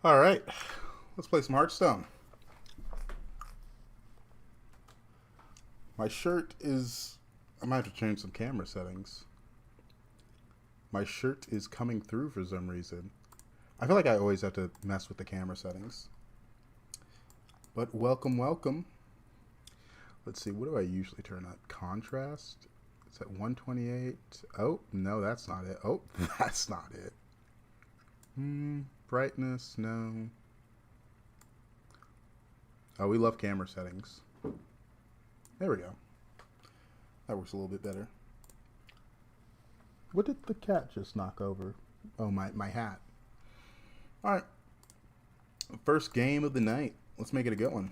Alright, let's play some Hearthstone. My shirt is... I might have to change some camera settings. My shirt is coming through for some reason. I feel like I always have to mess with the camera settings. But welcome, welcome. Let's see, what do I usually turn up? Contrast? It's at 128. Oh, no, that's not it. Oh, that's not it. Brightness, no. Oh, we love camera settings. There we go. That works a little bit better. What did the cat just knock over? Oh, my hat. Alright. First game of the night. Let's make it a good one.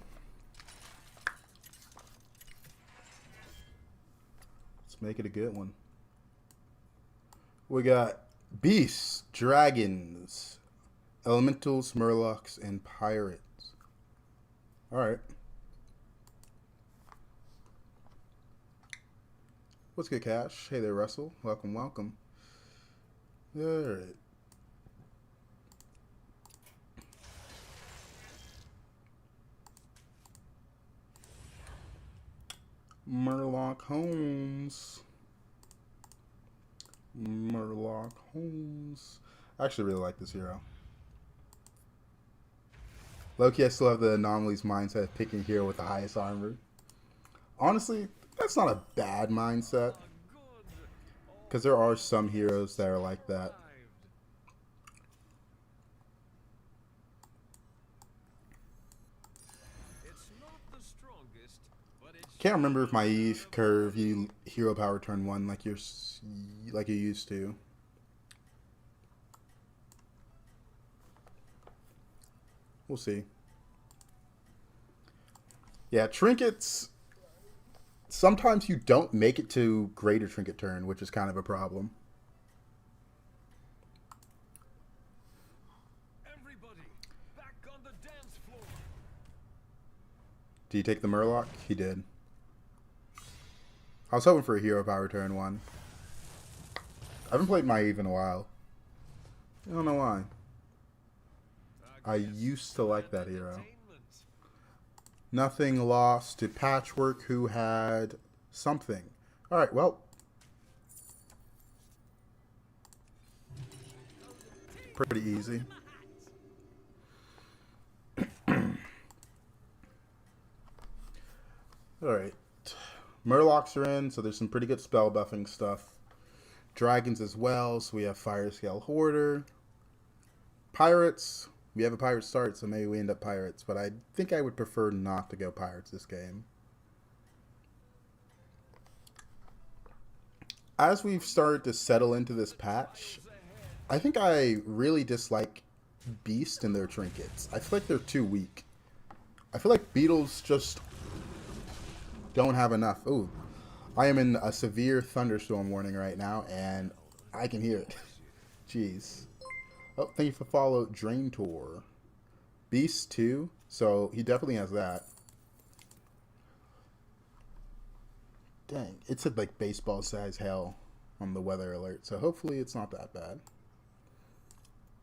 Let's make it a good one. We got beasts, dragons, elementals, murlocs, and pirates. Alright. What's good, Cash? Hey there, Russell. Welcome, welcome. Alright. Murloc Holmes. Murloc Holmes. I actually really like this hero. Loki, I still have the anomalies mindset of picking hero with the highest armor. Honestly, that's not a bad mindset. Because there are some heroes that are like that. Can't remember if my Eve curve you hero power turn 1 like you used to. We'll see. Yeah, trinkets. Sometimes you don't make it to greater trinket turn, which is kind of a problem. Everybody, back on the dance floor. Did he take the Murloc? He did. I was hoping for a hero power turn 1. I haven't played my Eve in a while. I don't know why. I used to like that hero. Nothing lost to Patchwork, who had something. Alright, well. Pretty easy. Alright. Murlocs are in, so there's some pretty good spell buffing stuff. Dragons as well, so we have Fire Scale Hoarder. Pirates. We have a pirate start, so maybe we end up pirates, but I think I would prefer not to go pirates this game. As we've started to settle into this patch, I think I really dislike Beast and their trinkets. I feel like they're too weak. I feel like beetles just don't have enough. Ooh, I am in a severe thunderstorm warning right now, and I can hear it. Jeez. Oh, thank you for follow, Drain Tour. Beast 2, so he definitely has that. Dang, it said like baseball size hail on the weather alert, so hopefully it's not that bad.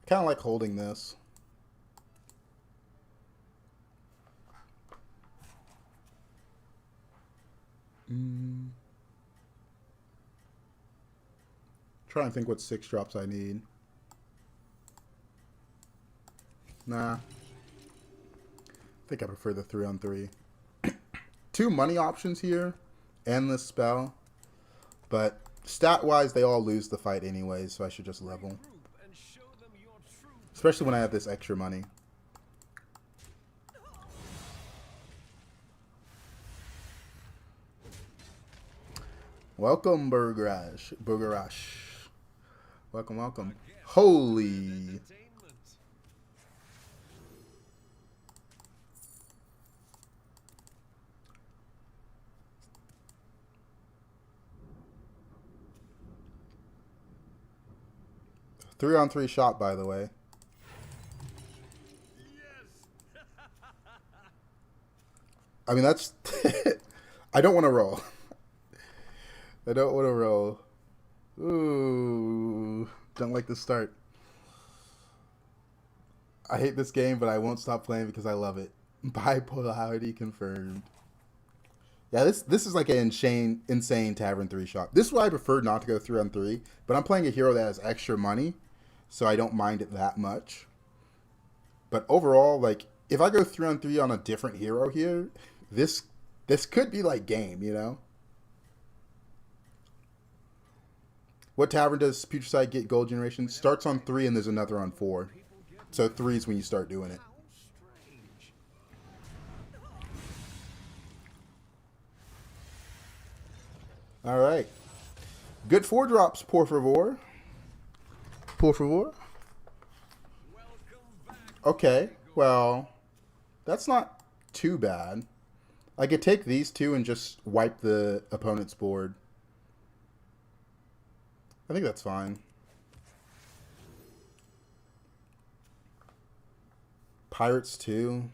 Kind of like holding this. Trying to think what 6 drops I need. Nah. I think I prefer the 3-on-3. 2 money options here and this spell. But stat-wise, they all lose the fight anyways, so I should just level. Especially when I have this extra money. Welcome, Burgarash. Welcome, welcome. Holy... 3-on-3 shot, by the way. I mean, that's... I don't want to roll. I don't want to roll. Ooh. Don't like the start. I hate this game, but I won't stop playing because I love it. Bipolarity confirmed. Yeah, this is like an insane Tavern 3 shop. This is why I prefer not to go 3-on-3, but I'm playing a hero that has extra money, so I don't mind it that much. But overall, like, if I go 3-on-3 on a different hero here, this could be like game, you know? What tavern does Putricide get gold generation? Starts on 3 and there's another on 4. So 3 is when you start doing it. All right. Good 4 drops, por favor. Por favor. Okay, well, that's not too bad. I could take these 2 and just wipe the opponent's board. I think that's fine. Pirates 2.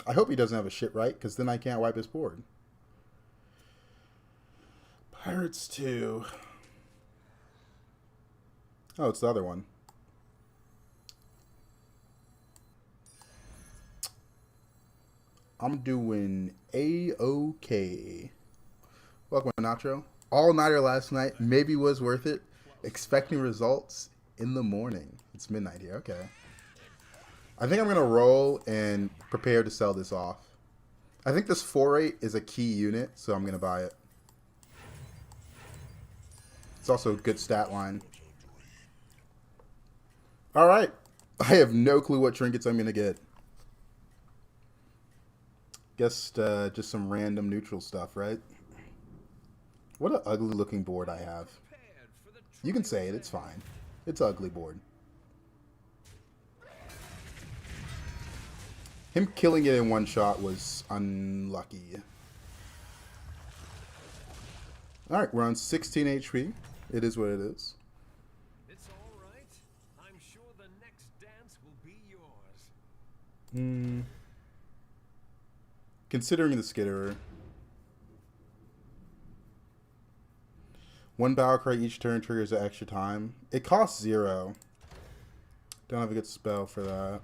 I hope he doesn't have a shit right, because then I can't wipe his board. Pirates 2. Oh, it's the other one. I'm doing A-OK. Welcome, Nacho. All-nighter last night. Maybe was worth it. Expecting results in the morning. It's midnight here. Okay. I think I'm going to roll and prepare to sell this off. I think this 4-8 is a key unit, so I'm going to buy it. It's also a good stat line. All right. I have no clue what trinkets I'm going to get. Guess just some random neutral stuff, right? What an ugly looking board I have. You can say it, it's fine. It's an ugly board. Him killing it in one shot was unlucky. Alright, we're on 16 HP. It is what it is. It's all right. I'm sure the next dance will be yours. Considering the skitterer. 1 battle cry each turn triggers an extra time. It costs 0. Don't have a good spell for that.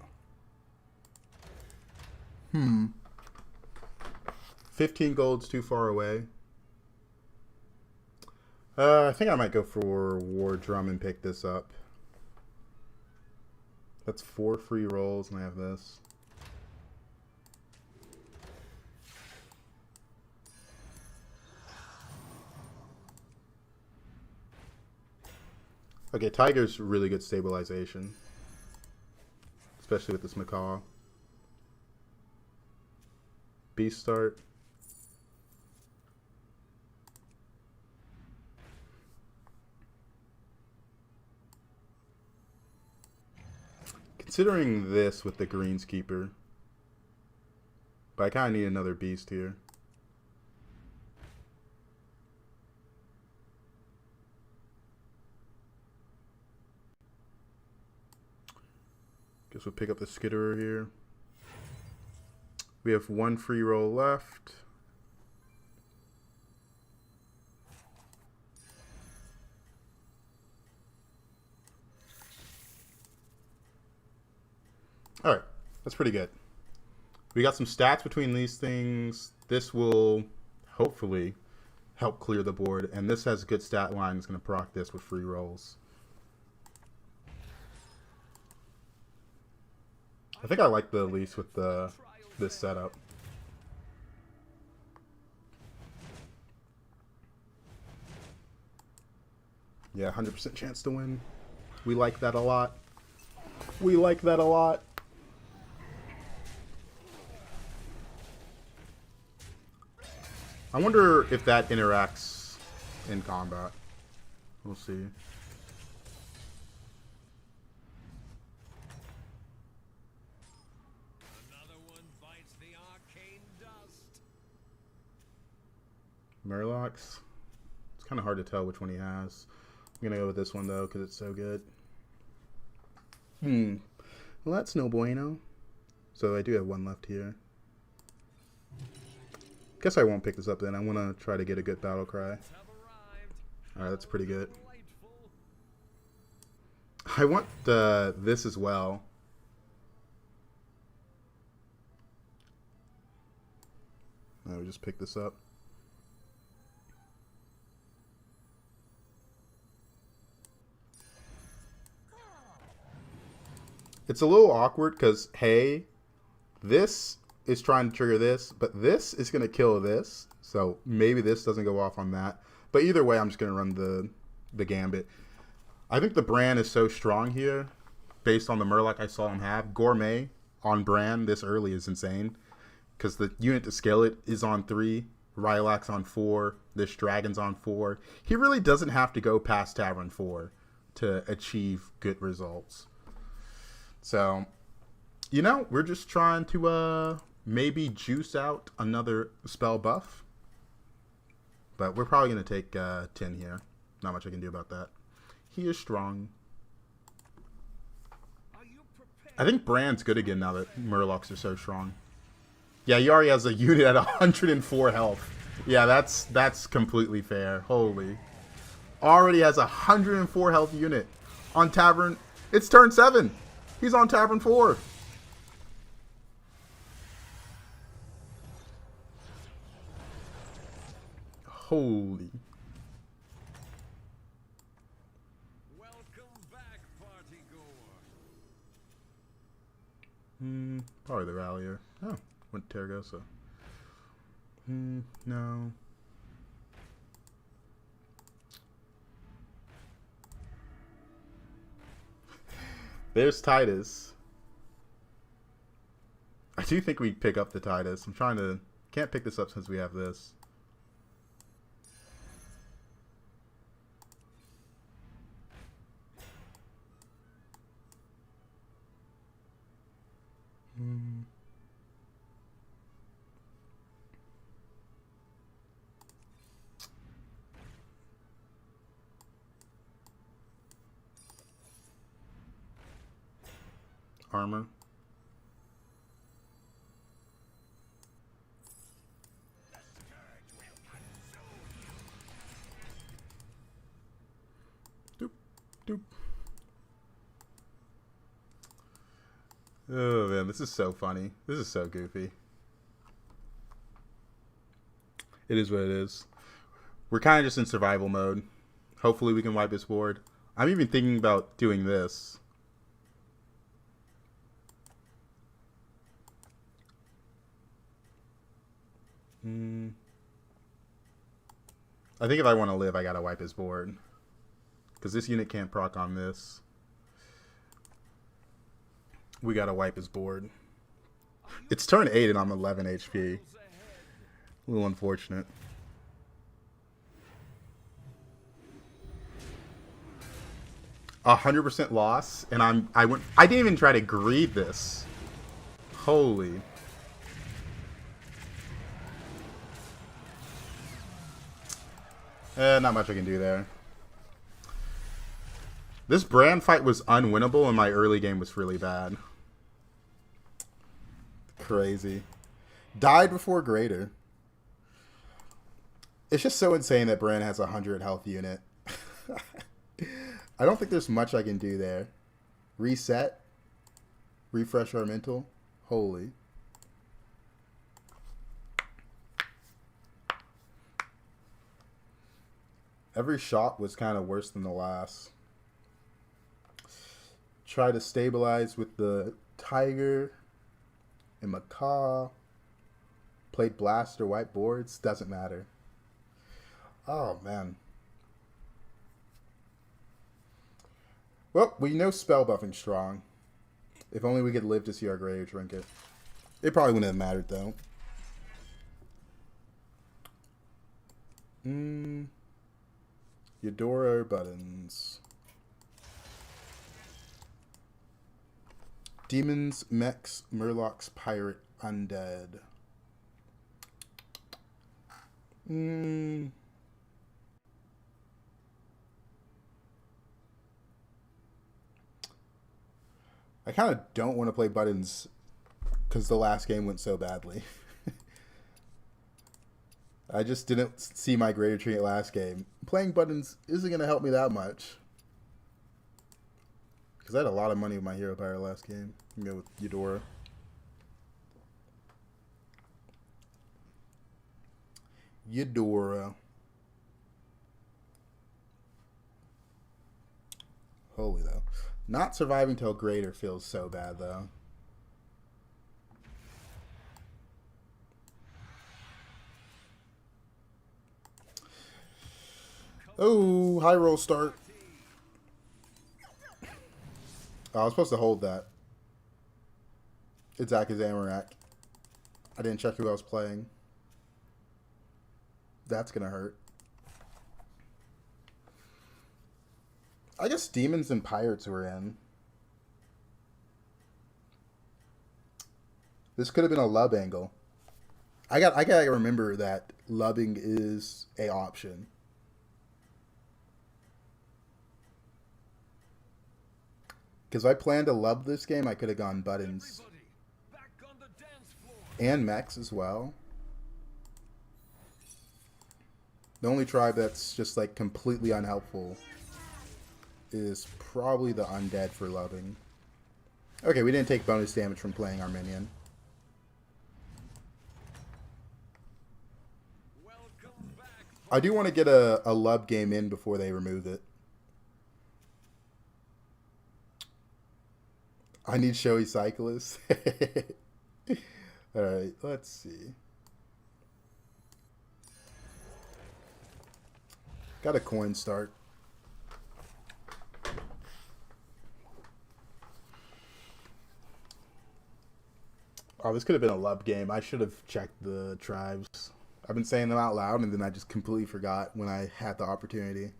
15 gold's too far away. I think I might go for War Drum and pick this up. That's 4 free rolls, and I have this. Okay, Tiger's really good stabilization. Especially with this Macaw. Beast start. Considering this with the Greenskeeper. But I kind of need another beast here. Guess we'll pick up the Skitterer here. We have 1 free roll left. Alright, that's pretty good. We got some stats between these things. This will hopefully help clear the board. And this has a good stat line. It's going to proc this with free rolls. I think I like the least with this setup. Yeah, 100% chance to win. We like that a lot. We like that a lot. I wonder if that interacts in combat. We'll see. Another one bites the arcane dust. Murlocs. It's kind of hard to tell which one he has. I'm going to go with this one, though, because it's so good. Well, that's no bueno. So I do have 1 left here. Guess I won't pick this up then. I want to try to get a good battle cry. Alright, that's pretty good. I want this as well. Let me just pick this up. It's a little awkward because, hey, this is trying to trigger this, but this is going to kill this. So maybe this doesn't go off on that. But either way, I'm just going to run the gambit. I think the Bran is so strong here, based on the Murloc I saw him have. Gourmet on Bran this early is insane, because the unit to scale it is on 3, Rylak's on 4, this Dragon's on 4. He really doesn't have to go past Tavern 4 to achieve good results. So, you know, we're just trying to maybe juice out another spell buff. But we're probably going to take 10 here. Not much I can do about that. He is strong. I think Bran's good again now that Murlocs are so strong. Yeah, he already has a unit at 104 health. Yeah, that's completely fair. Holy. Already has a 104 health unit on Tavern. It's turn 7. He's on Tavern 4. Holy. Welcome back, party goer. Probably the Rallier. Oh, went Terragosa. No. There's Titus. I do think we pick up the Titus. I'm trying to... Can't pick this up since we have this. Armor. Doop, doop. Oh man, this is so funny. This is so goofy. It is what it is. We're kind of just in survival mode. Hopefully we can wipe this board. I'm even thinking about doing this. I think if I want to live, I gotta wipe his board. Because this unit can't proc on this. We gotta wipe his board. It's turn 8 and I'm 11 HP. A little unfortunate. A 100% loss, and I didn't even try to greed this. Holy. Not much I can do there. This Bran fight was unwinnable, and my early game was really bad. Crazy. Died before Greater. It's just so insane that Bran has a 100 health unit. I don't think there's much I can do there. Reset. Refresh our mental. Holy. Every shot was kind of worse than the last. Try to stabilize with the Tiger and Macaw. Played Blaster, white boards. Doesn't matter. Oh, man. Well, we know spell buffing strong. If only we could live to see our Greater Trinket. It probably wouldn't have mattered, though. Eudora buttons. Demons, Mechs, Murlocs, Pirate, Undead. I kind of don't want to play buttons because the last game went so badly. I just didn't see my Greater Trinket last game. Playing buttons isn't going to help me that much. because I had a lot of money with my hero power last game. I'm going to go with Eudora. Eudora. Holy though. Not surviving till greater feels so bad though. Oh, high roll start. Oh, I was supposed to hold that. It's Aka's Amarak. I didn't check who I was playing. That's gonna hurt. I guess Demons and Pirates were in. This could have been a lub angle. I gotta remember that lubbing is a option. Because if I planned to lub this game, I could have gone buttons. And mechs as well. The only tribe that's just like completely unhelpful is probably the undead for lubbing. Okay, we didn't take bonus damage from playing our minion. I do want to get a lub game in before they remove it. I need showy cyclists. Alright, let's see. Got a coin start. Oh, this could have been a lub game. I should have checked the tribes. I've been saying them out loud, and then I just completely forgot when I had the opportunity.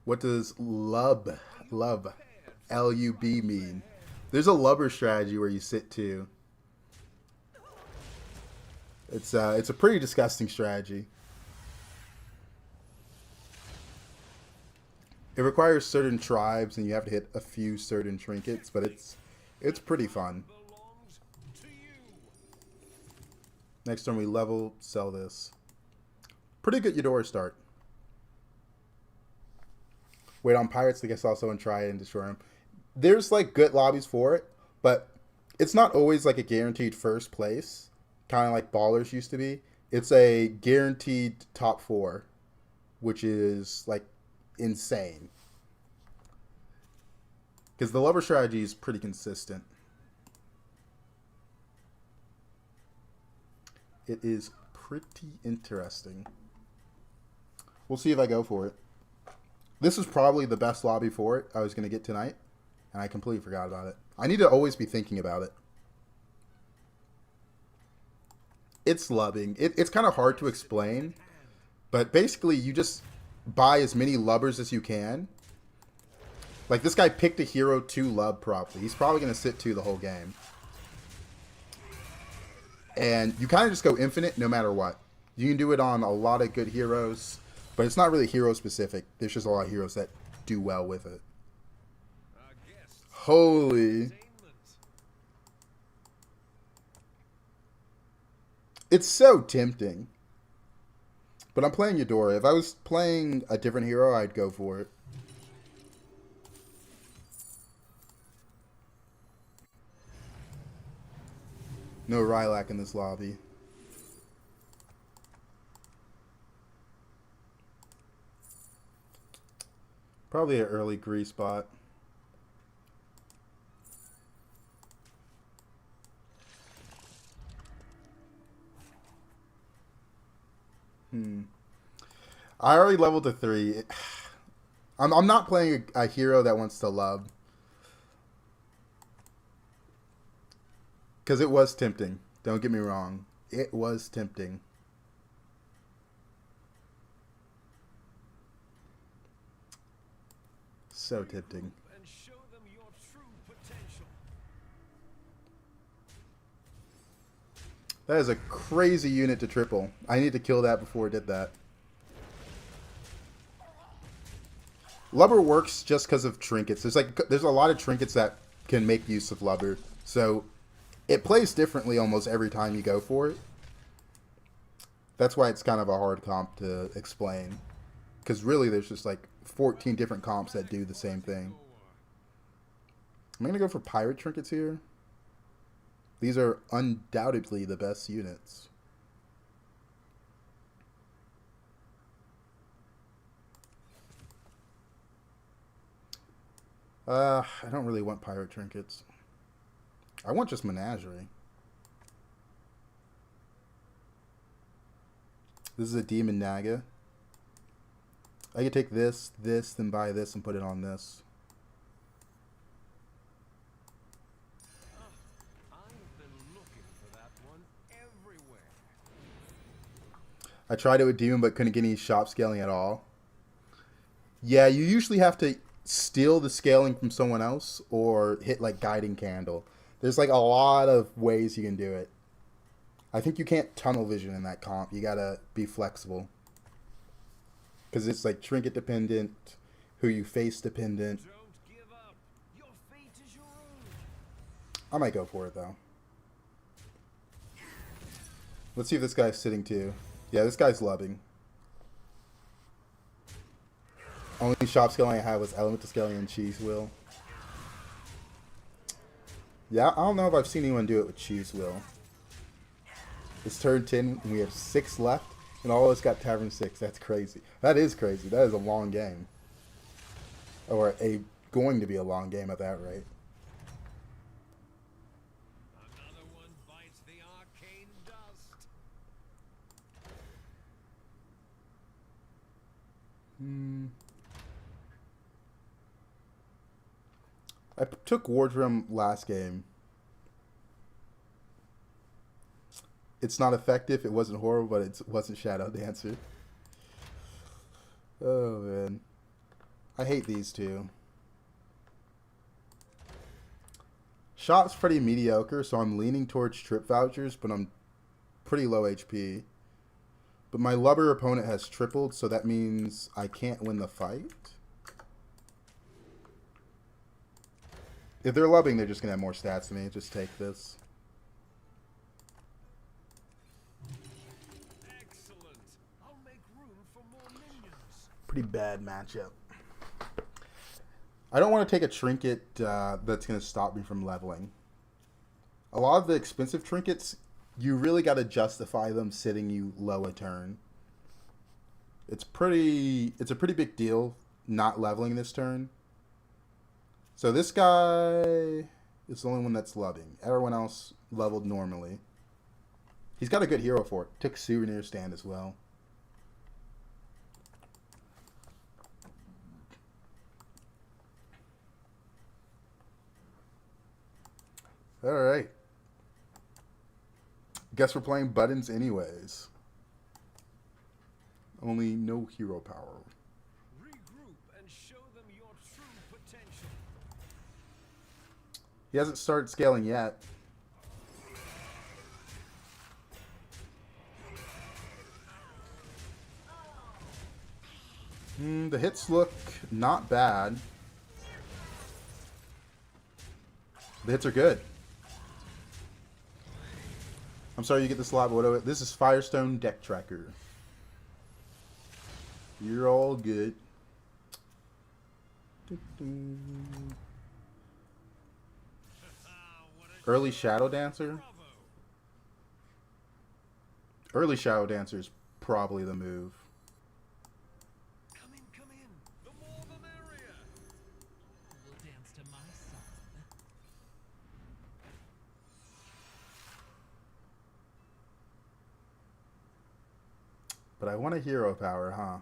What does lub, L-U-B mean? There's a lubber strategy where you sit two. It's a pretty disgusting strategy. It requires certain tribes, and you have to hit a few certain trinkets, but it's pretty fun. Next turn we level, sell this. Pretty good Eudora start. Wait on Pirates to guess also and try it and destroy them. There's like good lobbies for it, but it's not always like a guaranteed first place, kind of like Ballers used to be. It's a guaranteed top 4, which is like insane. Because the lubber strategy is pretty consistent. It is pretty interesting. We'll see if I go for it. This is probably the best lobby for it I was going to get tonight, and I completely forgot about it. I need to always be thinking about it. It's lubbing. It's kind of hard to explain, but basically you just buy as many lubbers as you can. Like this guy picked a hero to lub properly. He's probably going to sit 2 the whole game. And you kind of just go infinite no matter what. You can do it on a lot of good heroes. But it's not really hero specific. There's just a lot of heroes that do well with it. Holy. It's so tempting. But I'm playing Eudora. If I was playing a different hero, I'd go for it. No Rylak in this lobby. Probably an early grease spot. I already leveled to 3. I'm not playing a hero that wants to lub. Because it was tempting. Don't get me wrong. It was tempting. So tempting. And show them your true potential. That is a crazy unit to triple. I need to kill that before it did that. Lubber works just because of trinkets. There's a lot of trinkets that can make use of lubber. So it plays differently almost every time you go for it. That's why it's kind of a hard comp to explain. Because really, there's just like 14 different comps that do the same thing. I'm going to go for pirate trinkets here. These are undoubtedly the best units. I don't really want pirate trinkets. I want just menagerie. This is a demon naga. I could take this, then buy this and put it on this. I've been looking for that one everywhere. I tried it with demon but couldn't get any shop scaling at all. Yeah, you usually have to steal the scaling from someone else or hit like guiding candle. There's like a lot of ways you can do it. I think you can't tunnel vision in that comp. You gotta be flexible. Because it's like trinket dependent, who you face dependent. Don't give up. Your fate is your own. I might go for it though. Let's see if this guy's sitting too. Yeah, this guy's lubbing. Only shop scaling I had was elemental scaling and cheese wheel. Yeah, I don't know if I've seen anyone do it with cheese wheel. It's turn 10 and we have 6 left and all of us got tavern 6. That's crazy. That is crazy. That is a long game. Or going to be a long game at that rate. Another one bites the arcane dust. I took Wardroom last game. It's not effective. It wasn't horrible, but it wasn't Shadow Dancer. Oh, man. I hate these two. Shop's pretty mediocre, so I'm leaning towards trip vouchers, but I'm pretty low HP. But my lubber opponent has tripled, so that means I can't win the fight. If they're lubbing, they're just going to have more stats than me. Just take this. Excellent. I'll make room for more minions. Pretty bad matchup. I don't want to take a trinket that's going to stop me from leveling. A lot of the expensive trinkets, you really got to justify them sitting you low a turn. It's a pretty big deal not leveling this turn. So this guy is the only one that's lubbing. Everyone else leveled normally. He's got a good hero for it. Took souvenir stand as well. Alright. Guess we're playing buttons anyways. Only no hero power. Regroup and show them your true potential. He hasn't started scaling yet. The hits look not bad. The hits are good. I'm sorry you get this a lot, but this is Firestone Deck Tracker. You're all good. Early Shadow Dancer? Early Shadow Dancer is probably the move. Come in, come in. The more the merrier. We'll dance to my song. But I want a hero power, huh?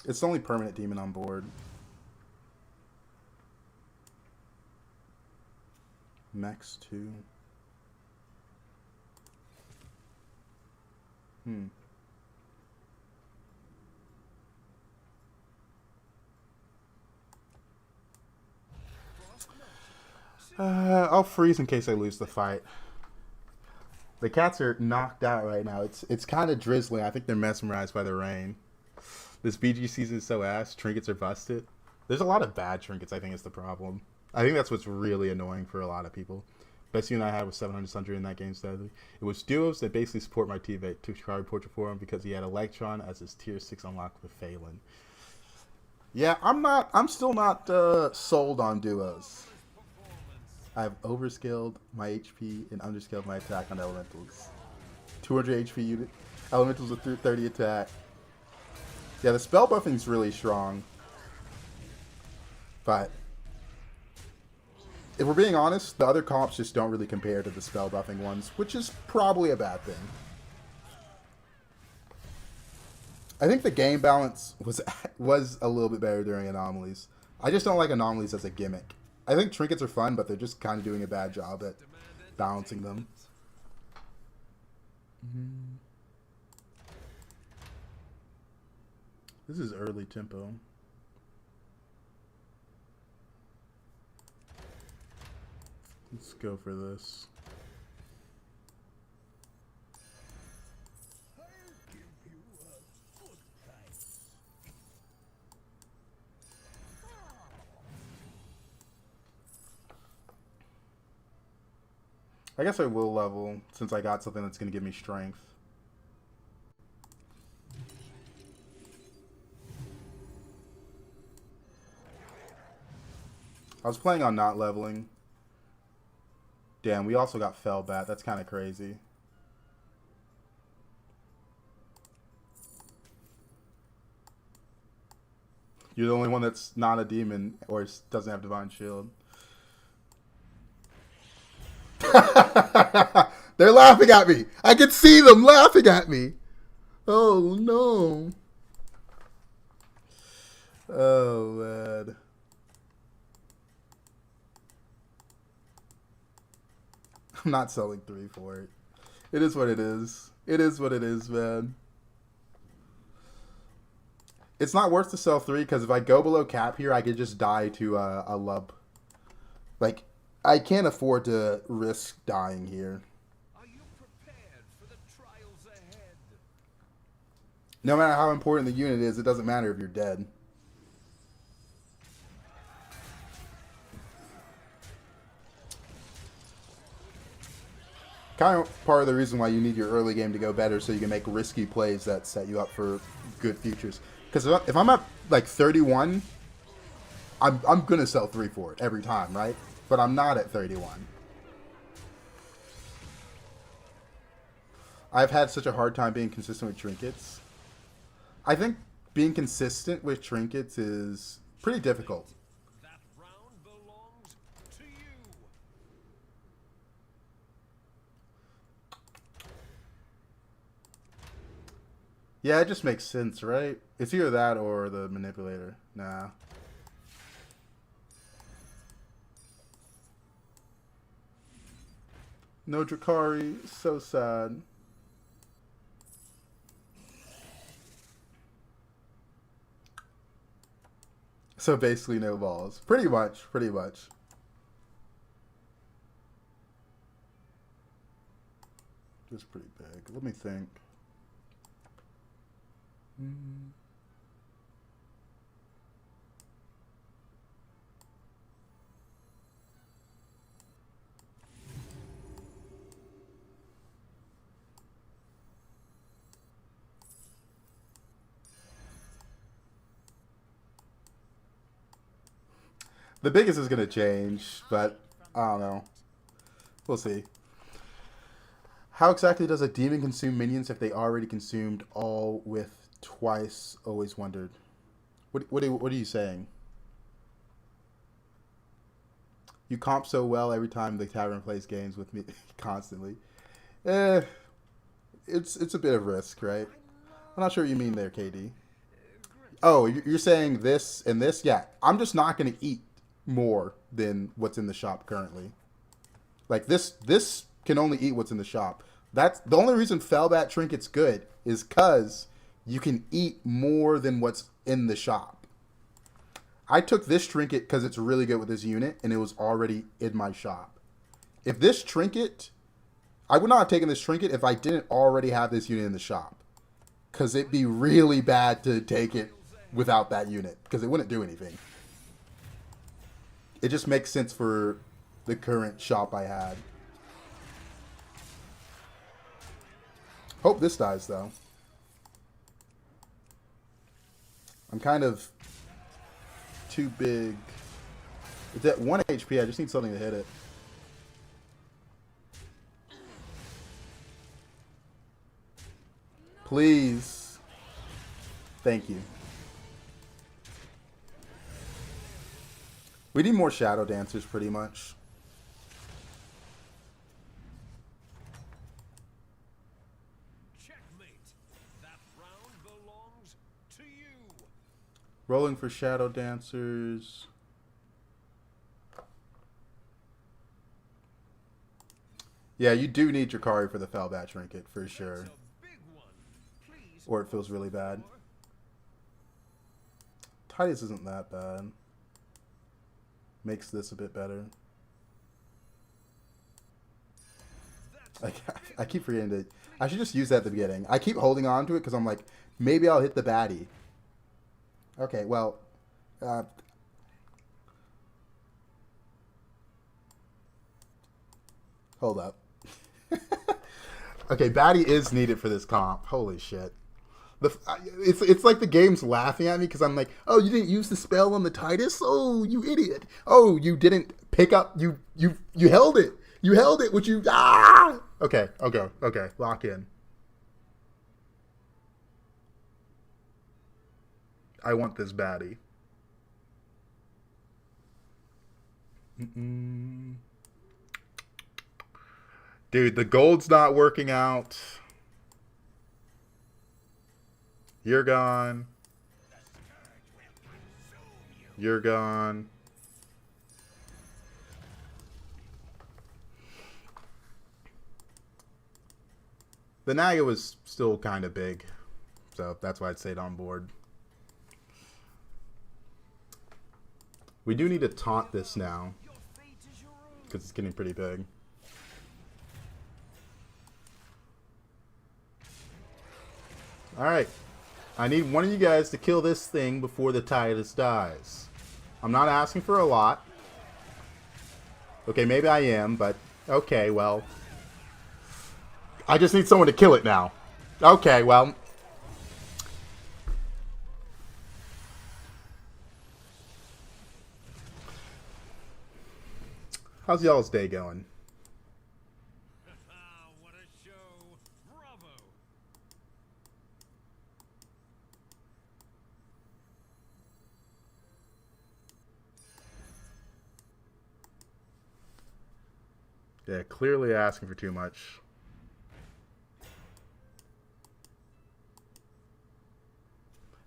It's the only permanent demon on board. Max 2. I'll freeze in case I lose the fight. The cats are knocked out right now. It's kind of drizzling. I think they're mesmerized by the rain. This BG season is so ass. Trinkets are busted. There's a lot of bad trinkets, I think, is the problem. I think that's what's really annoying for a lot of people. Best unit I had was 700 Sundry in that game, sadly. It was duos that basically support my teammate, Tukari Portrait for him, because he had Electron as his tier 6 unlock with Phelan. Yeah, I'm still not sold on duos. I've overskilled my HP and underskilled my attack on elementals. 200 HP unit. Elementals with 30 attack. Yeah, the spell buffing is really strong. But if we're being honest, the other comps just don't really compare to the spell buffing ones, which is probably a bad thing. I think the game balance was a little bit better during anomalies. I just don't like anomalies as a gimmick. I think trinkets are fun, but they're just kind of doing a bad job at balancing them. This is early tempo. Let's go for this. I guess I will level since I got something that's going to give me strength. I was planning on not leveling. Damn, we also got Firebat. That's kind of crazy. You're the only one that's not a demon or doesn't have Divine Shield. They're laughing at me. I can see them laughing at me. Oh, no. Oh, man. I'm not selling 3 for it. It is what it is. It is what it is, man. It's not worth to sell 3 because if I go below cap here, I could just die to a lub. Like, I can't afford to risk dying here. Are you prepared for the trials ahead? No matter how important the unit is, it doesn't matter if you're dead. Kind of part of the reason why you need your early game to go better so you can make risky plays that set you up for good futures. Because if I'm at like 31, I'm going to sell 3 for it every time, right? But I'm not at 31. I've had such a hard time being consistent with trinkets. I think being consistent with trinkets is pretty difficult. That round belongs to you. Yeah, it just makes sense, right? It's either that or the manipulator. Nah. No Drakari, so sad. So basically no balls. Pretty much, pretty much. Just pretty big. Let me think. The biggest is going to change, but I don't know. We'll see. How exactly does a demon consume minions if they already consumed all with twice? Always wondered. What are you saying? You comp so well every time the tavern plays games with me constantly. It's a bit of risk, right? I'm not sure what you mean there, KD. Oh, you're saying this and this? Yeah, I'm just not going to eat more than what's in the shop currently. Like this can only eat what's in the shop. That's the only reason Firebat Trinket's good is because you can eat more than what's in the shop. I took this trinket because it's really good with this unit and it was already in my shop. If this trinket, I would not have taken this trinket if I didn't already have this unit in the shop. Because it'd be really bad to take it without that unit. Because it wouldn't do anything. It just makes sense for the current shop I had. Hope this dies, though. I'm kind of too big. It's at 1 HP. I just need something to hit it. Please. Thank you. We need more Shadow Dancers, pretty much. Checkmate. That round belongs to you. Rolling for Shadow Dancers. Yeah, you do need Drakari for the Firebat trinket, for sure. That's a big one. Please Or it feels really bad. Titus isn't that bad. Makes this a bit better. I keep forgetting to... I should just use that at the beginning. I keep holding on to it because I'm like, maybe I'll hit the baddie. Okay, well... hold up. Okay, baddie is needed for this comp. Holy shit. It's like the game's laughing at me because I'm like, oh, you didn't use the spell on the Titus? Oh, you idiot. Oh, you didn't pick up, you held it. You held it, which you, Okay, lock in. I want this baddie. Dude, the gold's not working out. You're gone. You're gone. The Naga was still kind of big, so that's why I'd stayed on board. We do need to taunt this now, because it's getting pretty big. Alright. I need one of you guys to kill this thing before the Titus dies. I'm not asking for a lot. Okay, maybe I am, but... Okay, well... I just need someone to kill it now. Okay, well... How's y'all's day going? What a show. Bravo. Yeah, clearly asking for too much.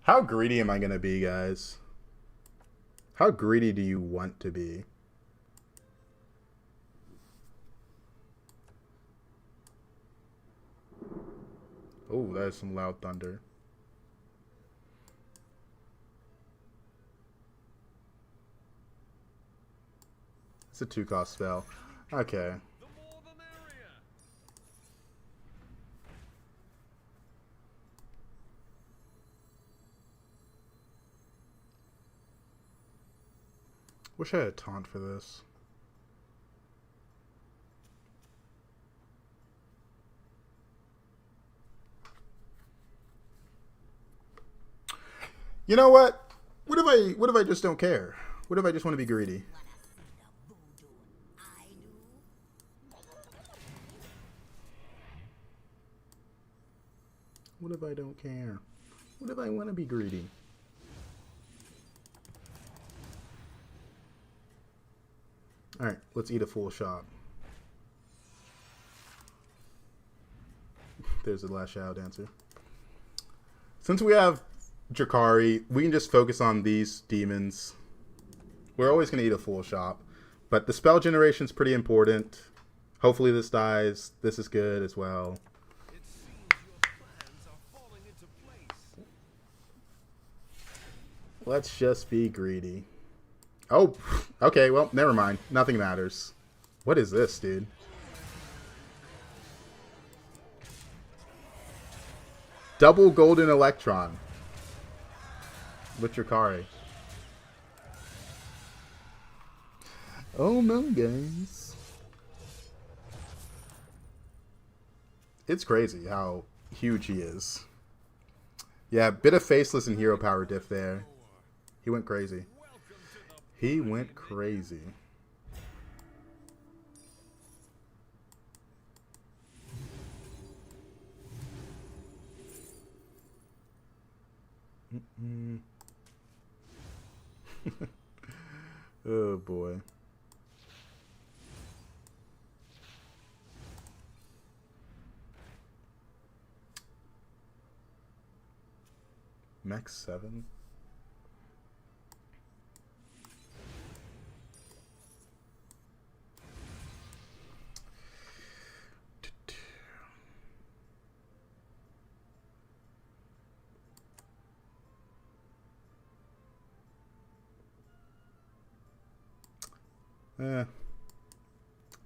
How greedy am I going to be, guys? How greedy do you want to be? Oh, that is some loud thunder. It's a 2-cost spell. Okay. The more the merrier. Wish I had a taunt for this. You know what? What if I just don't care? What if I just want to be greedy? What if I don't care? What if I want to be greedy? Alright, let's eat a full shot. There's the last Shadow Dancer. Since we have Drakari, we can just focus on these demons. We're always going to eat a full shot. But the spell generation is pretty important. Hopefully this dies. This is good as well. It seems your plans are falling into place. Let's just be greedy. Oh, okay, well, never mind. Nothing matters. What is this, dude? Double golden electron. With Drakari. Oh no, guys. It's crazy how huge he is. Yeah, bit of faceless and hero power diff there. He went crazy. He went crazy. Oh boy. Mech 7.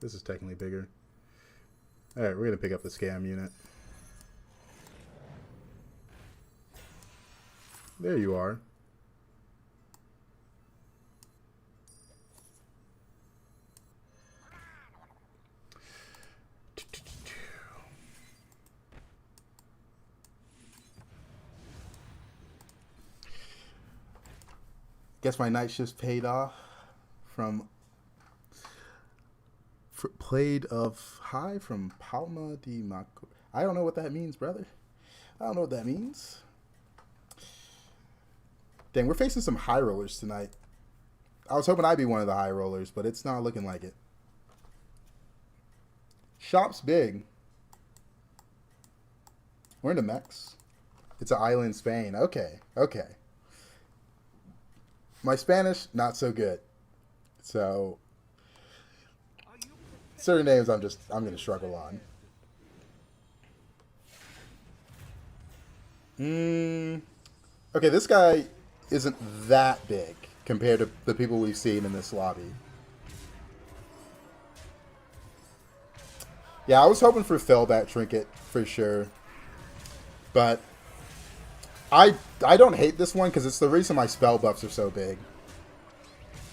This is technically bigger. Alright, we're going to pick up the scam unit. There you are. Guess my night shift paid off from played of high from Palma de Maco. I don't know what that means, brother. I don't know what that means. Dang, we're facing some high rollers tonight. I was hoping I'd be one of the high rollers, but it's not looking like it. Shop's big. We're in the mechs. It's an island in Spain. Okay, okay. My Spanish, not so good. So, certain names I'm going to struggle on. Okay, this guy isn't that big compared to the people we've seen in this lobby. Yeah, I was hoping for Firebat trinket for sure. But I don't hate this one because it's the reason my spell buffs are so big.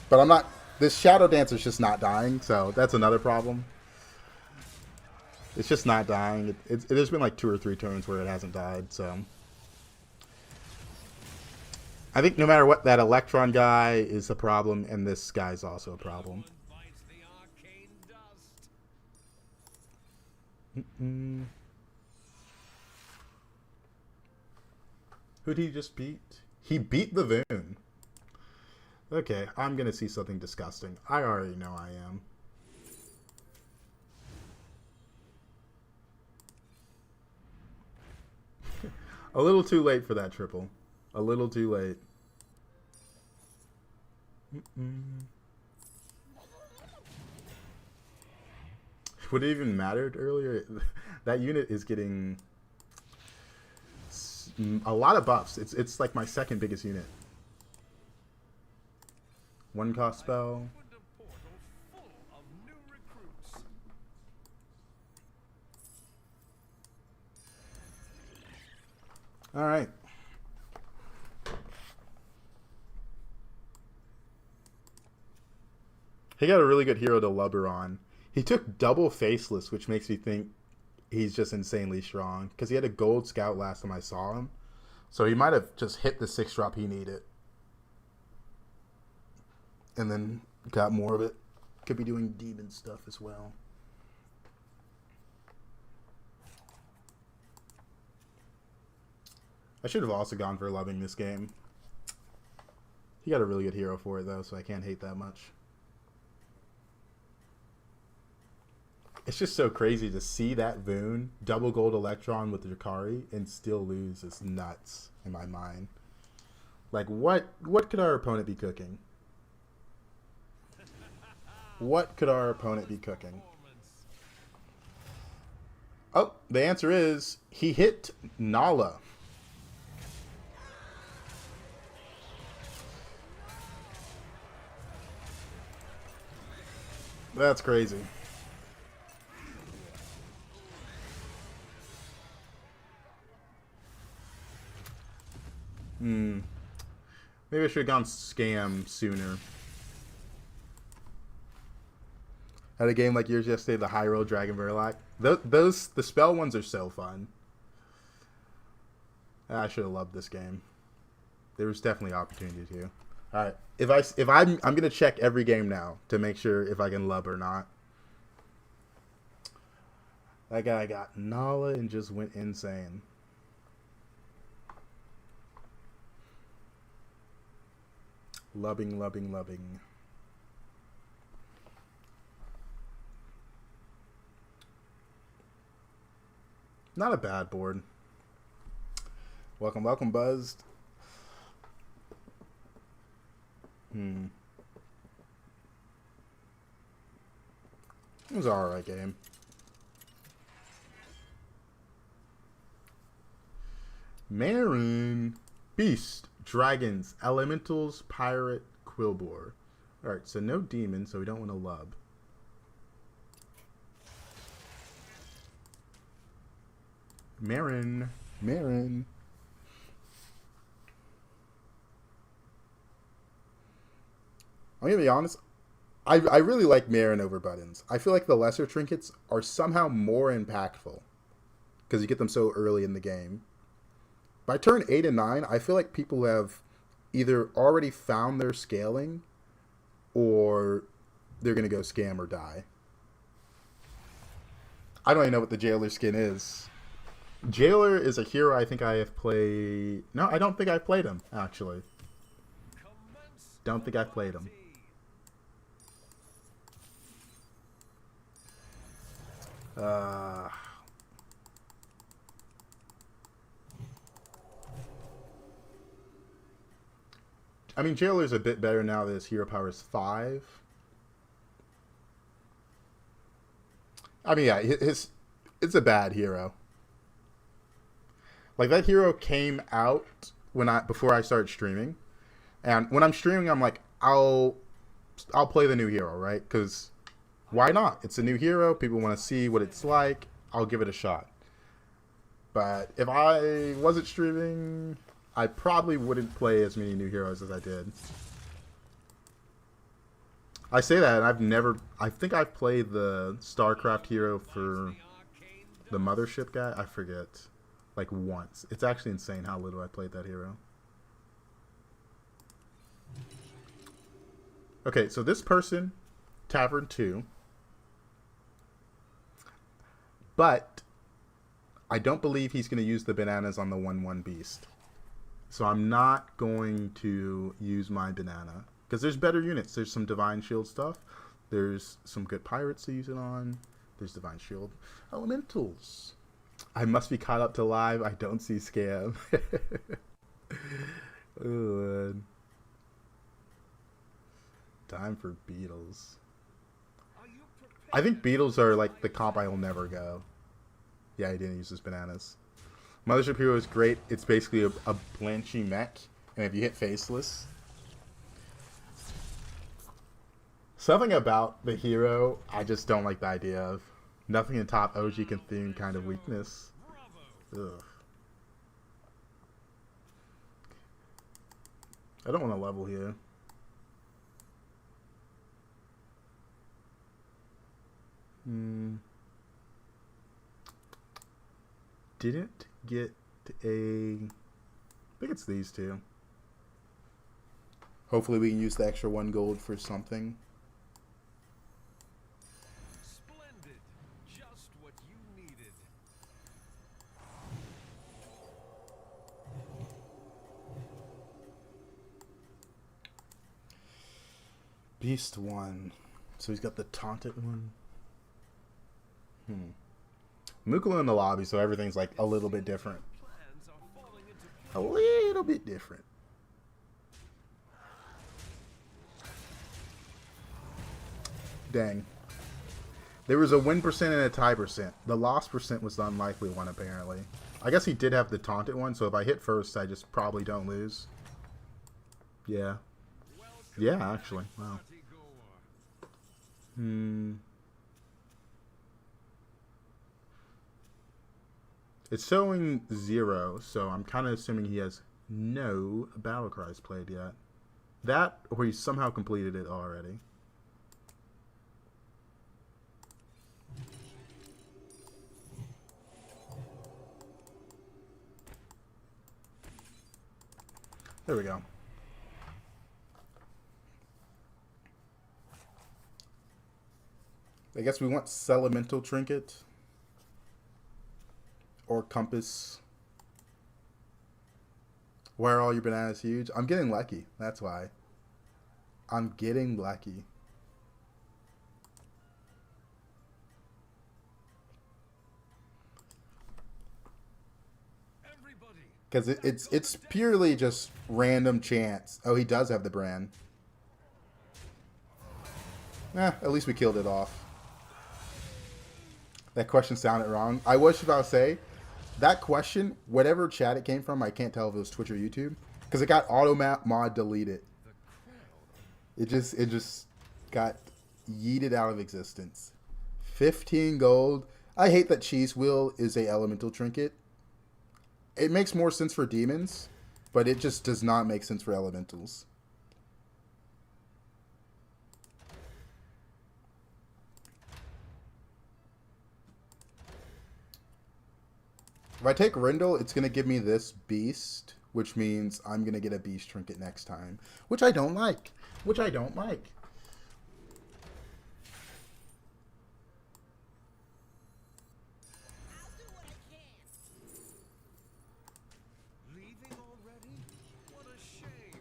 But I'm not... This Shadow Dancer's just not dying, so that's another problem. It's just not dying. There's been like 2 or 3 turns where it hasn't died, so... I think no matter what, that Electron guy is a problem, and this guy's also a problem. Who'd he just beat? He beat the Voon. Okay, I'm gonna see something disgusting. I already know I am. A little too late for that triple. A little too late. Would it even mattered earlier? That unit is getting a lot of buffs. It's like my second biggest unit. 1 cost spell. All right. He got a really good hero to lubber on. He took double faceless, which makes me think he's just insanely strong. Because he had a gold scout last time I saw him. So he might have just hit the 6-drop he needed. And then got more of it. Could be doing demon stuff as well. I should have also gone for loving this game. He got a really good hero for it, though, so I can't hate that much. It's just so crazy to see that Voon double gold Electron with the Drakari and still lose. Is nuts in my mind. Like, what could our opponent be cooking? What could our opponent be cooking? Oh, the answer is he hit Nala. That's crazy. Maybe I should have gone scam sooner. Had a game like yours yesterday, the High Roll Dragon Verlac. The spell ones are so fun. I should have loved this game. There was definitely opportunity to. All right, I'm gonna check every game now to make sure if I can love or not. That guy got Nala and just went insane. Loving. Not a bad board. Welcome, Buzzed. It was an alright game. Marin. Beast. Dragons. Elementals. Pirate. Quillbore. Alright, so no demon, so we don't want to lub. Marin. I'm gonna be honest, I really like Marin over buttons. I feel like the lesser trinkets are somehow more impactful because you get them so early in the game. By turn 8 and 9, I feel like people have either already found their scaling or they're gonna go scam or die. I don't even know what the Jailer skin is. Jailer is a hero I think I have played... No, I don't think I've played him, actually. Don't think I've played him. I mean, Jailer's a bit better now that his hero power is 5. I mean, yeah, it's a bad hero. Like, that hero came out before I started streaming. And when I'm streaming, I'm like, I'll play the new hero, right? Because why not? It's a new hero. People want to see what it's like. I'll give it a shot. But if I wasn't streaming, I probably wouldn't play as many new heroes as I did. I say that, and I think I've played the StarCraft hero for the Mothership guy. I forget. Like, once. It's actually insane how little I played that hero. Okay, so this person, Tavern 2. But I don't believe he's going to use the bananas on the 1/1 beast. So I'm not going to use my banana. Because there's better units. There's some Divine Shield stuff. There's some good pirates to use it on. There's Divine Shield. Elementals. I must be caught up to live. I don't see scam. Oh, man. Time for beetles. I think beetles are like the comp I will never go. Yeah, he didn't use his bananas. Mothership hero is great. It's basically a Blanchy mech. And if you hit faceless... Something about the hero I just don't like the idea of. Nothing in top OG can theme kind of weakness. Ugh. I don't want to level here. Didn't get a... I think it's these two. Hopefully we can use the extra 1 gold for something. Splendid. Just what you needed. Beast 1. So he's got the taunted one. Mukula in the lobby, so everything's like a little bit different. Plans are falling into A little bit different. Dang. There was a win percent and a tie percent. The loss percent was the unlikely one, apparently. I guess he did have the taunted one, so if I hit first, I just probably don't lose. Yeah. Yeah, actually. Wow. It's showing 0, so I'm kind of assuming he has no battle cries played yet. That, or he somehow completed it already. There we go. I guess we want Elemental Trinket. Or Compass. Why are all your bananas huge? I'm getting lucky. That's why. I'm getting lucky. Because it's purely just random chance. Oh, he does have the brand. At least we killed it off. That question sounded wrong. I was about to say, that question, whatever chat it came from, I can't tell if it was Twitch or YouTube, because it got automap mod deleted. It just got yeeted out of existence. 15 gold. I hate that Cheese Wheel is a elemental trinket. It makes more sense for demons, but it just does not make sense for elementals. If I take Rindle, it's going to give me this beast, which means I'm going to get a beast trinket next time, which I don't like. Which I don't like. Leaving already? What a shame.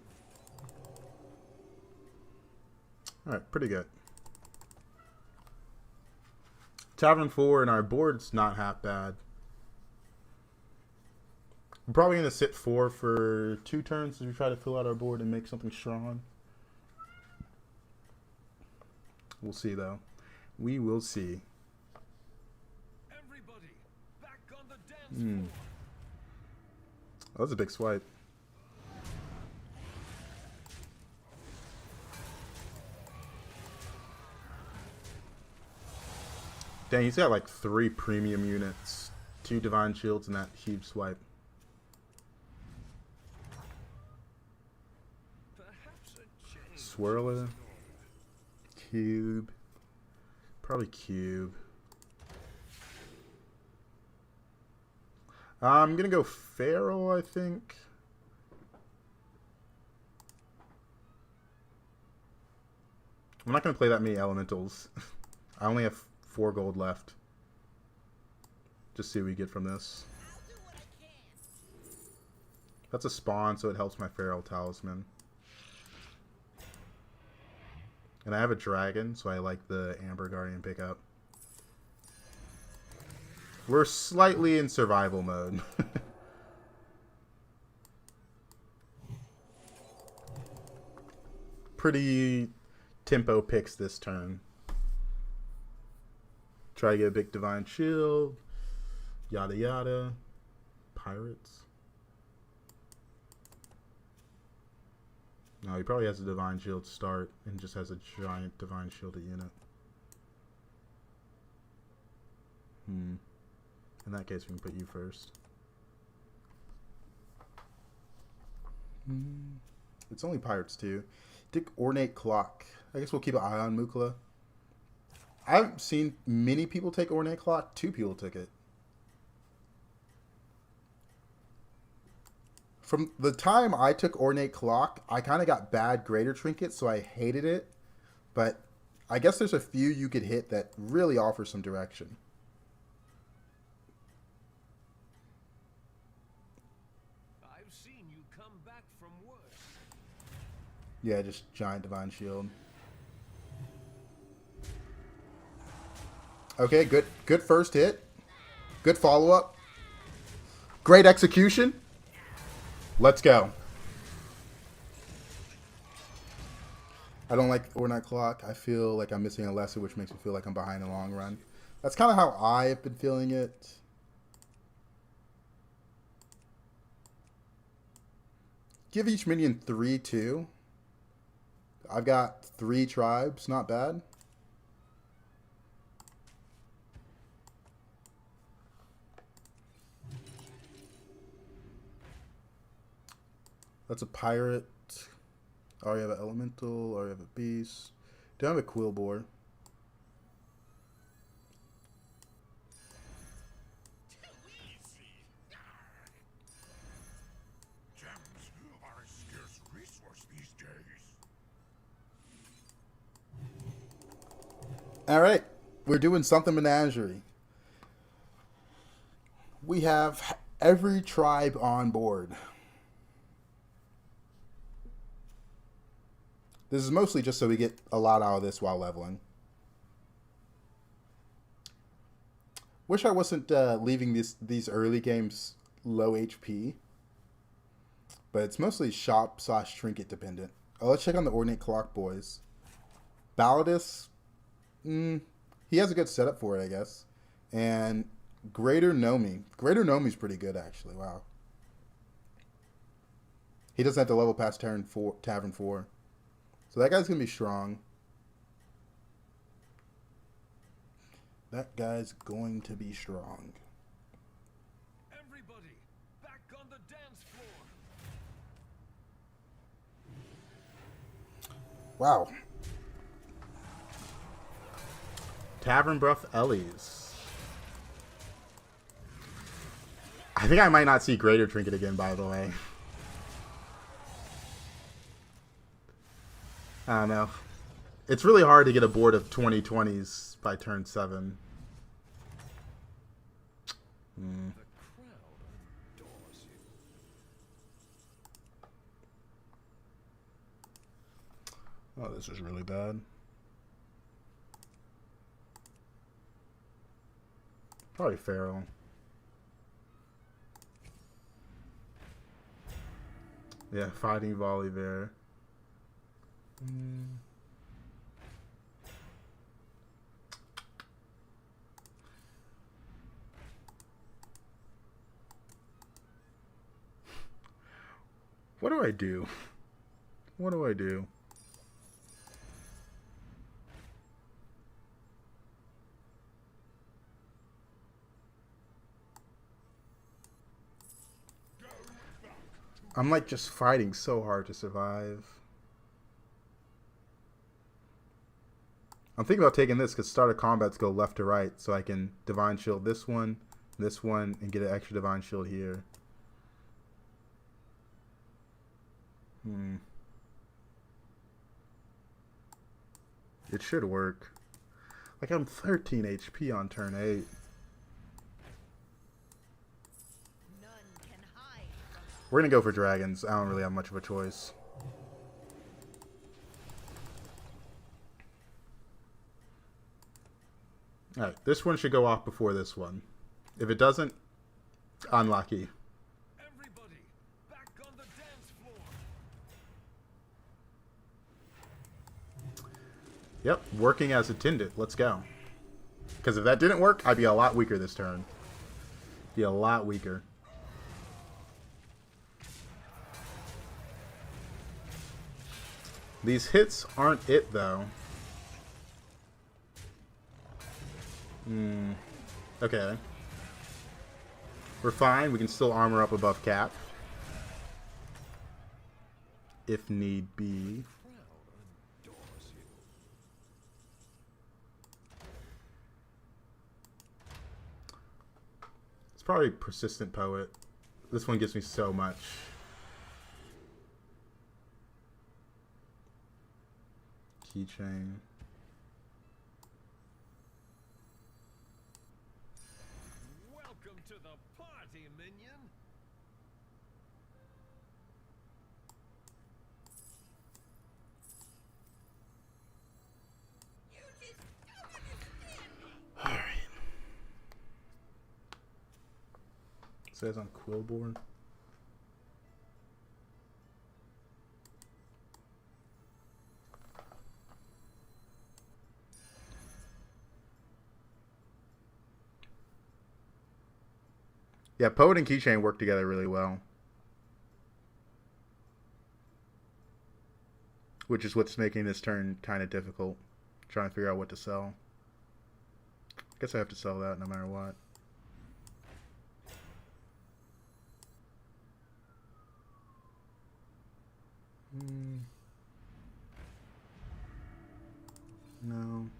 Alright, pretty good. Tavern 4 and our board's not half bad. I'm probably going to sit 4 for 2 turns as we try to fill out our board and make something strong. We'll see, though. We will see. Everybody, back on the dance floor. That was a big swipe. Dang, he's got like 3 premium units, 2 divine shields, and that huge swipe. Swirler. Cube. Probably cube. I'm gonna go Feral, I think. I'm not gonna play that many elementals. I only have 4 gold left. Just see what we get from this. That's a spawn, so it helps my Feral Talisman. And I have a dragon, so I like the Amber Guardian pickup. We're slightly in survival mode. Pretty tempo picks this turn. Try to get a big divine shield. Yada yada. Pirates. No, he probably has a divine shield start and just has a giant divine shielded unit. In that case, we can put you first. It's only pirates too. Dick Ornate Clock. I guess we'll keep an eye on Mukla. I haven't seen many people take Ornate Clock. 2 people took it. From the time I took Ornate Clock, I kind of got bad Greater Trinkets, so I hated it. But I guess there's a few you could hit that really offer some direction. I've seen you come back from worse. Yeah, just giant divine shield. Okay, good first hit. Good follow-up. Great execution. Let's go. I don't like Ornate Clock. I feel like I'm missing a lesson, which makes me feel like I'm behind in the long run. That's kind of how I've been feeling it. Give each minion 3/2. I've got 3 tribes. Not bad. That's a pirate. Already have an elemental. Already have a beast. Do I have a Quillbore? Gems are a scarce resource these days. All right, we're doing something menagerie. We have every tribe on board. This is mostly just so we get a lot out of this while leveling. Wish I wasn't leaving these early games low HP. But it's mostly shop/trinket dependent. Oh, let's check on the Ordnate Clock boys. Balladus, he has a good setup for it, I guess. And Greater Nomi. Greater Nomi's pretty good, actually. Wow. He doesn't have to level past Tavern 4. So that guy's going to be strong. That guy's going to be strong. Everybody, back on the dance floor. Wow. Tavern Bruff Ellie's. I think I might not see Greater Trinket again, by the way. I don't know. It's really hard to get a board of 2020s by turn 7. The crowd adores you. Oh, this is really bad. Probably Pharaoh. Yeah, fighting volley there. What do I do? What do I do? I'm like just fighting so hard to survive. I'm thinking about taking this because start of combats go left to right, so I can Divine Shield this one, and get an extra Divine Shield here. It should work. Like I'm 13 HP on turn 8. None can hide from We're gonna go for dragons. I don't really have much of a choice. Alright, this one should go off before this one. If it doesn't, unlucky. Everybody, back on the dance floor. Yep, working as intended. Let's go. Because if that didn't work, I'd be a lot weaker this turn. Be a lot weaker. These hits aren't it, though. Okay. We're fine. We can still armor up above cap. If need be. Crowd adores you. It's probably Persistent Poet. This one gives me so much. Keychain. Welcome to the party, minion. Alright. It says on Quillbore. Yeah, Poet and Keychain work together really well. Which is what's making this turn kind of difficult. Trying to figure out what to sell. I guess I have to sell that no matter what. No.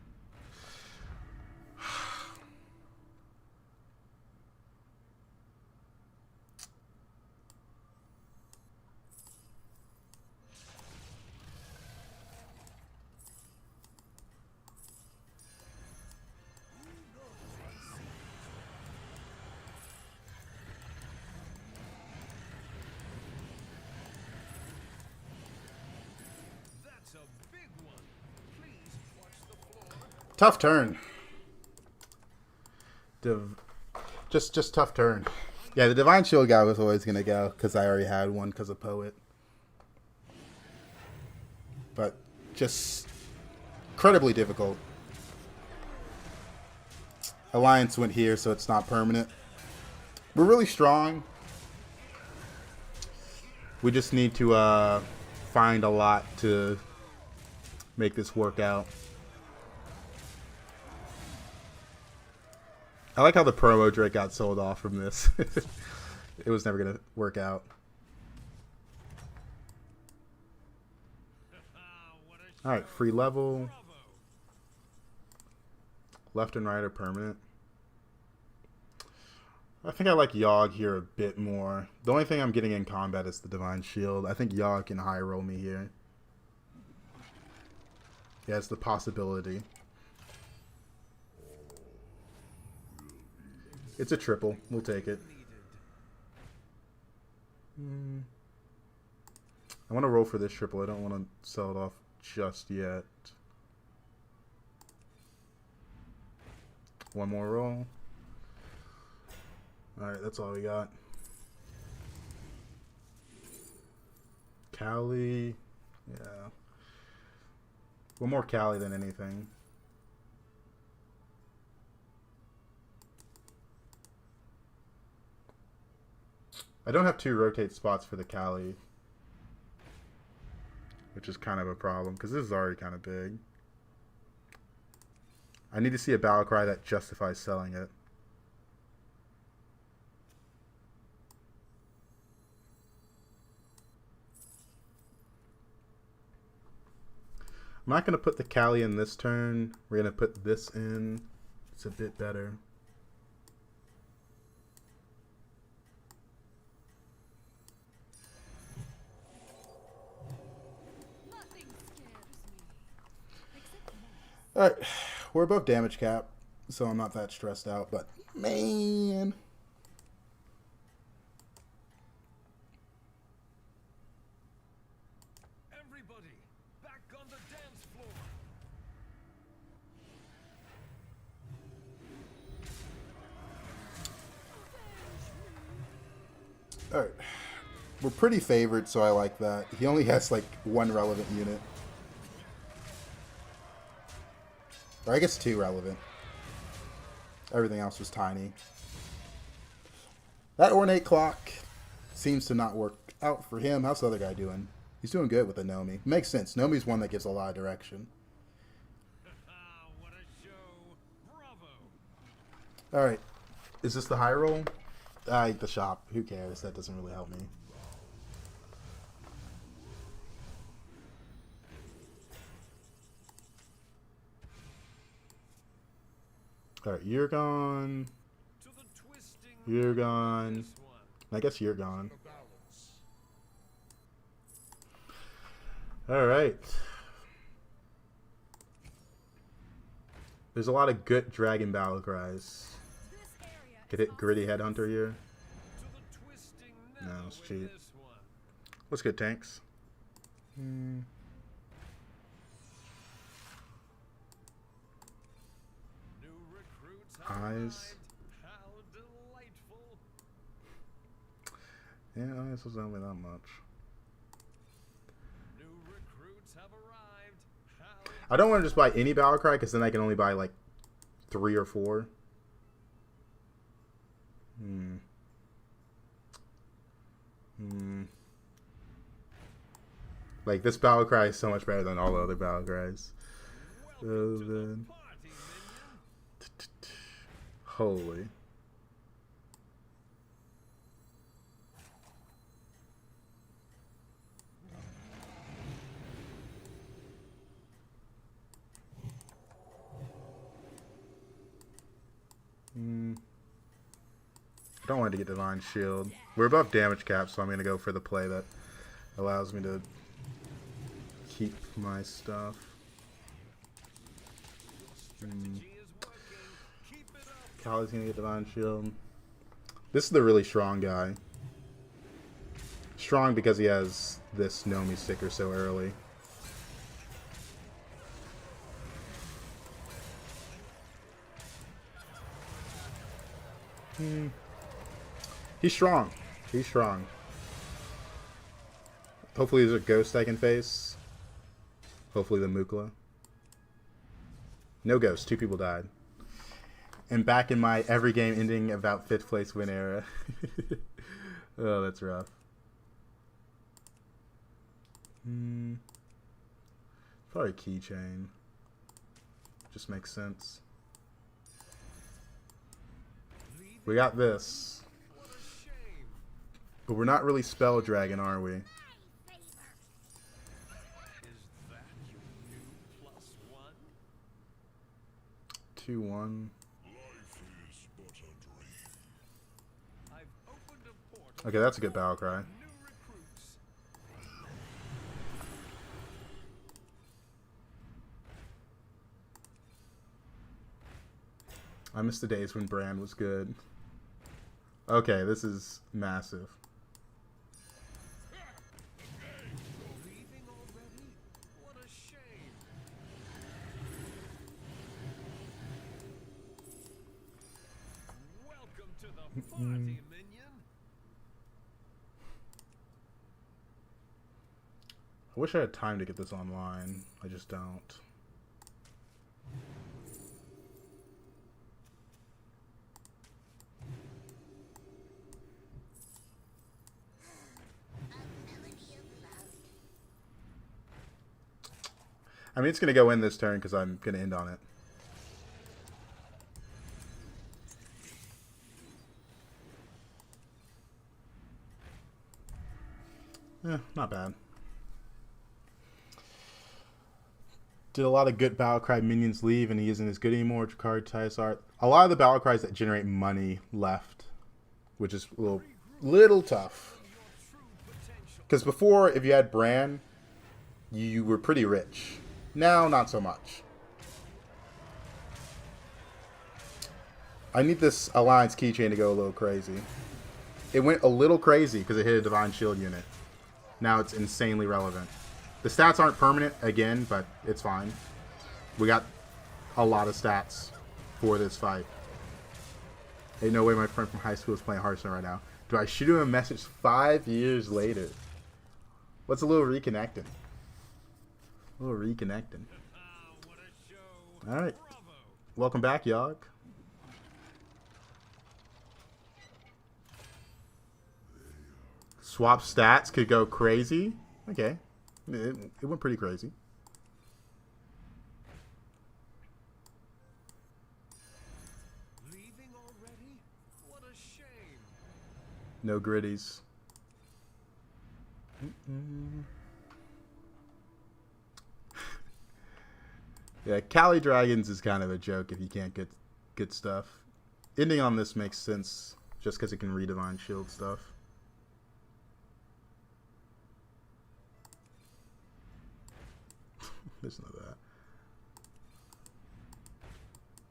That's a big one. Please watch the floor. Tough turn. Just tough turn. Yeah, the Divine Shield guy was always going to go because I already had one because of Poet. But just incredibly difficult. Alliance went here, so it's not permanent. We're really strong. We just need to find a lot to make this work out. I like how the promo Drake got sold off from this. It was never going to work out. Alright, free level. Left and right are permanent. I think I like Yogg here a bit more. The only thing I'm getting in combat is the Divine Shield. I think Yogg can high roll me here. Yeah, it's the possibility. It's a triple. We'll take it. I want to roll for this triple. I don't want to sell it off just yet. One more roll. Alright, that's all we got. Cali. Yeah. We're more Cali than anything. I don't have 2 rotate spots for the Cali, which is kind of a problem because this is already kind of big. I need to see a battle cry that justifies selling it. I'm not going to put the Cali in this turn. We're going to put this in. It's a bit better. Alright, we're above damage cap, so I'm not that stressed out, but man. Everybody, back on the dance floor. Alright, we're pretty favored, so I like that. He only has like 1 relevant unit. Or I guess 2 relevant. Everything else was tiny. That ornate clock seems to not work out for him. How's the other guy doing? He's doing good with the Nomi. Makes sense. Nomi's one that gives a lot of direction. What a show. Bravo. Alright. Is this the high roll? The shop. Who cares? That doesn't really help me. Alright, you're gone. You're gone. I guess you're gone. Alright. There's a lot of good dragon battle cries. Could hit Gritty Headhunter here. No, it's cheap. What's good, tanks? Eyes. How delightful. Yeah, eyes was only that much. New recruits have arrived. How I don't want to just buy any battle cry because then I can only buy like 3 or 4. Like this battle cry is so much better than all the other battle cries. So then, holy. I don't want to get Divine Shield. We're above damage cap, so I'm going to go for the play that allows me to keep my stuff. Kali's going to get Divine Shield. This is the really strong guy. Strong because he has this Nomi sticker so early. He's strong. He's strong. Hopefully there's a ghost I can face. Hopefully the Mukla. No ghost. 2 people died. And back in my every game ending about 5th place win era. Oh, that's rough. Probably keychain. Just makes sense. We got this. But we're not really Spell Dragon, are we? Is that your new +1? 2-1. Life is but a dream. I've opened a portal. Okay, that's a good battle cry. New recruits. I miss the days when Brand was good. Okay, this is massive. Leaving already? What a shame. Welcome to the party, minion. I wish I had time to get this online. I just don't. I mean, it's going to go in this turn because I'm going to end on it. Yeah, not bad. Did a lot of good Battlecry minions leave and he isn't as good anymore? Card Art. A lot of the Battlecries that generate money left, which is a little tough. Because before, if you had Bran, you were pretty rich. Now, not so much. I need this Alliance keychain to go a little crazy. It went a little crazy because it hit a Divine Shield unit. Now it's insanely relevant. The stats aren't permanent, again, but it's fine. We got a lot of stats for this fight. Ain't no way my friend from high school is playing Hearthstone right now. Do I shoot him a message 5 years later? What's a little reconnecting? A little reconnecting. What a show. Alright. Bravo. Welcome back, Yogg. Swap stats could go crazy. Okay. It went pretty crazy. Leaving already? What a shame. No gritties. Yeah, Kali Dragons is kind of a joke if you can't get good stuff. Ending on this makes sense just because it can redivine shield stuff. There's none of that.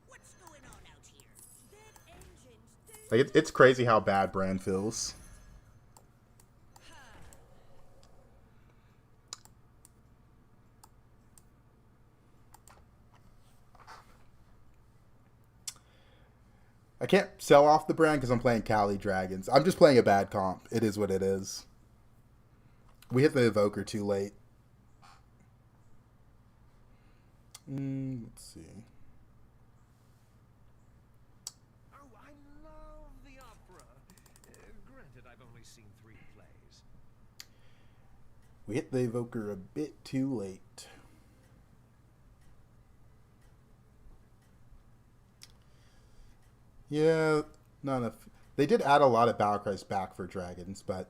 What's going on out here? That engine's Like it's crazy how bad Bran feels. I can't sell off the brand because I'm playing Kali Dragons. I'm just playing a bad comp. It is what it is. We hit the Evoker too late. Let's see. Oh, I love the opera. Granted, I've only seen 3 plays. We hit the Evoker a bit too late. Yeah, not enough. They did add a lot of Battlecries back for dragons, but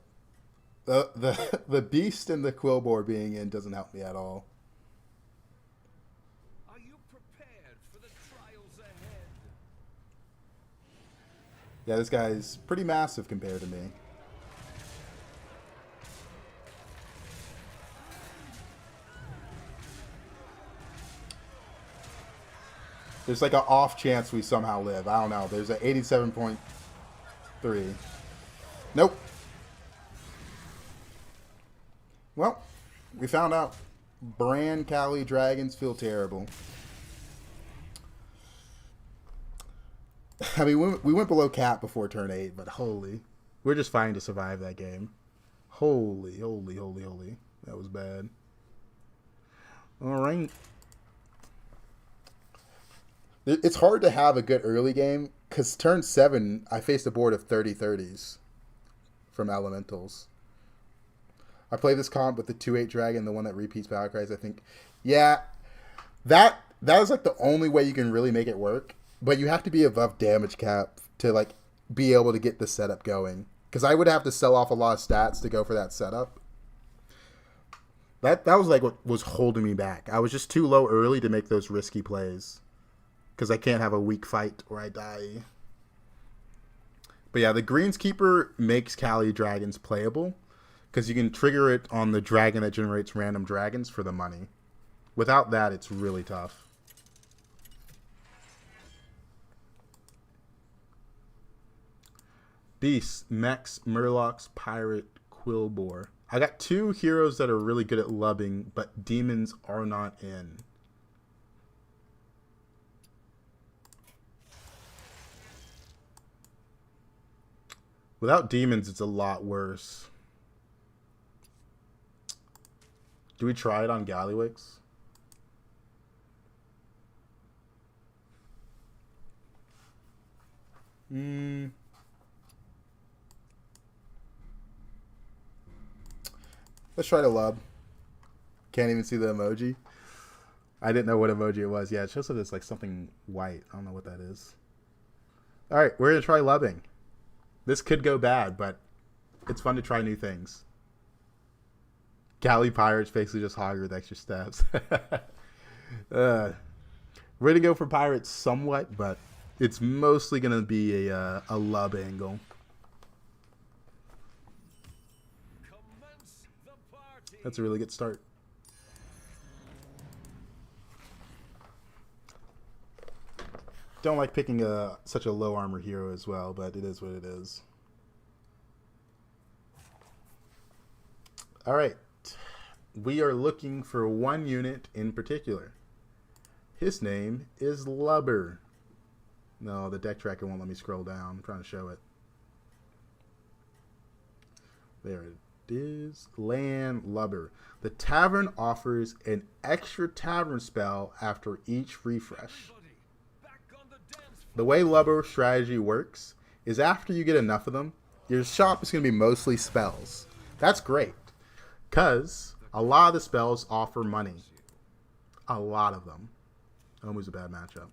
the Beast and the Quillbore being in doesn't help me at all. Are you prepared for the trials ahead? Yeah, this guy's pretty massive compared to me. There's like an off chance we somehow live. I don't know. There's an 87.3. Nope. Well, we found out Brand Cali Dragons feel terrible. I mean, we went below cap before turn 8, but holy. We're just fighting to survive that game. Holy, holy, holy, holy. That was bad. All right. It's hard to have a good early game because turn 7, I faced a board of 30/30s from Elementals. I played this comp with the 2/8 dragon, the one that repeats battle cries, I think. Yeah, that is like the only way you can really make it work. But you have to be above damage cap to like be able to get the setup going. Because I would have to sell off a lot of stats to go for that setup. That was like what was holding me back. I was just too low early to make those risky plays. Because I can't have a weak fight or I die. But yeah, the Greenskeeper makes Cali Dragons playable. Because you can trigger it on the dragon that generates random dragons for the money. Without that, it's really tough. Beasts, Mechs, Murlocs, Pirate, Quillbore. I got 2 heroes that are really good at lubbing, but demons are not in. Without demons, it's a lot worse. Do we try it on Gallywix? Let's try to lub. Can't even see the emoji. I didn't know what emoji it was. Yeah, it shows that it's like something white. I don't know what that is. Alright, we're going to try lubbing. This could go bad, but it's fun to try new things. Galley Pirates basically just hog with extra steps. We're going to go for Pirates somewhat, but it's mostly going to be a lub angle. That's a really good start. Don't like picking such a low armor hero as well, but it is what it is. All right. We are looking for one unit in particular. His name is Lubber. No, the deck tracker won't let me scroll down. I'm trying to show it. There it is. Land Lubber. The tavern offers an extra tavern spell after each refresh. The way Lubber strategy works is after you get enough of them, your shop is going to be mostly spells. That's great, because a lot of the spells offer money. A lot of them. Almost a bad matchup.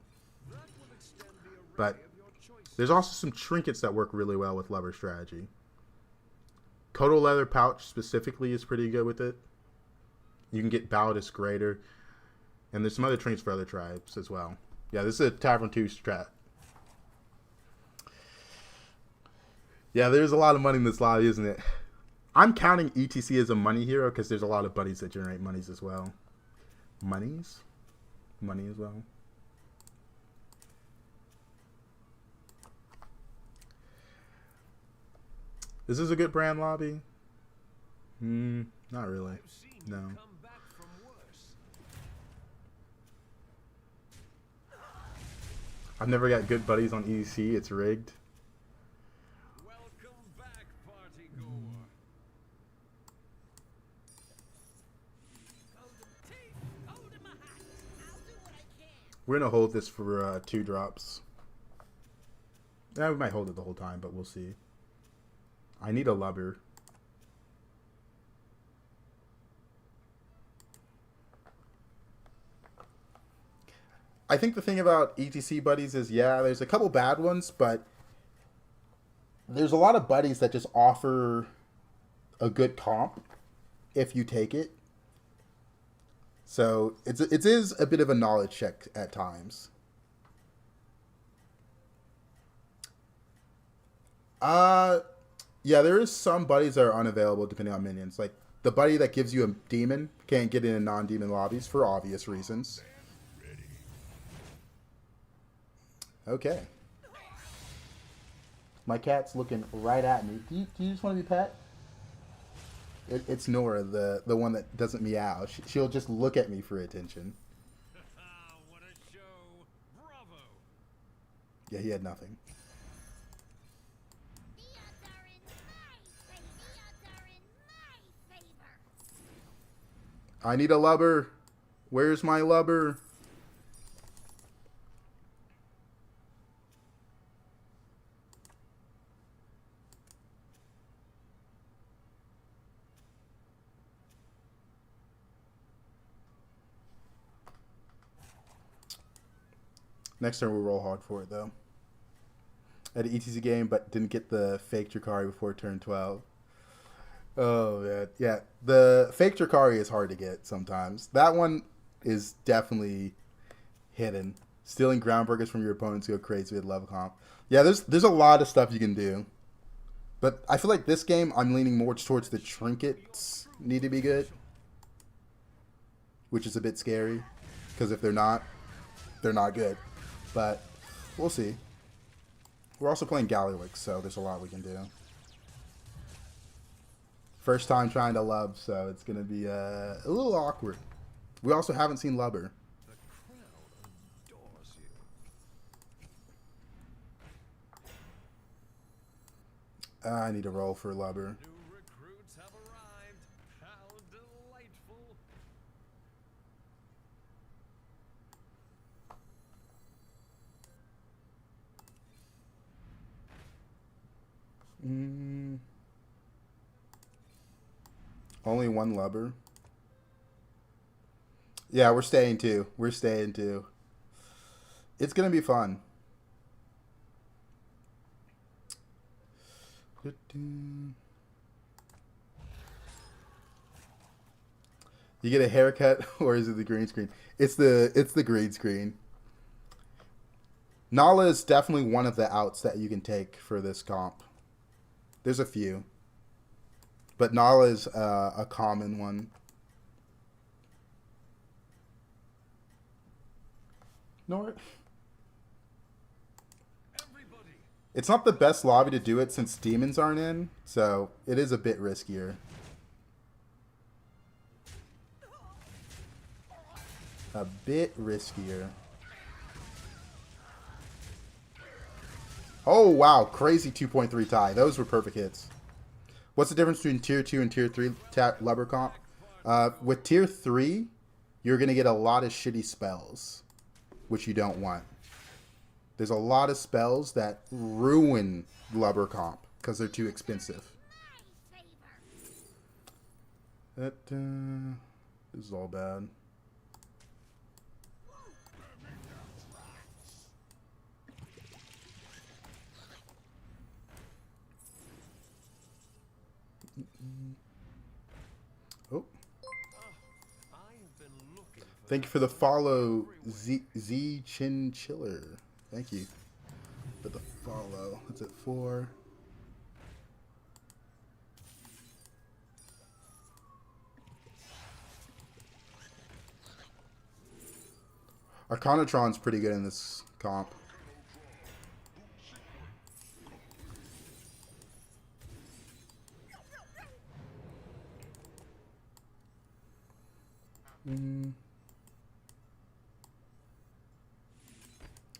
But there's also some trinkets that work really well with Lubber strategy. Kodo Leather Pouch specifically is pretty good with it. You can get Baldus Greater. And there's some other trinkets for other tribes as well. Yeah, this is a Tavern 2 strat. Yeah, there's a lot of money in this lobby, isn't it? I'm counting ETC as a money hero because there's a lot of buddies that generate monies as well. Monies? Money as well. Is this a good brand lobby? Not really. No. I've never got good buddies on EDC. It's rigged. Welcome back, party goer. We're gonna hold this for 2 drops. Yeah, we might hold it the whole time, but we'll see. I need a Lubber. I think the thing about ETC buddies is, yeah, there's a couple bad ones, but there's a lot of buddies that just offer a good comp if you take it. So it is a bit of a knowledge check at times. Yeah, there is some buddies that are unavailable depending on minions. Like, the buddy that gives you a demon can't get in non-demon lobbies for obvious reasons. Okay. My cat's looking right at me. Do you just want to be pet? It's Nora, the one that doesn't meow. She'll just look at me for attention. What a show! Bravo! Yeah, he had nothing. The odds are in my favor. The odds are in my favor. I need a lubber. Where's my lubber? Next turn we'll roll hard for it though. At an ETC game, but didn't get the fake Drakari before turn 12. Oh man, yeah. The fake Drakari is hard to get sometimes. That one is definitely hidden. Stealing ground burgers from your opponents go crazy with level comp. Yeah, there's a lot of stuff you can do. But I feel like this game I'm leaning more towards the trinkets need to be good. Which is a bit scary. Because if they're not good. But we'll see. We're also playing Gallywix, so there's a lot we can do. First time trying to lub, so it's going to be a little awkward. We also haven't seen Lubber. The crowd adores you. I need to roll for Lubber. New recruits have arrived. How delightful! Only one Lubber. Yeah, we're staying too. We're staying too. It's going to be fun. You get a haircut, or is it the green screen? It's the green screen. Nala is definitely one of the outs that you can take for this comp. There's a few. But Nala is a common one. Nor. Everybody, It's not the best lobby to do it since demons aren't in, so it is a bit riskier. A bit riskier. Oh, wow. Crazy 2.3 tie. Those were perfect hits. What's the difference between Tier 2 and Tier 3 Lubber comp? With Tier 3, you're going to get a lot of shitty spells, which you don't want. There's a lot of spells that ruin Lubber comp because they're too expensive. This is all bad. Oh. I've been looking for Thank you for the follow, Z Chin Chiller. Thank you for the follow. That's at 4. Arcanatron's pretty good in this comp.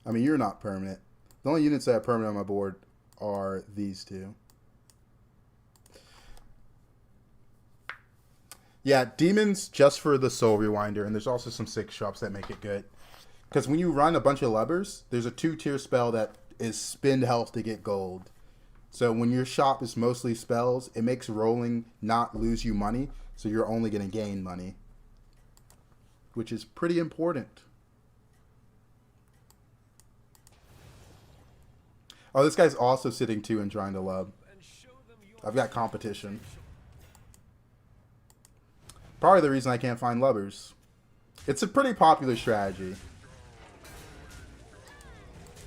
I mean, you're not permanent. The only units that are permanent on my board are these two. Yeah, demons just for the soul rewinder, and there's also some 6 shops that make it good. Because when you run a bunch of lubbers, there's a 2-tier spell that is spend health to get gold. So when your shop is mostly spells, it makes rolling not lose you money, so you're only going to gain money. Which is pretty important. Oh, this guy's also sitting too and trying to lub. and show them your I've got competition. Probably the reason I can't find lubbers. It's a pretty popular strategy.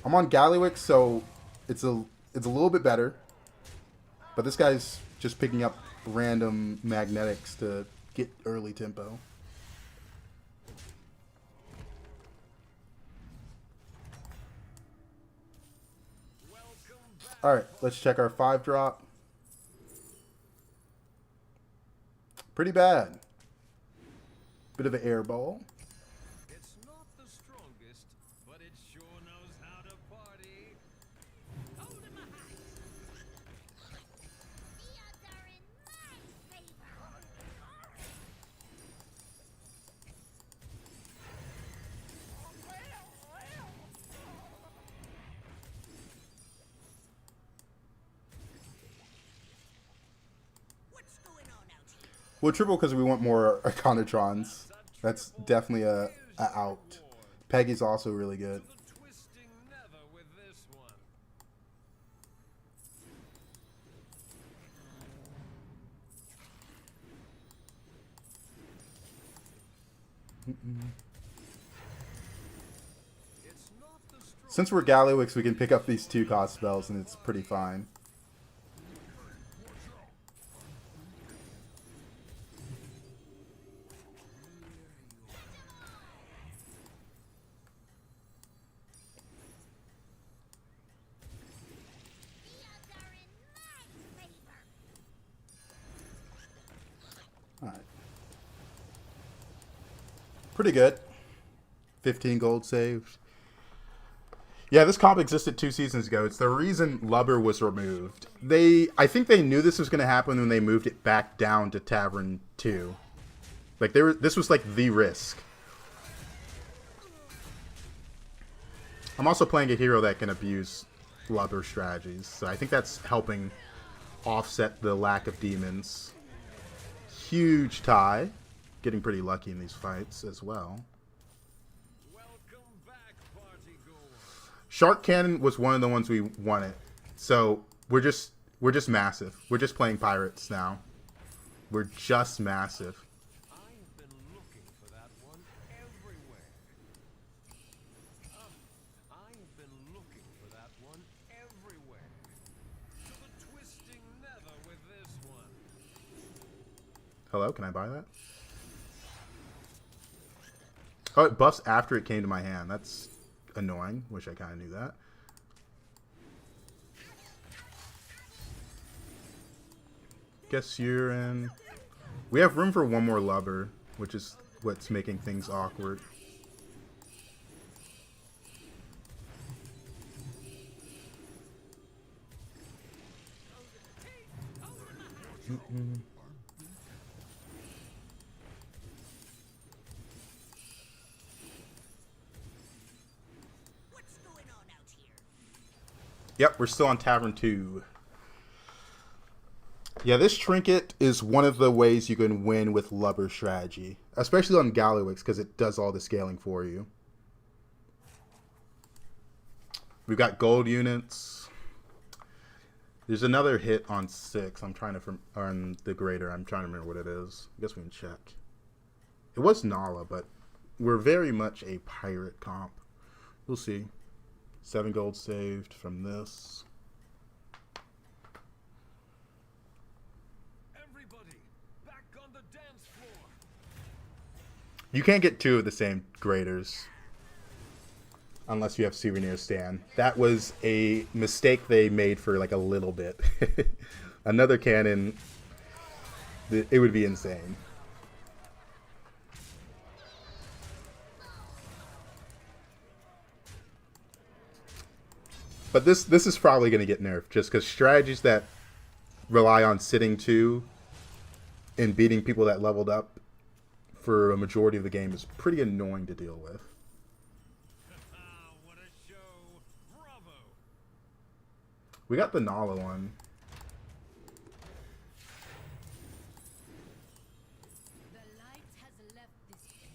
I'm on Gallywix, so it's a little bit better. But this guy's just picking up random magnetics to get early tempo. Alright, let's check our 5-drop. Pretty bad. Bit of an air ball. It's not the strongest, but it sure knows how to party. Hold him a high. The odds are in my favor. What's going on out here? We'll triple because we want more Arcanatrons. That's definitely a out. Peggy's also really good. The twisting nether with this one. It's not the strongest. Since we're Gallywix, we can pick up these 2-cost spells and it's pretty fine. The odds are in my favor. Alright. Pretty good. 15 gold saved. Yeah, this comp existed 2 seasons ago. It's the reason Lubber was removed. I think they knew this was going to happen when they moved it back down to Tavern 2. Like, this was like the risk. I'm also playing a hero that can abuse Lubber strategies, so I think that's helping offset the lack of demons. Huge tie. Getting pretty lucky in these fights as well. Welcome back, party goers. Shark Cannon was one of the ones we wanted. So we're just massive. We're just playing pirates now. We're just massive. I've been looking for that one everywhere. I've been looking for that one everywhere. To the twisting nether with this one. Hello, can I buy that? Oh, it buffs after it came to my hand. That's annoying. Wish I kind of knew that. Guess you're in. We have room for one more Lubber, which is what's making things awkward. What's going on out here? Yep, we're still on Tavern 2. Yeah, this trinket is one of the ways you can win with Lubber strategy. Especially on Gallywix, because it does all the scaling for you. We've got gold units. There's another hit on 6. I'm trying to... on the greater. I'm trying to remember what it is. I guess we can check. It was Nala, but we're very much a pirate comp. We'll see. 7 gold saved from this. Everybody, back on the dance floor. You can't get 2 of the same graders unless you have Souvenir Stand. That was a mistake they made for like a little bit. Another cannon, it would be insane. But this is probably going to get nerfed just because strategies that rely on sitting 2 and beating people that leveled up for a majority of the game is pretty annoying to deal with. What a show. Bravo. We got the Nala one. The light has left this place.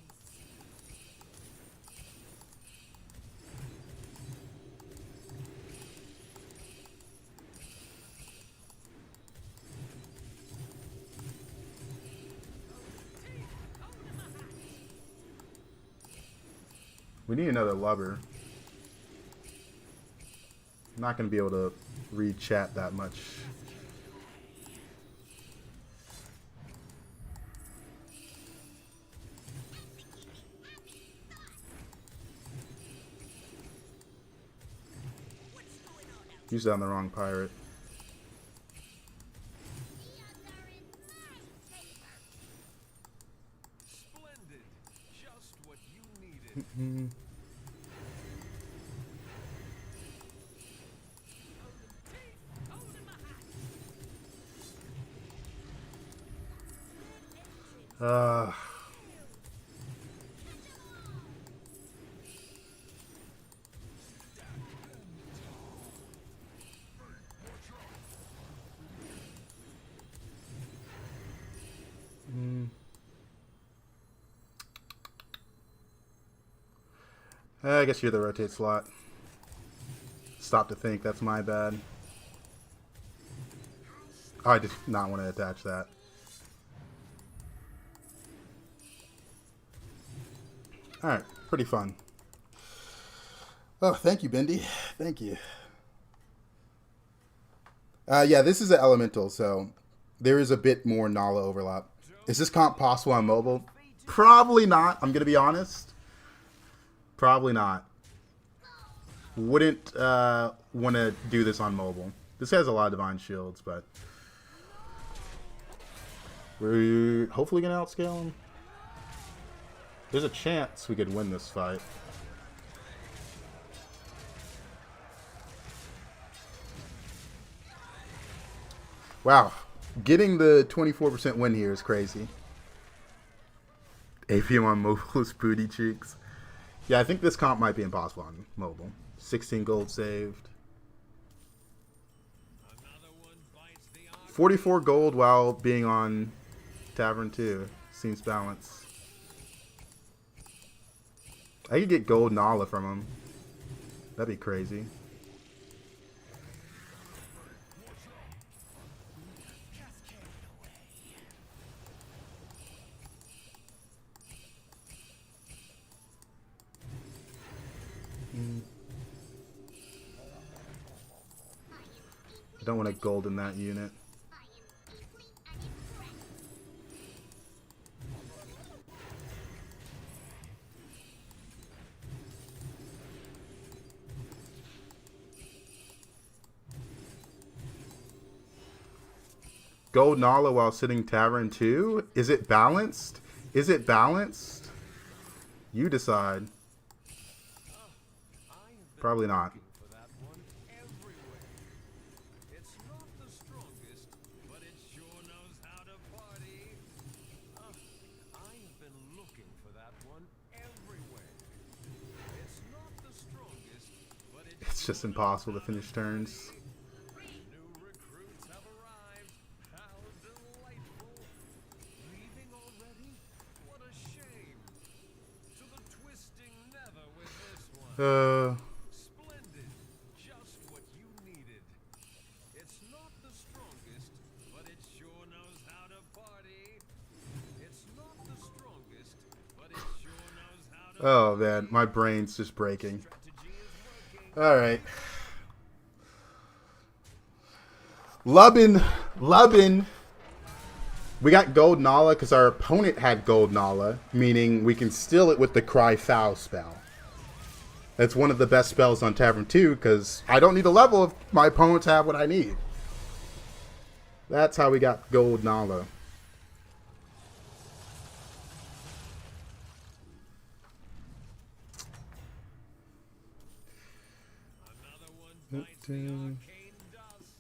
We need another Lubber. I'm not going to be able to read chat that much. He's on the wrong pirate. Splendid. Just what you needed. Uh, I guess you're the rotate slot. Stop to think, that's my bad. Oh, I did not want to attach that. Alright, pretty fun. Oh, thank you, Bendy. Thank you. Yeah, this is an elemental, so there is a bit more Nala overlap. Is this comp possible on mobile? Probably not, I'm going to be honest. Probably not. Wouldn't want to do this on mobile. This has a lot of Divine Shields, but we're hopefully going to outscale him. There's a chance we could win this fight. Wow. Getting the 24% win here is crazy. APM on mobile is booty cheeks. Yeah, I think this comp might be impossible on mobile. 16 gold saved. 44 gold while being on Tavern 2. Seems balanced. I could get gold Nala from him. That'd be crazy. I don't want to gold in that unit. Gold Nala while sitting Tavern 2? Is it balanced? Is it balanced? You decide. Probably not. It's not the strongest, but it sure knows how to party. I have been looking for that one everywhere. It's not the strongest, but It's just impossible to finish turns. new recruits have arrived. How delightful. Leaving already? What a shame. To the twisting nether with this one. Splendid. Just what you needed. It's not the strongest, but it sure knows how to party. It's not the strongest, but it sure knows how to Oh man, my brain's just breaking. strategy is working. Alright. Lubbin. We got gold Nala because our opponent had gold Nala, meaning we can steal it with the Cry Foul spell. That's one of the best spells on Tavern 2 because I don't need a level if my opponents have what I need. That's how we got gold Nala. Another one bites the arcane dust.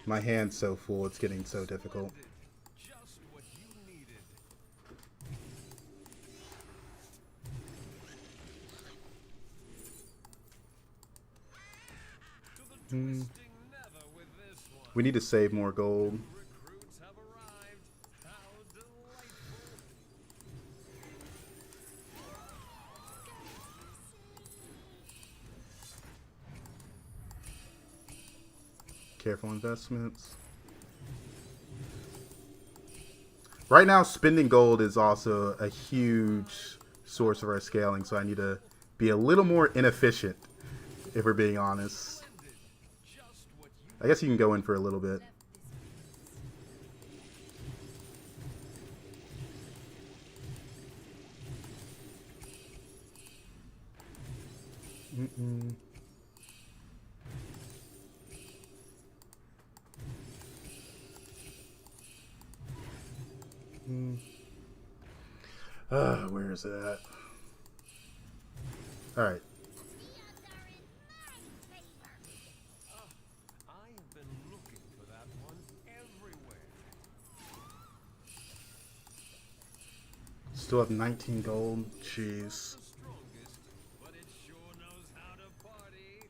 My hand's so full, it's getting so difficult. Just what you needed. To the twisting nether with this one. We need to save more gold. Recruits have arrived. How delightful. Careful investments. Right now, spending gold is also a huge source of our scaling, so I need to be a little more inefficient, if we're being honest. Just what you I guess you can go in for a little bit. Where is it at? All right. I have been looking for that one everywhere. Still have 19 gold. Jeez. The strongest, but it sure knows how to party.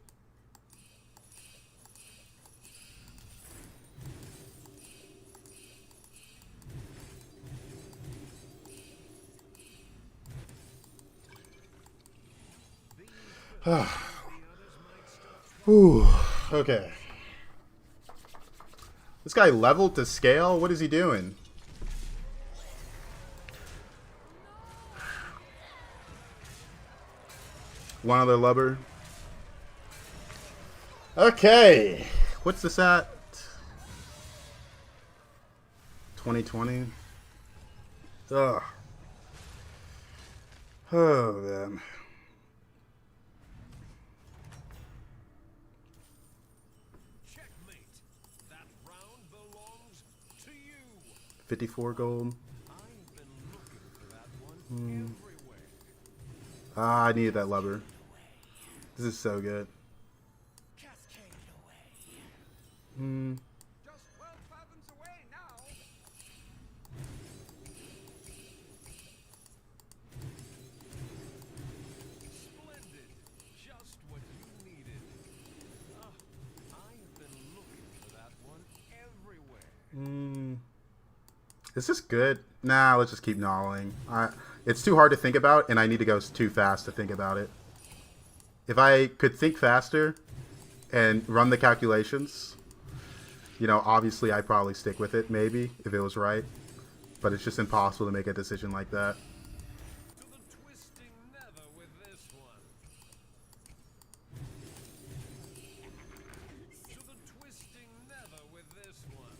Ooh, okay. This guy leveled to scale? What is he doing? One other lubber. Okay. What's this at? 2020. Ugh. Oh, man. Checkmate. That round belongs to you. 54 gold. I've been looking for that one everywhere. Ah, I needed that lubber. This is so good. Just 12 fathoms away now. Splendid. Just what you needed. I've been looking for that one everywhere. Is this good? Nah, let's just keep gnawing. It's too hard to think about, and I need to go too fast to think about it. If I could think faster and run the calculations, you know, obviously I'd probably stick with it, maybe, if it was right. But it's just impossible to make a decision like that. To the twisting nether with this one. To the twisting nether with this one.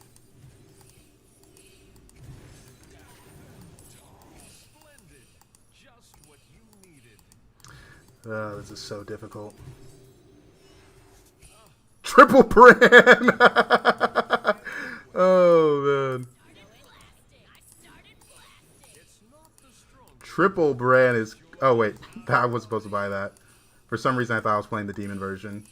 Splendid. Just what you needed. This is so difficult. Triple brand! Oh, man. It's not the strongest. Triple brand is... Oh, wait. I was supposed to buy that. For some reason, I thought I was playing the demon version.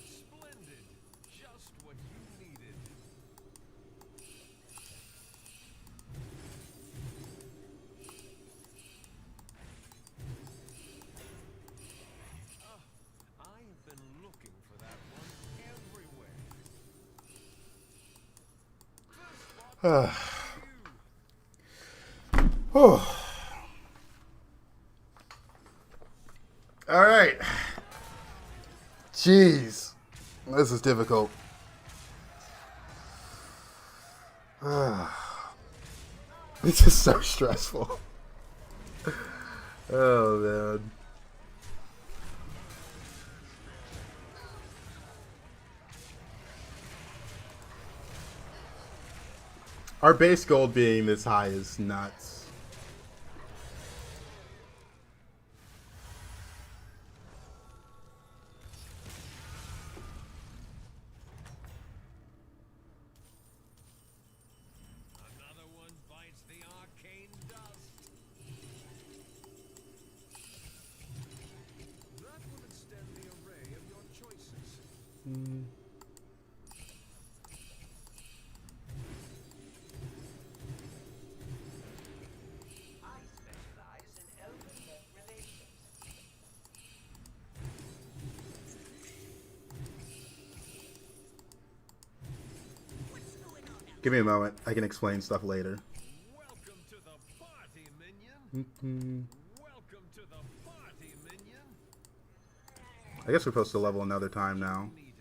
Splendid. Just what you needed. I've been looking for that one everywhere. Oh. All right. Jeez. This is difficult. This is so stressful. Oh, man. Our base gold being this high is nuts. Another one bites the arcane dust. That will extend the array of your choices. I specialize in elder-net relations. What's going on out Give me a moment. I can explain stuff later. Welcome to the party, minion. Welcome to the party, minion. I guess we're supposed to level another time now. Needed.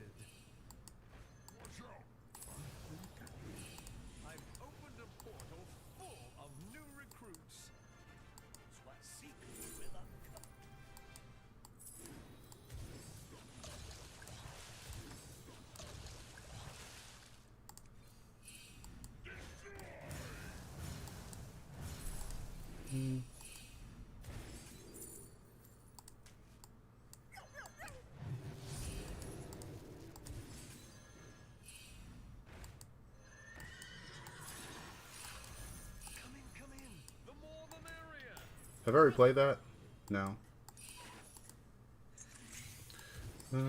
I've opened a portal full of new recruits. What secrets will uncover? Have I already played that? No. That's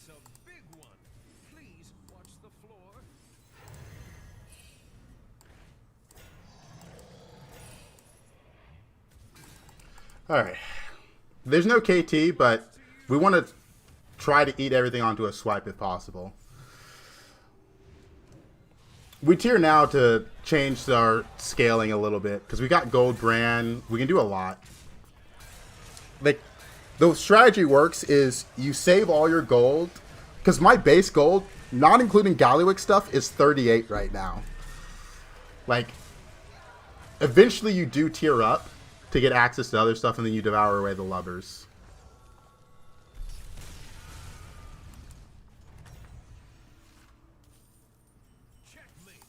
a big one. Please watch the floor. Alright. There's no KT, but we want to try to eat everything onto a swipe if possible. We tier now to change our scaling a little bit because we got gold brand. We can do a lot. Like, the strategy works is you save all your gold because my base gold, not including Galliwick stuff, is 38 right now. Like, eventually you do tier up to get access to other stuff, and then you devour away the lovers. Checkmate.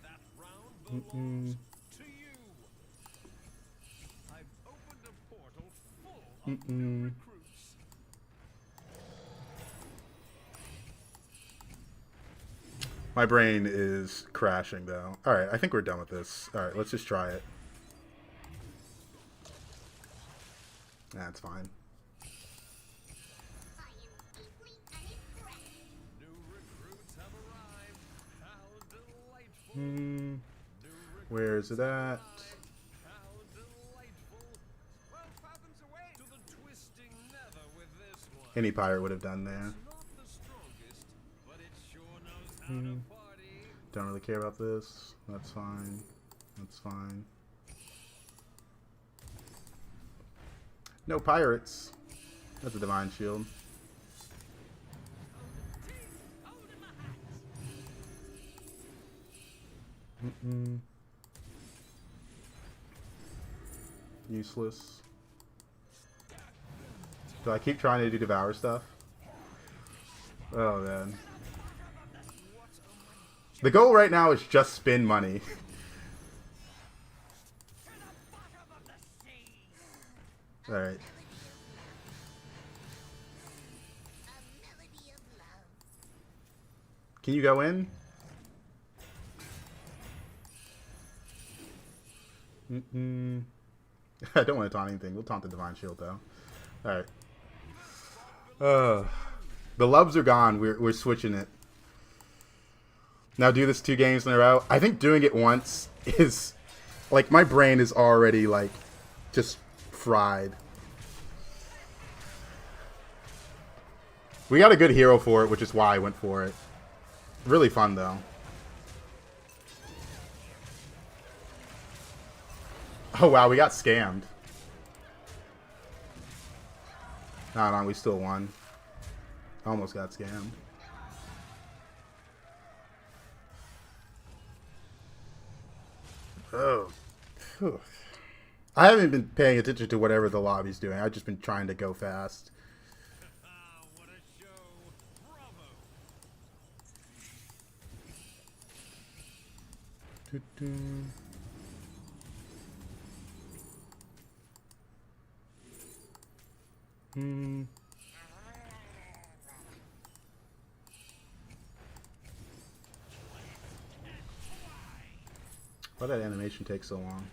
That round belongs to you. I've opened a portal full of new recruits. My brain is crashing, though. Alright, I think we're done with this. Alright, let's just try it. That's fine. New recruits have arrived. How delightful. Hmm. New Where is it at? How delightful. 12 fathoms away to the twisting nether with this one. Any pirate would have done there. Not the strongest, but it sure knows how to party. Don't really care about this. That's fine. That's fine. No pirates. That's a divine shield. Useless. Do I keep trying to do devour stuff? Oh man. The goal right now is just spin money. Alright. Can you go in? I don't want to taunt anything. We'll taunt the Divine Shield though. Alright. The lubs are gone. We're switching it. Now do this 2 games in a row. I think doing it once is... Like, my brain is already, like, just fried. We got a good hero for it, which is why I went for it. Really fun, though. Oh, wow, we got scammed. No, we still won. Almost got scammed. Oh. Whew. I haven't been paying attention to whatever the lobby's doing. I've just been trying to go fast. What a show. Bravo. Why that animation take so long?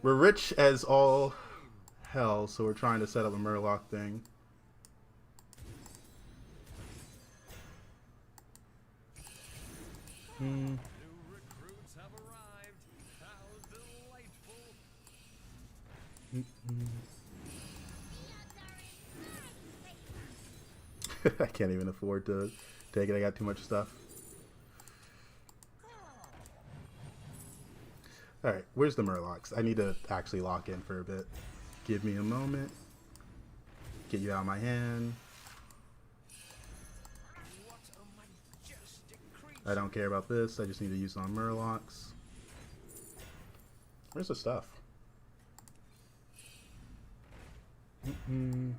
We're rich as all hell, so we're trying to set up a Murloc thing. New recruits have arrived. How delightful. I can't even afford to take it. I got too much stuff. Alright, where's the Murlocs? I need to actually lock in for a bit. Give me a moment. Get you out of my hand. What a majestic creature. I don't care about this. I just need to use it on Murlocs. Where's the stuff? Leaving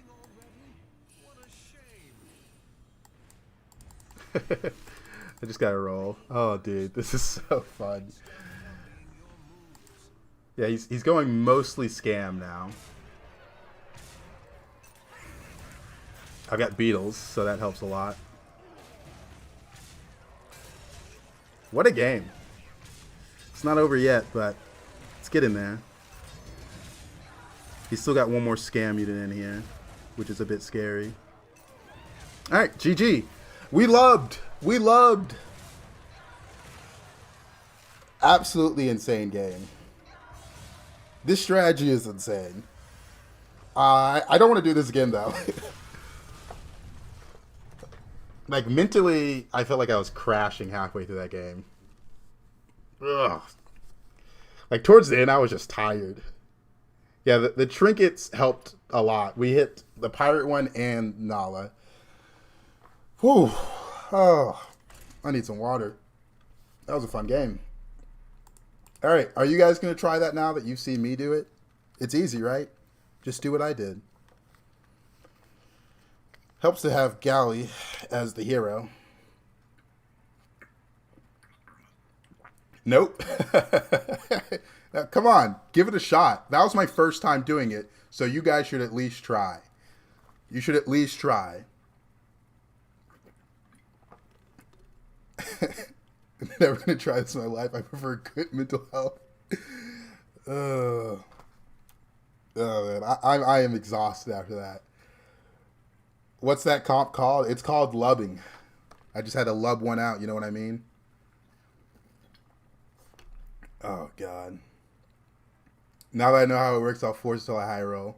already? What a shame. I just gotta roll. Oh, dude, this is so fun. Copying your moves. Yeah, he's going mostly scam now. I've got beetles, so that helps a lot. What a game. It's not over yet, but let's get in there. He's still got one more scam unit in here, which is a bit scary. Alright, GG. We loved. We loved. Absolutely insane game. This strategy is insane. I don't want to do this again, though. Like, mentally, I felt like I was crashing halfway through that game. Ugh. Like, towards the end, I was just tired. Yeah, the trinkets helped a lot. We hit the pirate one and Nala. Whew. Oh, I need some water. That was a fun game. All right, are you guys going to try that now that you've seen me do it? It's easy, right? Just do what I did. Helps to have Galley as the hero. Nope. Now, come on, give it a shot. That was my first time doing it, so you guys should at least try. You should at least try. I'm never going to try this in my life. I prefer good mental health. Oh, man. I am exhausted after that. What's that comp called? It's called lubbing. I just had to lub one out. You know what I mean? Oh, God. Now that I know how it works, I'll force it till I high roll.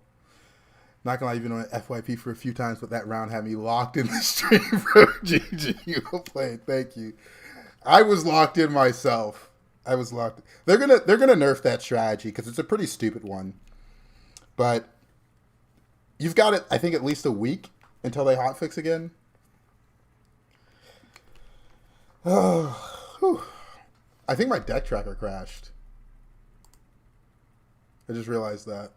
Not gonna lie, even on FYP for a few times, but that round had me locked in the stream, bro. GG, you go play it. Thank you. I was locked in myself. I was locked. They're gonna nerf that strategy because it's a pretty stupid one. But you've got it. I think at least a week until they hotfix again. Oh, whew. I think my deck tracker crashed. I just realized that.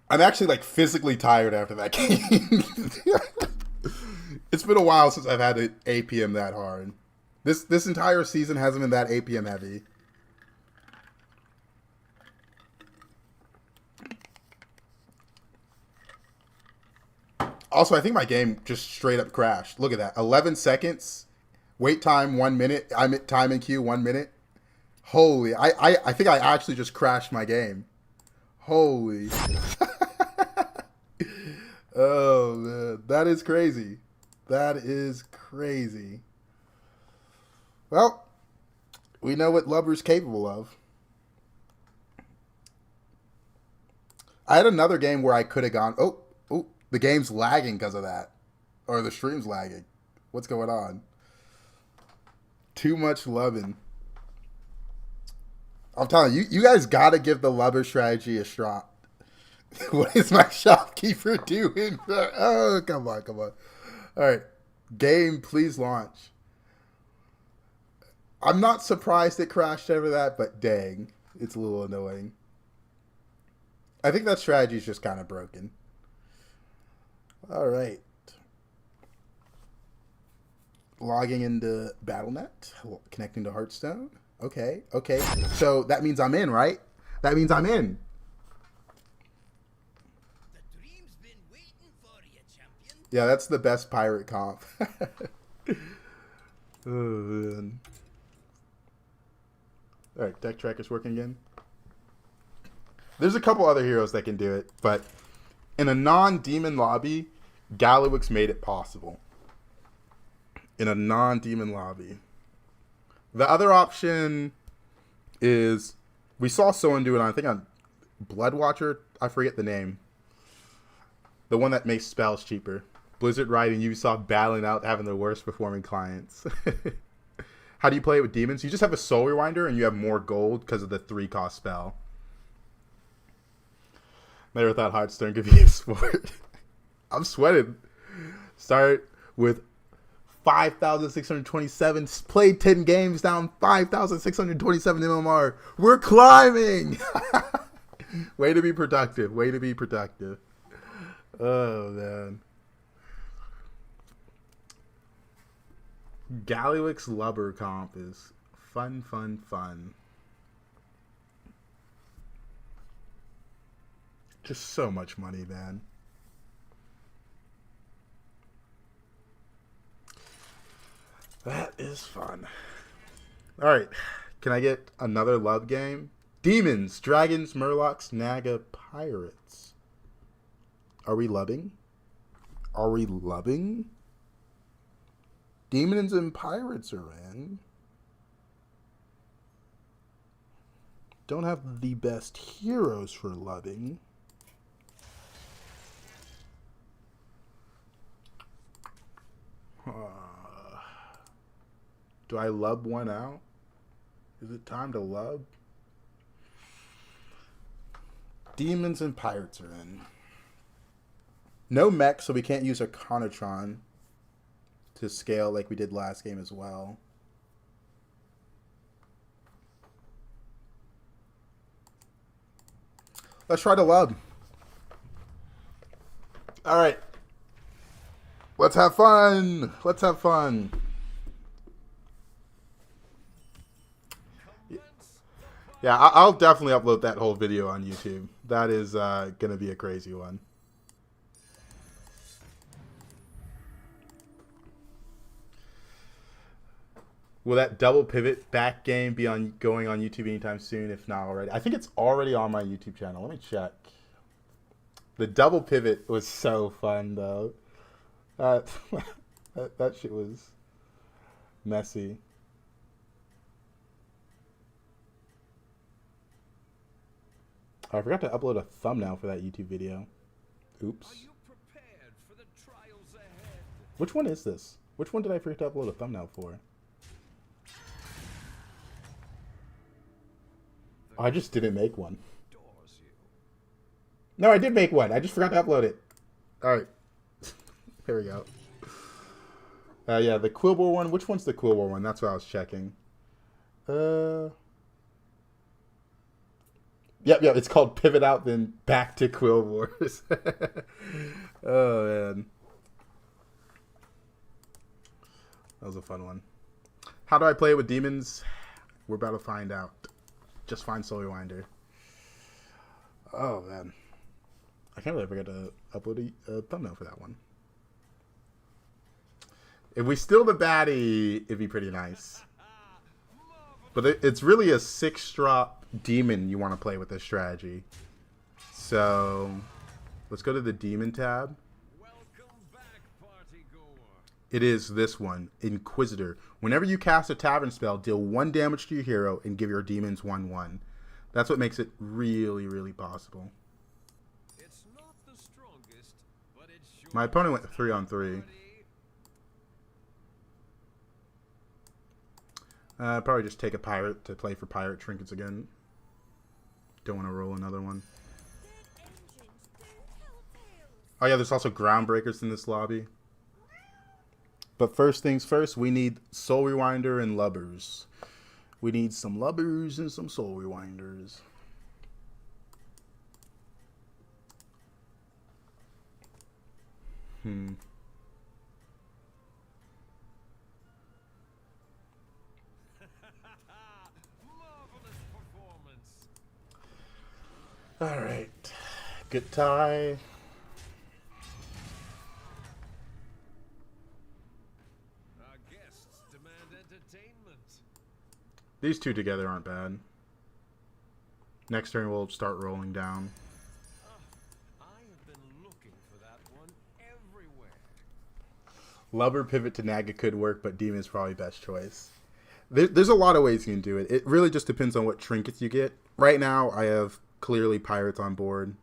I'm actually like physically tired after that game. It's been a while since I've had an APM that hard. This entire season hasn't been that APM heavy. Also, I think my game just straight up crashed. Look at that. 11 seconds. Wait time 1 minute. I'm at time in queue 1 minute. Holy. I think I actually just crashed my game. Holy. Oh, man. That is crazy. That is crazy. Well, we know what Lubber's capable of. I had another game where I could have gone, oh, the game's lagging because of that. Or the stream's lagging. What's going on? Too much lubbing. I'm telling you, you guys got to give the lubber strategy a shot. What is my shopkeeper doing? Oh, come on. All right. Game, please launch. I'm not surprised it crashed over that, but dang, it's a little annoying. I think that strategy is just kind of broken. All right. Logging into Battle.net, connecting to Hearthstone. Okay. So that means I'm in, right? That means I'm in. Yeah, that's the best pirate comp. Oh, man. All right, deck tracker's working again. There's a couple other heroes that can do it, but in a non-demon lobby, Gallowix made it possible. In a non-demon lobby. The other option is, we saw someone do it on, I think on Bloodwatcher, I forget the name. The one that makes spells cheaper. Blizzard Riot and Ubisoft battling out having their worst performing clients. How do you play it with demons? You just have a Soul Rewinder and you have more gold because of the 3-cost spell. Never thought Hearthstone could be a sport. I'm sweating. Start with 5,627. Played 10 games down 5,627 MMR. We're climbing. Way to be productive. Oh, man. Galliwick's Lubber comp is fun, fun, fun. Just so much money, man. That is fun. Alright, can I get another love game? Demons, Dragons, Murlocs, Naga, Pirates. Are we loving? Are we loving? Demons and Pirates are in. Don't have the best heroes for loving. Do I lub one out? Is it time to lub? Demons and Pirates are in. No mech, so we can't use a Conatron to scale like we did last game as well. Let's try to lub. All right. Let's have fun. Let's have fun. Yeah, I'll definitely upload that whole video on YouTube. That is going to be a crazy one. Will that double pivot back game be going on YouTube anytime soon, if not already? I think it's already on my YouTube channel. Let me check. The double pivot was so fun, though. That shit was messy. Oh, I forgot to upload a thumbnail for that YouTube video. Oops. Are you prepared for the trials ahead? Which one is this? Which one did I forget to upload a thumbnail for? Oh, I just didn't make one. Adores you. No, I did make one. I just forgot to upload it. All right. Here we go. Yeah, the Quillbore one. Which one's the Quillbore one? That's what I was checking. Yep, it's called Pivot Out, then Back to Quillbores. Oh, man. That was a fun one. How do I play it with demons? We're about to find out. Just find Soul Rewinder. Oh, man. I can't believe I forgot to upload a thumbnail for that one. If we steal the baddie, it'd be pretty nice. But it's really a 6-drop demon you want to play with this strategy. So, let's go to the demon tab. Welcome back, party goer. It is this one, Inquisitor. Whenever you cast a tavern spell, deal 1 damage to your hero and give your demons 1/1. That's what makes it really, really possible. It's not the strongest, but it's sure. My opponent went 3-on-3. Probably just take a pirate to play for pirate trinkets again. Don't want to roll another one. Oh yeah, there's also groundbreakers in this lobby. But first things first, we need Soul Rewinder and Lubbers. We need some Lubbers and some Soul Rewinders. Marvelous performance. Alright. Good tie. Our guests demand entertainment. These two together aren't bad. Next turn we'll start rolling down. I have been looking for that one everywhere. Lubber pivot to Naga could work, but Demon is probably best choice. There's a lot of ways you can do it. It really just depends on what trinkets you get. Right now, I have clearly pirates on board.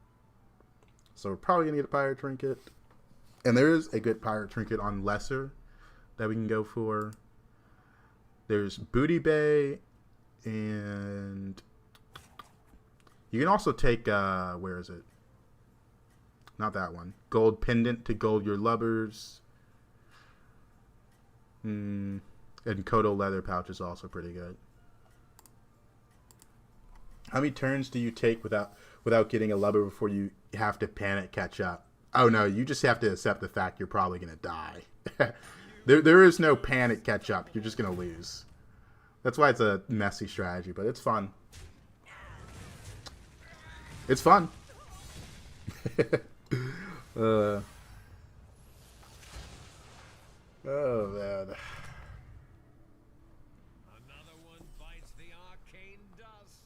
So we're probably going to get a pirate trinket. And there is a good pirate trinket on lesser that we can go for. There's Booty Bay. And you can also take, where is it? Not that one. Gold pendant to gold your lubbers. And Kodo leather pouch is also pretty good. How many turns do you take without getting a lubber before you have to panic catch up? Oh no, you just have to accept the fact you're probably gonna die. There is no panic catch up. You're just gonna lose. That's why it's a messy strategy, but it's fun. It's fun. Oh man. Another one bites the arcane dust.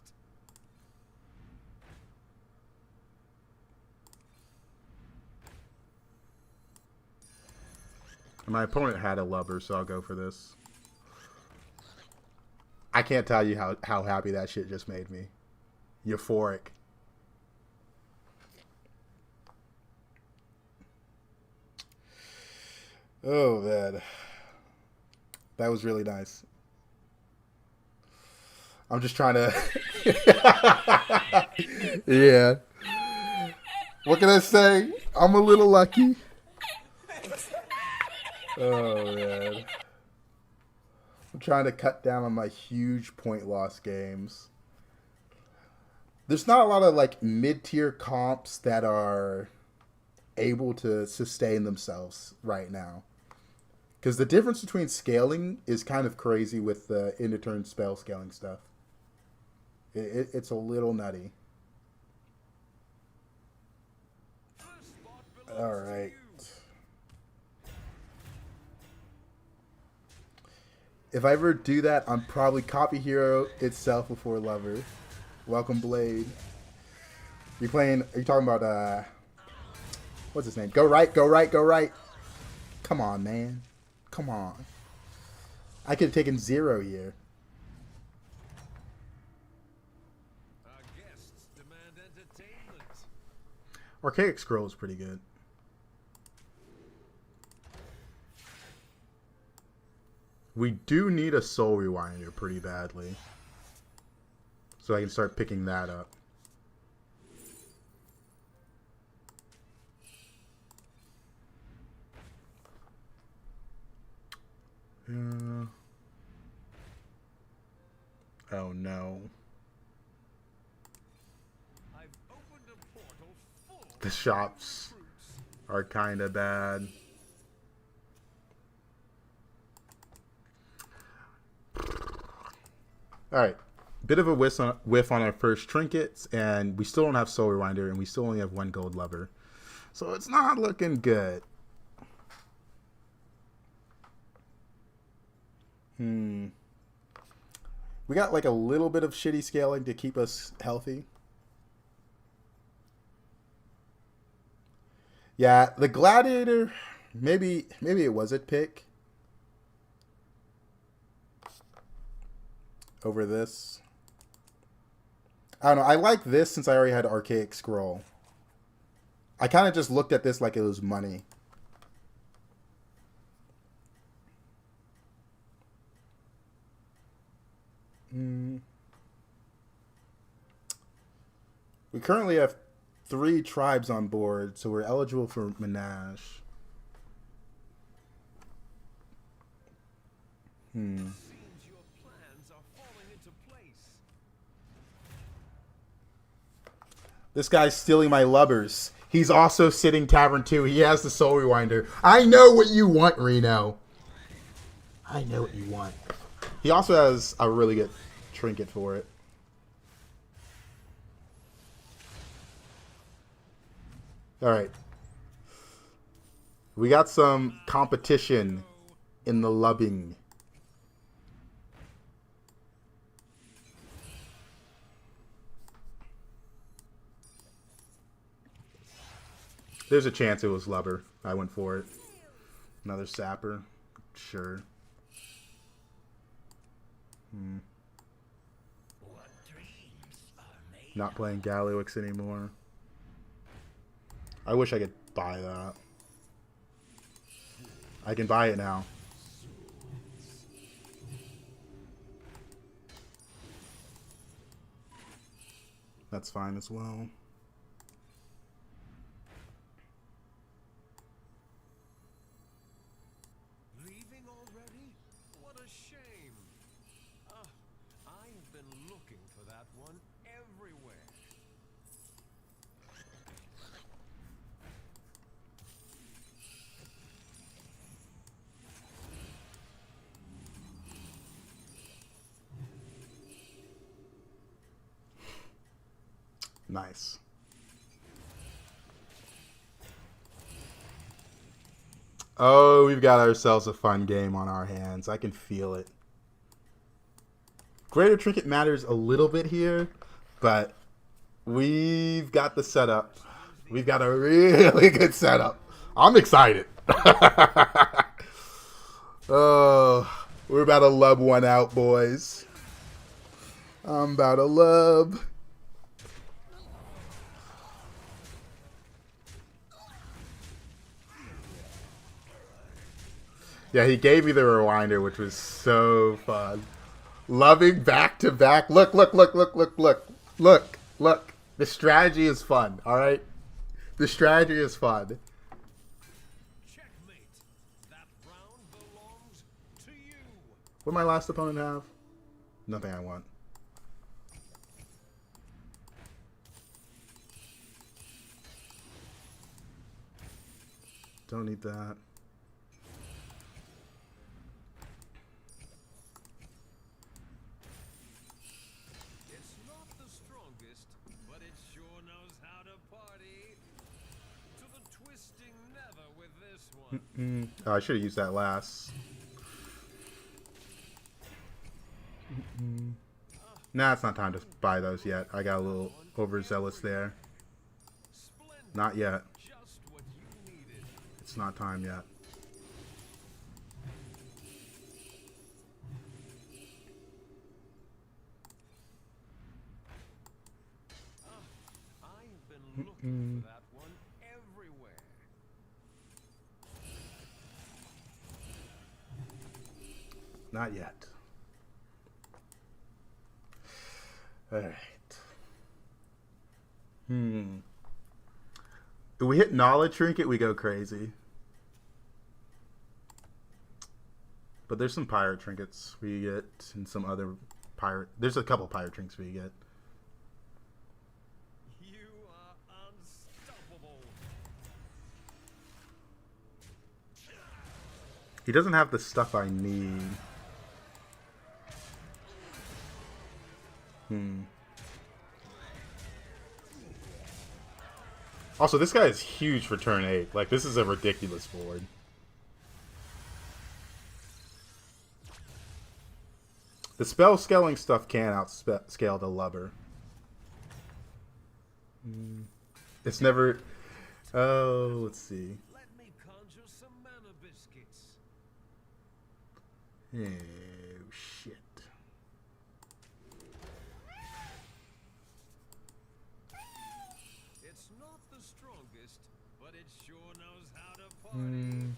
My opponent had a lubber, so I'll go for this. I can't tell you how happy that shit just made me. Euphoric. Oh, man. That was really nice. I'm just trying to... Yeah. What can I say? I'm a little lucky. Oh, man. I'm trying to cut down on my huge point loss games. There's not a lot of, like, mid-tier comps that are able to sustain themselves right now. Because the difference between scaling is kind of crazy with the end-of-turn spell scaling stuff. It's a little nutty. All right. If I ever do that, I'm probably copy hero itself before lover. Welcome Blade. Are you talking about, what's his name? Go right, go right, go right. Come on, man. Come on. I could have taken 0 here. Our guests demand entertainment. Archaic Scroll is pretty good. We do need a Soul Rewinder pretty badly. So I can start picking that up. Oh no. I've opened a portal full The shops are kind of bad. Alright. Bit of a whiff on our first trinkets, and we still don't have Soul Rewinder, and we still only have 1 gold lever. So it's not looking good. We got like a little bit of shitty scaling to keep us healthy. Yeah, the Gladiator, maybe it was a pick over this. I don't know. I like this since I already had Archaic Scroll. I kind of just looked at this like it was money. We currently have 3 tribes on board, so we're eligible for Menage. Seems your plans are falling into place. This guy's stealing my lubbers. He's also sitting Tavern 2. He has the Soul Rewinder. I know what you want, Reno. I know what you want. He also has a really good trinket for it. Alright. We got some competition in the lubbing. There's a chance it was lubber. I went for it. Another sapper. Sure. What dreams are made Not playing Galliwix anymore. I wish I could buy that. I can buy it now. That's fine as well. Leaving already? What a shame. I've been looking for that one everywhere. Nice. Oh, we've got ourselves a fun game on our hands. I can feel it. Greater Trinket matters a little bit here, but we've got the setup. We've got a really good setup. I'm excited. Oh, we're about to lub one out, boys. I'm about to lub. Yeah, he gave me the rewinder, which was so fun. Loving back to back. Look, look, look, look, look, look, look, look. The strategy is fun, all right? The strategy is fun. Checkmate. That round belongs to you. What did my last opponent have? Nothing I want. Don't need that. It's not the strongest, but it sure knows how to party. To the twisting never with this one. Oh, I should have used that last. Nah, it's not time to buy those yet. I got a little overzealous there. Splendid. Not yet. Just what you needed. It's not time yet. I've been looking for that one everywhere. Not yet. Alright. If we hit knowledge trinket, we go crazy. But there's some pirate trinkets we get and some other pirate. There's a couple pirate trinkets we get. You are unstoppable. He doesn't have the stuff I need. Also, this guy is huge for turn 8. Like, this is a ridiculous board. The spell scaling stuff can outscale the lubber. It's never... Oh, let's see. Let me conjure some mana biscuits. Oh, shit. It's not the strongest, but it sure knows how to party.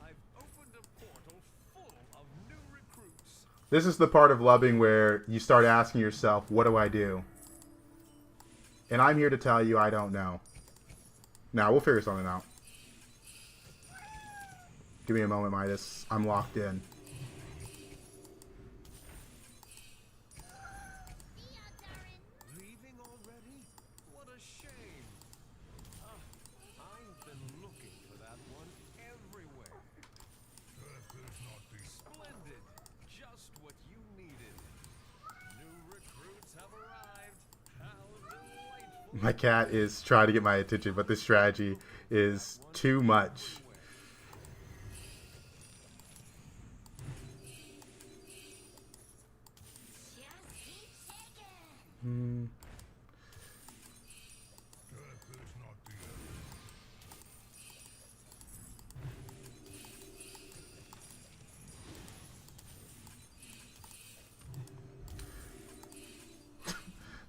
I've opened a portal full of new recruits. This is the part of lubbing where you start asking yourself, what do I do? And I'm here to tell you I don't know. Now, we'll figure something out. Give me a moment, Midas. I'm locked in. Leaving already? What a shame. I've been looking for that one everywhere. Splendid. Just what you needed. New recruits have arrived. How delightful. My cat is trying to get my attention, but this strategy is too much.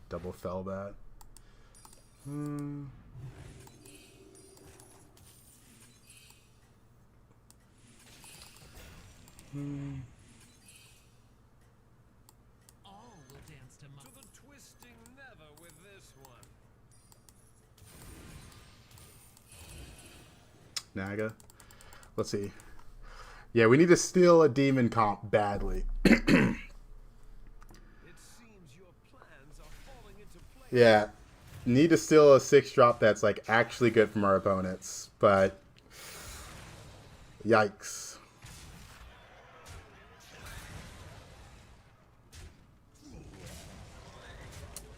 Double Firebat. All will dance to To the twisting never with this one. Naga. Let's see. Yeah, we need to steal a demon comp badly. It seems your plans are falling into place. Yeah. Need to steal a 6-drop that's like actually good from our opponents, but yikes.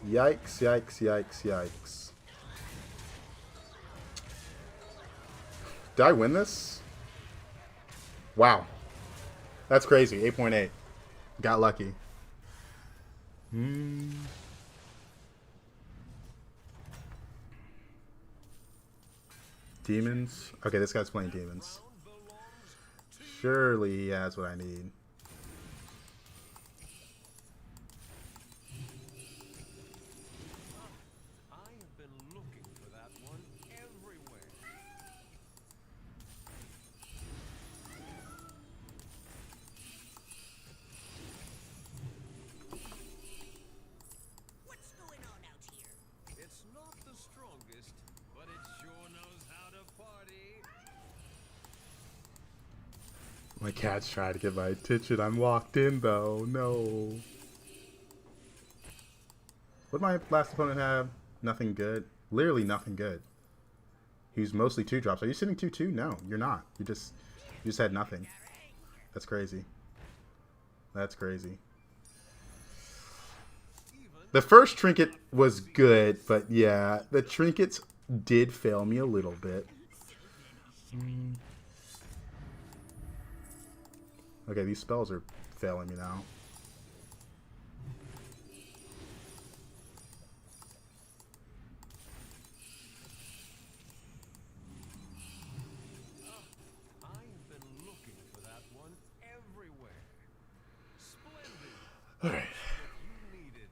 Yikes, yikes, yikes, yikes. Did I win this? Wow. That's crazy. 8.8. Got lucky. Demons? Okay, this guy's playing demons. Surely he has what I need. I have been looking for that one everywhere. What's going on out here? It's not the strongest, but it sure knows how to party. My cat's trying to get my attention. I'm locked in though. No. What did my last opponent have? Nothing good. Literally nothing good. He's mostly 2-drops. Are you sitting 2-2? No, you're not. You just had nothing. That's crazy. That's crazy. The first trinket was good, but yeah, the trinkets did fail me a little bit. Okay, these spells are failing me now. I have been looking for that one everywhere. Splendid. All right. What you needed.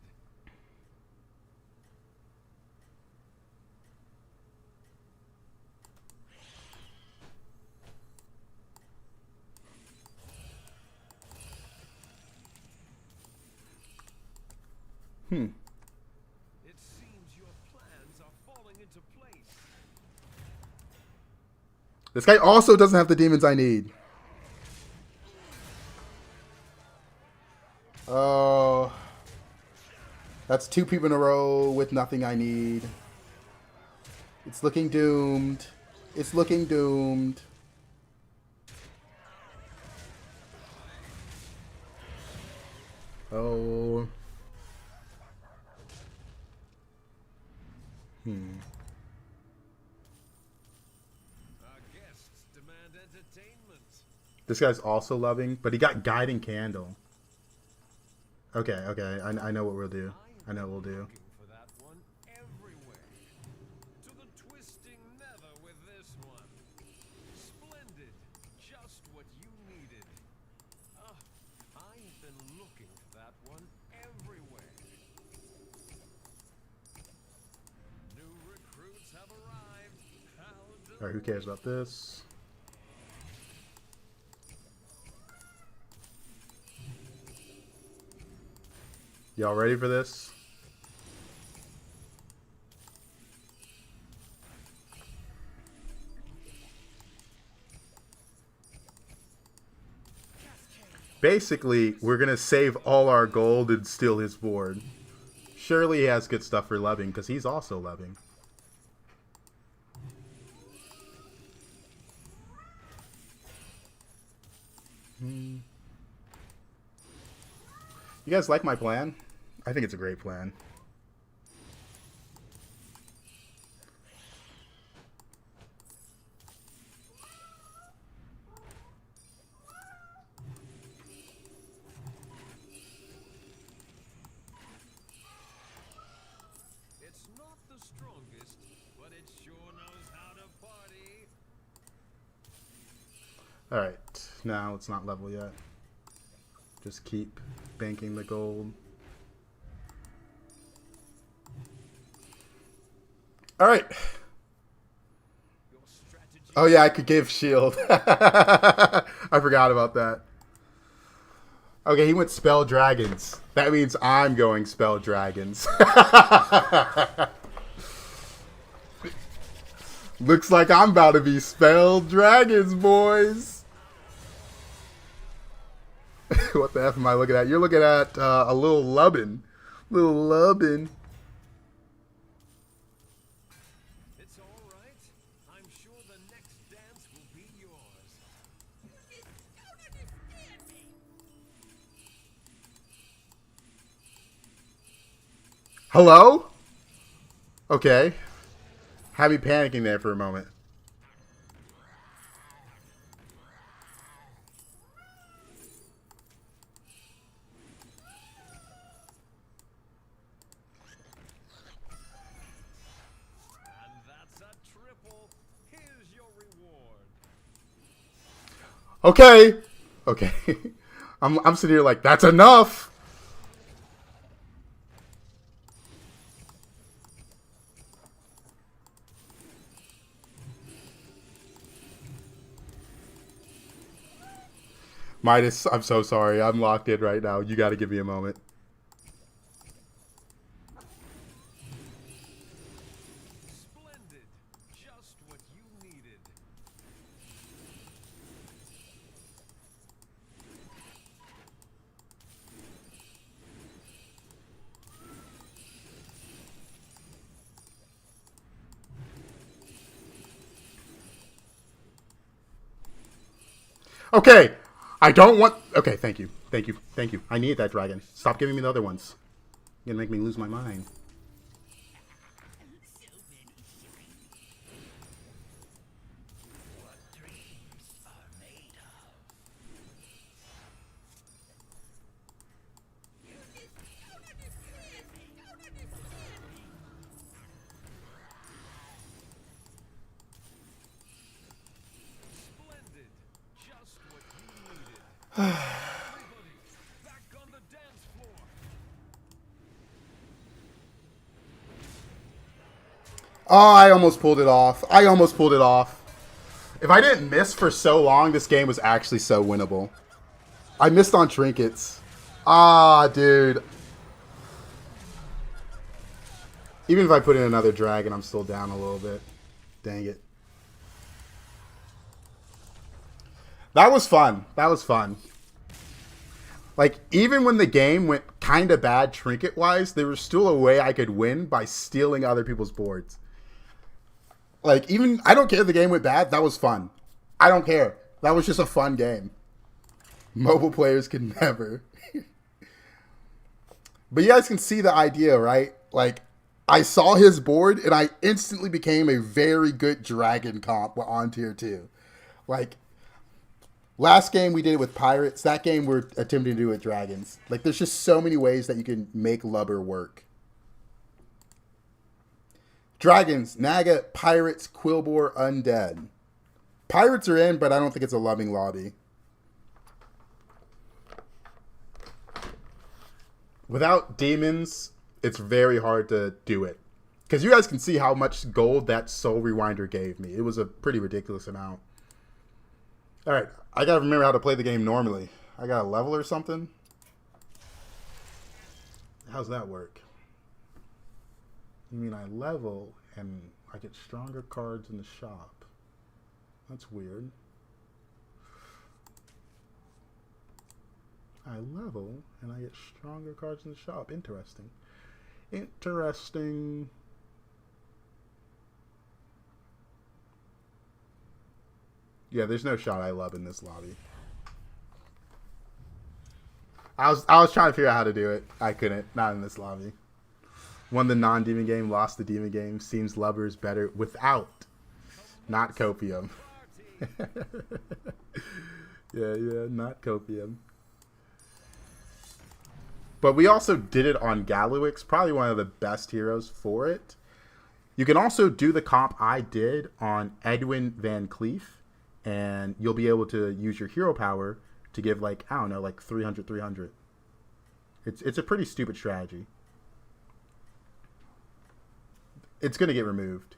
It seems your plans are falling into place. This guy also doesn't have the demons I need. Oh. That's 2 people in a row with nothing I need. It's looking doomed. It's looking doomed. Oh. Our guests demand entertainment. This guy's also loving, but he got Guiding Candle. Okay, okay. I know what we'll do. I know what we'll do. Looking for that one everywhere. To the twisting nether with this one. Splendid. Just what you needed. I have been looking for that one everywhere. New recruits have arrived. How Alright, who cares about this? Y'all ready for this? Basically, we're gonna save all our gold and steal his board. Surely he has good stuff for loving, because he's also loving. You guys like my plan? I think it's a great plan. It's not the strongest, but it sure knows how to party. Alright, now it's not level yet. Just keep banking the gold. Alright. Your strategy. Oh yeah, I could give shield. I forgot about that. Okay, he went spell dragons. That means I'm going spell dragons. Looks like I'm about to be spell dragons, boys. What the F am I looking at? You're looking at a little lubbin. Little lubbin. It's all right. I'm sure the next dance will be yours. You don't understand me. Hello? Okay. Had me panicking there for a moment. And that's a triple. Here's your reward. Okay. Okay. I'm sitting here like, that's enough. Midas, I'm so sorry. I'm locked in right now. You got to give me a moment. Splendid. Just what you needed. Okay. I don't want... Okay, thank you. Thank you. Thank you. I need that dragon. Stop giving me the other ones. You're going to make me lose my mind. What dreams are made of. Splendid. Just what you needed. Everybody, back on the dance floor. Oh, I almost pulled it off. I almost pulled it off. If I didn't miss for so long, this game was actually so winnable. I missed on trinkets. Ah, dude. Even if I put in another dragon, I'm still down a little bit. Dang it. That was fun. That was fun. Like, even when the game went kind of bad trinket-wise, there was still a way I could win by stealing other people's boards. Like, even... I don't care if the game went bad. That was fun. I don't care. That was just a fun game. Mobile players can never. But you guys can see the idea, right? Like, I saw his board, and I instantly became a very good dragon comp on tier 2. Like... Last game we did it with pirates. That game we're attempting to do it with dragons. Like, there's just so many ways that you can make lubber work. Dragons, Naga, pirates, Quilboar, undead. Pirates are in, but I don't think it's a loving lobby. Without demons, it's very hard to do it. Because you guys can see how much gold that Soul Rewinder gave me. It was a pretty ridiculous amount. Alright, I gotta remember how to play the game normally. I got a level or something? How's that work? You mean I level and I get stronger cards in the shop? That's weird. I level and I get stronger cards in the shop. Interesting. Interesting. Yeah, there's no shot I love in this lobby. I was trying to figure out how to do it. I couldn't. Not in this lobby. Won the non-demon game, lost the demon game. Seems lubber is better without. Not copium. yeah, not copium. But we also did it on Galluix, probably one of the best heroes for it. You can also do the comp I did on Edwin Van Cleef. And you'll be able to use your hero power to give, like, I don't know, like 300. It's a pretty stupid strategy. It's going to get removed.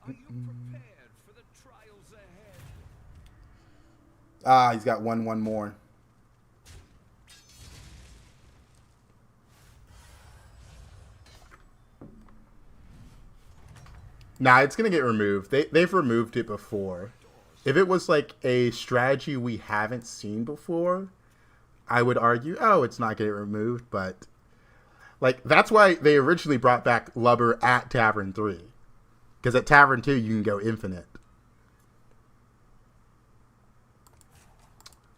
Are you prepared for the trials ahead? Ah, he's got one more. Nah, it's going to get removed. They've removed it before. If it was like a strategy we haven't seen before, I would argue, oh, it's not getting removed. But, like, that's why they originally brought back Lubber at Tavern 3. Because at Tavern 2, you can go infinite.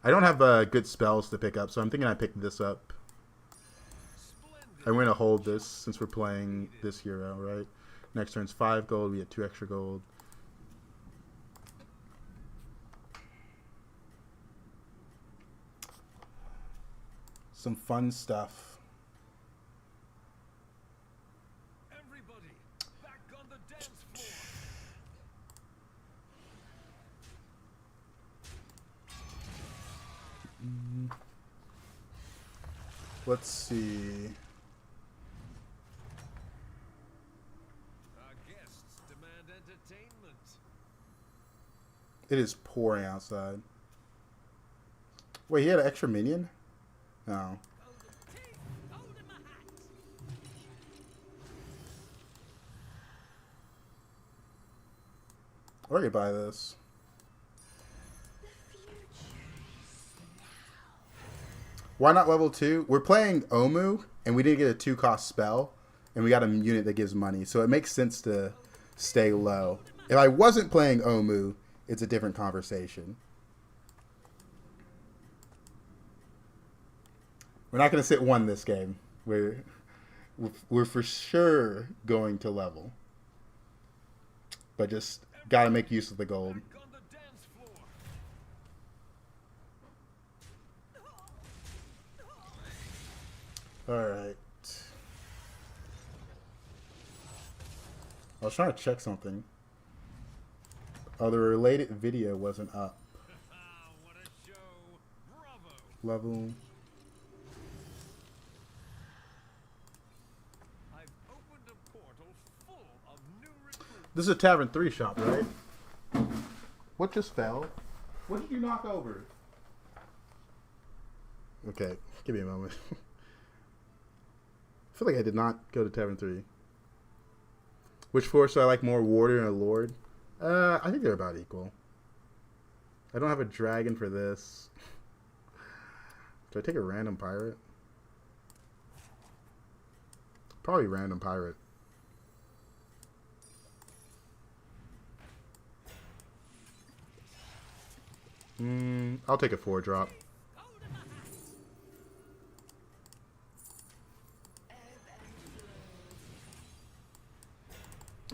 I don't have good spells to pick up, so I'm thinking I pick this up. I'm going to hold this since we're playing this hero, right? Next turn's 5 gold. We get 2 extra gold. Some fun stuff. Everybody, back on the dance floor. Let's see. Our guests demand entertainment. It is pouring outside. Wait, he had an extra minion? No. Holding my hat. I could buy this. Why not level 2? We're playing Omu, and we didn't get a 2-cost spell, and we got a unit that gives money, so it makes sense to stay low. If I wasn't playing Omu, it's a different conversation. We're not going to sit 1 this game. We're for sure going to level. But just got to make use of the gold. Back on the dance floor. Alright. I was trying to check something. Oh, the related video wasn't up. Ah, what a show. Bravo. Level. I've opened a portal full of new recruits. This is a Tavern 3 shop, right? What just fell? What did you knock over? Okay, give me a moment. I feel like I did not go to Tavern 3. Which force do I like more, Warder or Lord? I think they're about equal. I don't have a dragon for this. Do I take a random pirate? Probably random pirate. I'll take a 4-drop. Holding my hat.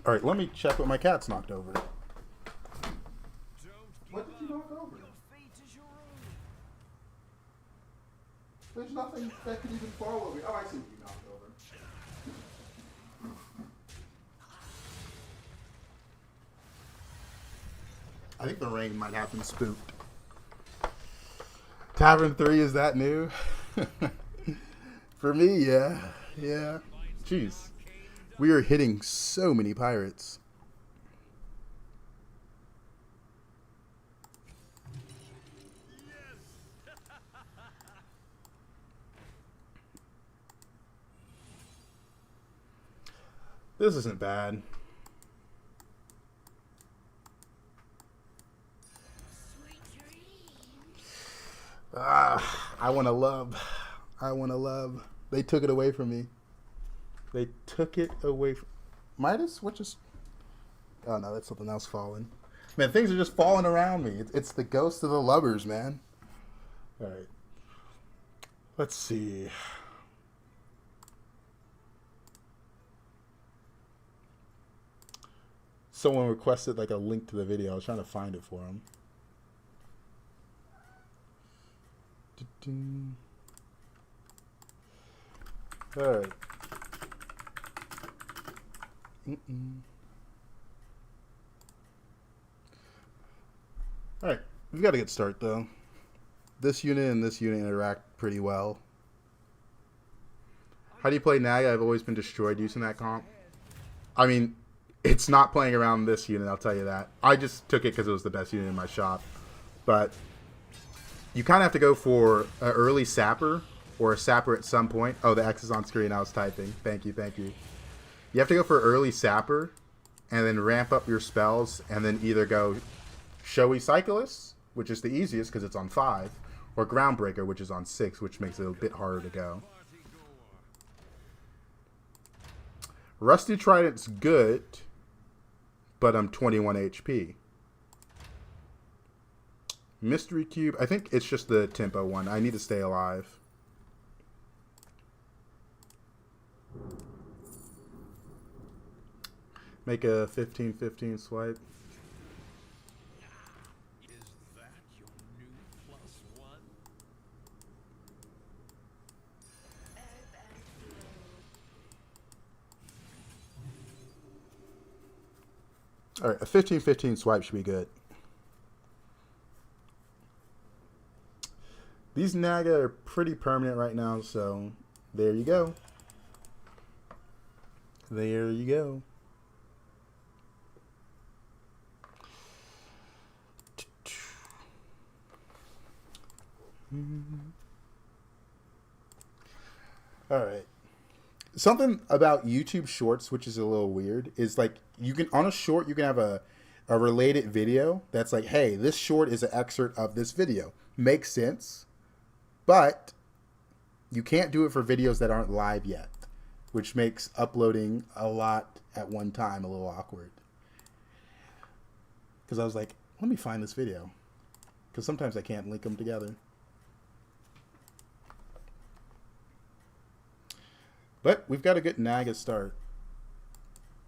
Alright, let me check what my cat's knocked over. Don't What give did you up. knock over? Your fate is your own. There's nothing that could even fall over. Oh, I see what you knocked over. I think the rain might have been spooked. Tavern 3, is that new? For me, yeah. Yeah. Jeez. We are hitting so many pirates. This isn't bad. Sweet dreams. I want to love. I want to love. They took it away from me. They took it away from... Midas? What just... Oh, no, that's something else falling. Man, things are just falling around me. It's the ghost of the lovers, man. All right. Let's see. Someone requested like a link to the video. I was trying to find it for him. All right. All right, we've got a good start though. This unit and this unit interact pretty well. How do you play Naga? I've always been destroyed using that comp. I mean, it's not playing around this unit, I'll tell you that. I just took it because it was the best unit in my shop. But you kind of have to go for an early sapper or a sapper at some point. Oh, the X is on screen. I was typing. Thank you, thank you. You have to go for early sapper and then ramp up your spells and then either go Showy Cyclist, which is the easiest because it's on 5, or Groundbreaker, which is on 6, which makes it a bit harder to go. Rusty Trident's good, but I'm 21 HP. Mystery Cube. I think it's just the tempo one. I need to stay alive. Make a 15-15 swipe. Is that your new +1? Alright, a 15-15 swipe should be good. These Naga are pretty permanent right now, so there you go. There you go. Alright. Something about YouTube Shorts, which is a little weird, is like you can on a short you can have a related video that's like, hey, this short is an excerpt of this video. Makes sense, but you can't do it for videos that aren't live yet, which makes uploading a lot at one time a little awkward. Because I was like, let me find this video, because sometimes I can't link them together. But we've got a good Naga start.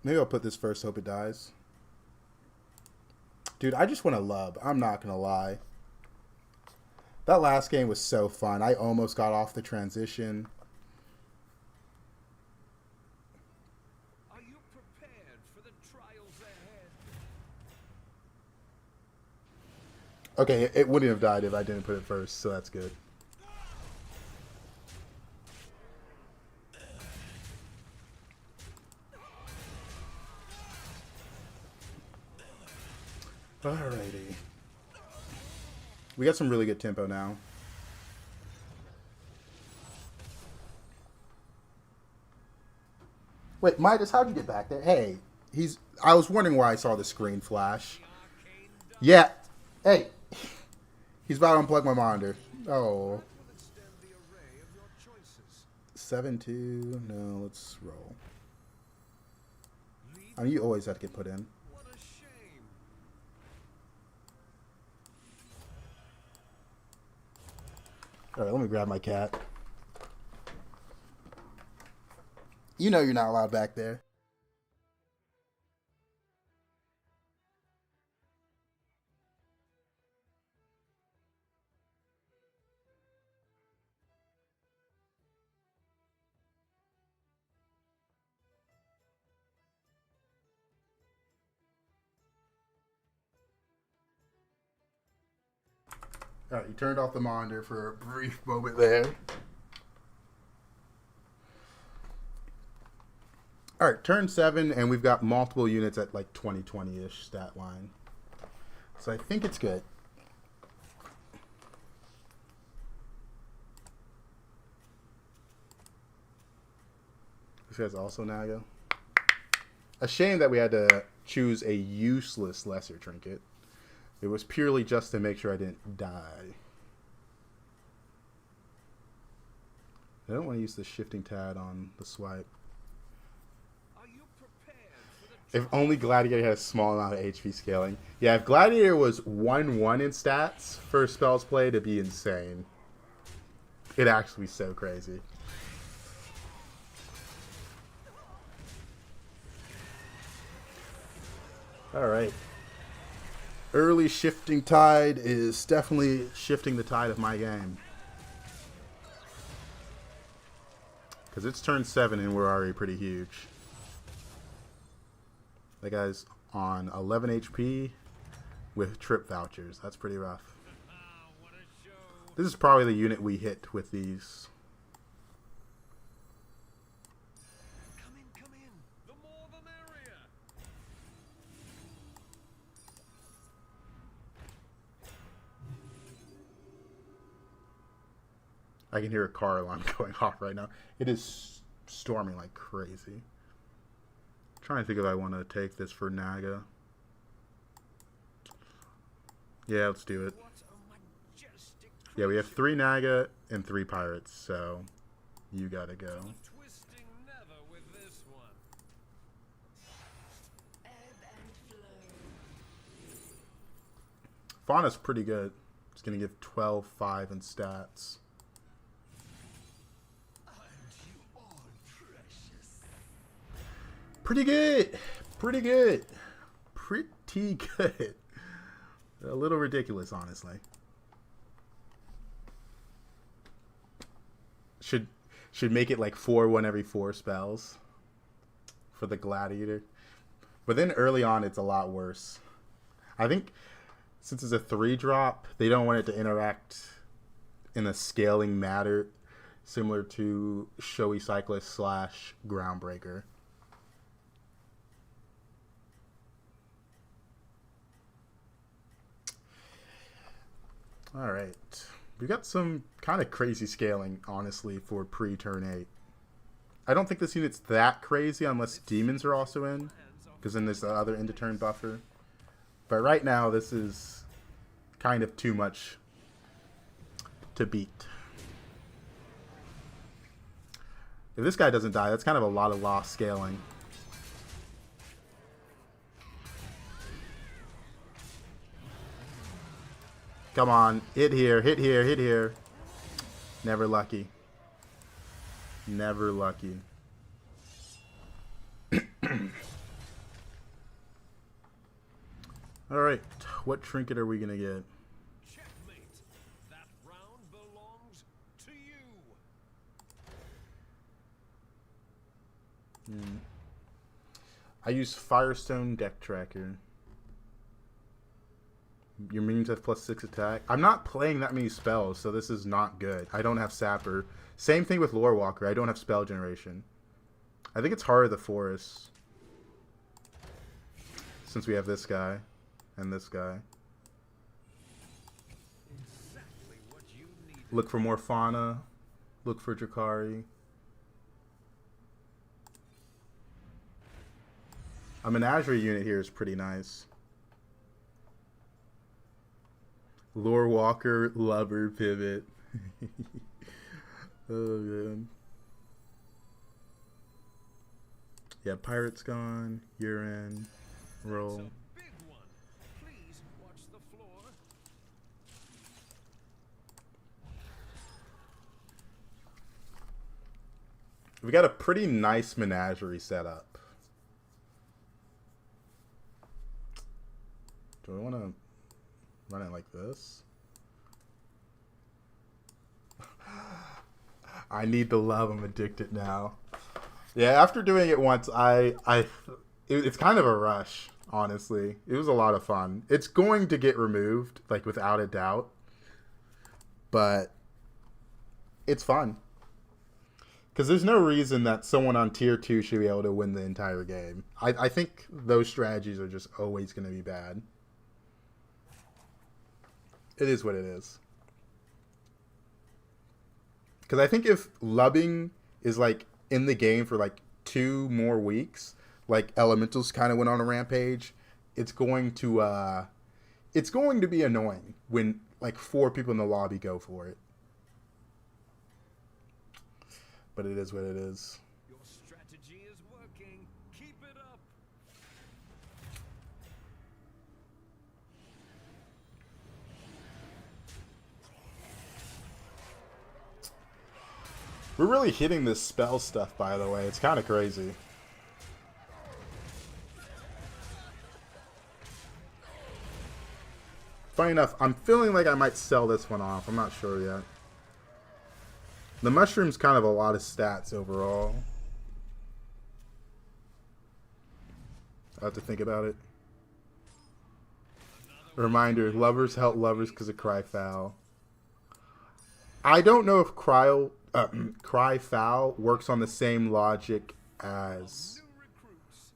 Maybe I'll put this first, hope it dies. Dude, I just want to lub. I'm not going to lie. That last game was so fun. I almost got off the transition. Are you prepared for the trials ahead? Okay, it wouldn't have died if I didn't put it first, so that's good. Alrighty. We got some really good tempo now. Wait, Midas, how'd you get back there? Hey, I was wondering why I saw the screen flash. Yeah. Hey. He's about to unplug my monitor. Oh. 7-2. No, let's roll. I mean, you always have to get put in. What a shame. Alright, let me grab my cat. You know you're not allowed back there. Alright, you turned off the monitor for a brief moment there. Alright, turn 7, and we've got multiple units at like 20-20-ish stat line. So I think it's good. This guy's also Naga. A shame that we had to choose a useless lesser trinket. It was purely just to make sure I didn't die. I don't want to use the shifting tad on the swipe. Are you prepared for the If only Gladiator had a small amount of HP scaling. Yeah, if Gladiator was 1-1 in stats for spells played, it'd be insane. It'd actually be so crazy. Alright. Early shifting tide is definitely shifting the tide of my game. Because it's turn 7 and we're already pretty huge. That guy's on 11 HP with trip vouchers. That's pretty rough. what a show. This is probably the unit we hit with these. Come in. The more the merrier. I can hear a car alarm going off right now. It is storming like crazy. Trying to think if I want to take this for Naga. Yeah, let's do it. What a majestic Yeah, we have 3 Naga and 3 pirates, so you gotta go. twisting never with this one. Ebb and flow. Fauna's pretty good. going to give 12, 5 in stats. Pretty good. Pretty good. Pretty good. A little ridiculous, honestly. Should make it like 4/1 every 4 spells for the Gladiator. But then early on, it's a lot worse. I think since it's a 3-drop, they don't want it to interact in a scaling matter similar to Showy Cyclist / Groundbreaker. All right. We got some kind of crazy scaling, honestly, for pre-turn 8. I don't think this unit's that crazy unless demons are also in, because then there's the other end-of-turn buffer. But right now, this is kind of too much to beat. If this guy doesn't die, that's kind of a lot of lost scaling. Come on, hit here, hit here, hit here. Never lucky. Never lucky. Alright, what trinket are we gonna get? Checkmate. That round belongs to you. I use Firestone Deck Tracker. Your minions have +6 attack. I'm not playing that many spells, so this is not good. I don't have Sapper. Same thing with Lore Walker. I don't have spell generation. I think it's Heart of the Forest. Since we have this guy and this guy. Exactly what you need. Look for more Fauna. Look for Drakari. A Menagerie unit here is pretty nice. Lore Walker, Lover, Pivot. Oh, man. Yeah, Pirate's gone. You're in. Roll. It's a big one. Please watch the floor. We got a pretty nice Menagerie setup. Do I want to run it like this? I need the love. I'm addicted now. Yeah, after doing it once, it's kind of a rush, honestly. It was a lot of fun. It's going to get removed, like, without a doubt. But it's fun. Because there's no reason that someone on tier 2 should be able to win the entire game. I think those strategies are just always going to be bad. It is what it is. Because I think if Lubbing is, like, in the game for, like, 2 more weeks, like Elementals kind of went on a rampage, it's going to be annoying when, like, 4 people in the lobby go for it. But it is what it is. Your strategy is working. Keep it up. We're really hitting this spell stuff, by the way. It's kind of crazy. Funny enough, I'm feeling like I might sell this one off. I'm not sure yet. The mushroom's kind of a lot of stats overall. I have to think about it. Reminder, lovers help lovers because of cry foul. I don't know if cry foul works on the same logic as New recruits.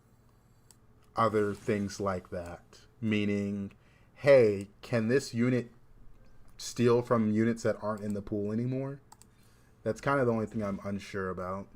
other things like that. Meaning, hey, can this unit steal from units that aren't in the pool anymore? That's kind of the only thing I'm unsure about.